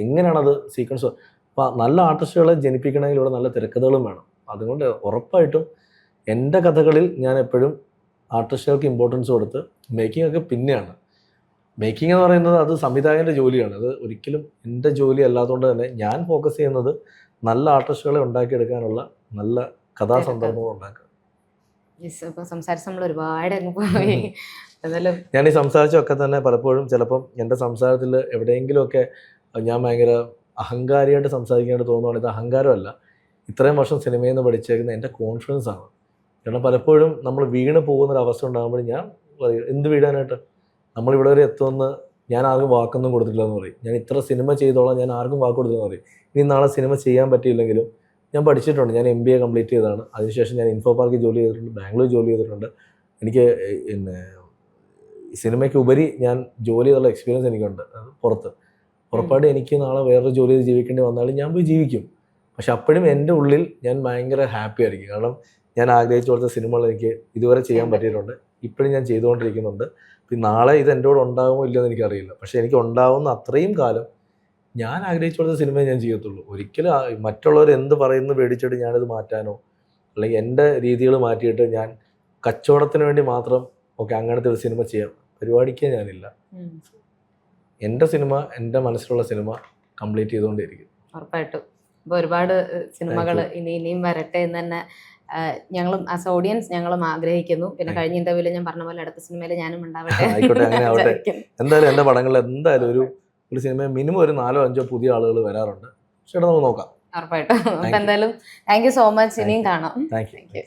എങ്ങനെയാണത് സീക്വൻസ്. അപ്പോൾ നല്ല ആർട്ടിസ്റ്റുകളെ ജനിപ്പിക്കണമെങ്കിൽ ഇവിടെ നല്ല തിരക്കഥകളും വേണം. അതുകൊണ്ട് ഉറപ്പായിട്ടും എൻ്റെ കഥകളിൽ ഞാൻ എപ്പോഴും ആർട്ടിസ്റ്റുകൾക്ക് ഇമ്പോർട്ടൻസ് കൊടുത്ത് മേക്കിംഗ് ഒക്കെ പിന്നെയാണ്. മേക്കിംഗ് എന്ന് പറയുന്നത് അത് സംവിധായകൻ്റെ ജോലിയാണ്. അത് ഒരിക്കലും എൻ്റെ ജോലി അല്ലാത്തതുകൊണ്ട് തന്നെ ഞാൻ ഫോക്കസ് ചെയ്യുന്നത് നല്ല ആർട്ടിസ്റ്റുകളെ ഉണ്ടാക്കിയെടുക്കാനുള്ള നല്ല കഥാസന്ദർഭങ്ങൾ ഉണ്ടാക്കുക. ഇപ്പൊ സംസാരിച്ച് നമ്മൾ ഒരുപാട് അങ്ങ് പോയി. എന്നാലും ഞാൻ ഈ സംസാരിച്ചൊക്കെ തന്നെ പലപ്പോഴും ചിലപ്പം എൻ്റെ സംസാരത്തിൽ എവിടെയെങ്കിലുമൊക്കെ ഞാൻ ഭയങ്കര അഹങ്കാരിയായിട്ട് സംസാരിക്കാനായിട്ട് തോന്നുവാണെങ്കിൽ ഇത് അഹങ്കാരമല്ല, ഇത്രയും വർഷം സിനിമയിൽ നിന്ന് പഠിച്ചേക്കുന്ന എൻ്റെ കോൺഫിഡൻസ് ആണ്. കാരണം പലപ്പോഴും നമ്മൾ വീണ് പോകുന്നൊരവസ്ഥ ഉണ്ടാകുമ്പോൾ ഞാൻ പറയും എന്ത് വീഴാനായിട്ട്, നമ്മളിവിടെ വരെ എത്തുമെന്ന് ഞാൻ ആർക്കും വാക്കൊന്നും കൊടുത്തിട്ടില്ല എന്ന് പറയും. ഞാൻ ഇത്ര സിനിമ ചെയ്തോളാം, ഞാൻ ആർക്കും വാക്ക് കൊടുത്തില്ലെന്ന് പറയും. ഇനി നാളെ സിനിമ ചെയ്യാൻ പറ്റിയില്ലെങ്കിലും ഞാൻ പഠിച്ചിട്ടുണ്ട്, ഞാൻ MBA കംപ്ലീറ്റ് ചെയ്തതാണ്. അതിനുശേഷം ഞാൻ ഇൻഫോ പാർക്കിൽ ജോലി ചെയ്തിട്ടുണ്ട്, ബാംഗ്ലൂർ ജോലി ചെയ്തിട്ടുണ്ട്. എനിക്ക് പിന്നെ സിനിമയ്ക്ക് ഉപരി ഞാൻ ജോലി ചെയ്തുള്ള എക്സ്പീരിയൻസ് എനിക്കുണ്ട് പുറത്ത്. ഉറപ്പായിട്ടും എനിക്ക് നാളെ വേറൊരു ജോലി ചെയ്ത് ജീവിക്കേണ്ടി വന്നാലും ഞാൻ പോയി ജീവിക്കും. പക്ഷെ അപ്പോഴും എൻ്റെ ഉള്ളിൽ ഞാൻ ഭയങ്കര ഹാപ്പി ആയിരിക്കും. കാരണം ഞാൻ ആഗ്രഹിച്ച പോലത്തെ സിനിമകൾ എനിക്ക് ഇതുവരെ ചെയ്യാൻ പറ്റിയിട്ടുണ്ട്, ഇപ്പോഴും ഞാൻ ചെയ്തുകൊണ്ടിരിക്കുന്നുണ്ട്. പിന്നെ നാളെ ഇത് എൻ്റെ കൂടെ ഉണ്ടാകുമോ ഇല്ലെന്ന് എനിക്കറിയില്ല. പക്ഷെ എനിക്ക് ഉണ്ടാവുന്ന അത്രയും കാലം ഞാൻ ആഗ്രഹിച്ച പോലത്തെ സിനിമയെ ഞാൻ ചെയ്യത്തുള്ളൂ. ഒരിക്കലും മറ്റുള്ളവർ എന്ത് പറയുന്നു പേടിച്ചിട്ട് ഞാനിത് മാറ്റാനോ അല്ലെങ്കിൽ എൻ്റെ രീതികൾ മാറ്റിയിട്ട് ഞാൻ കച്ചവടത്തിന് വേണ്ടി മാത്രം അങ്ങനത്തെ ഒരു സിനിമ ചെയ്യാം പരിപാടിക്കേ ഞാനില്ല. എൻ്റെ സിനിമ, എൻ്റെ മനസ്സിലുള്ള സിനിമ കംപ്ലീറ്റ് ചെയ്തുകൊണ്ടേയിരിക്കും. ഉറപ്പായിട്ടും. ഇപ്പോൾ ഒരുപാട് സിനിമകൾ ഇനിയും വരട്ടെ എന്ന് തന്നെ ഞങ്ങളും ആസ് ഓഡിയൻസ് ഞങ്ങളും ആഗ്രഹിക്കുന്നു. പിന്നെ കഴിഞ്ഞ ഇന്റർവ്യൂവിൽ ഞാൻ പറഞ്ഞ പോലെ അടുത്ത സിനിമയിൽ ഞാനും ഉണ്ടാവട്ടെ. ആയിക്കോട്ടെ, അങ്ങനെ ആവട്ടെ. എന്തായാലും എൻ്റെ പടങ്ങളിൽ എന്തായാലും ഒരു സിനിമ മിനിമം ഒരു 4-5 പുതിയ ആളുകൾ വരാറുണ്ട്. പക്ഷേ നമുക്ക് നോക്കാം. ഉറപ്പായിട്ടും. അപ്പം എന്തായാലും താങ്ക് യു സോ മച്ച്. ഇനിയും കാണാം. Thank you.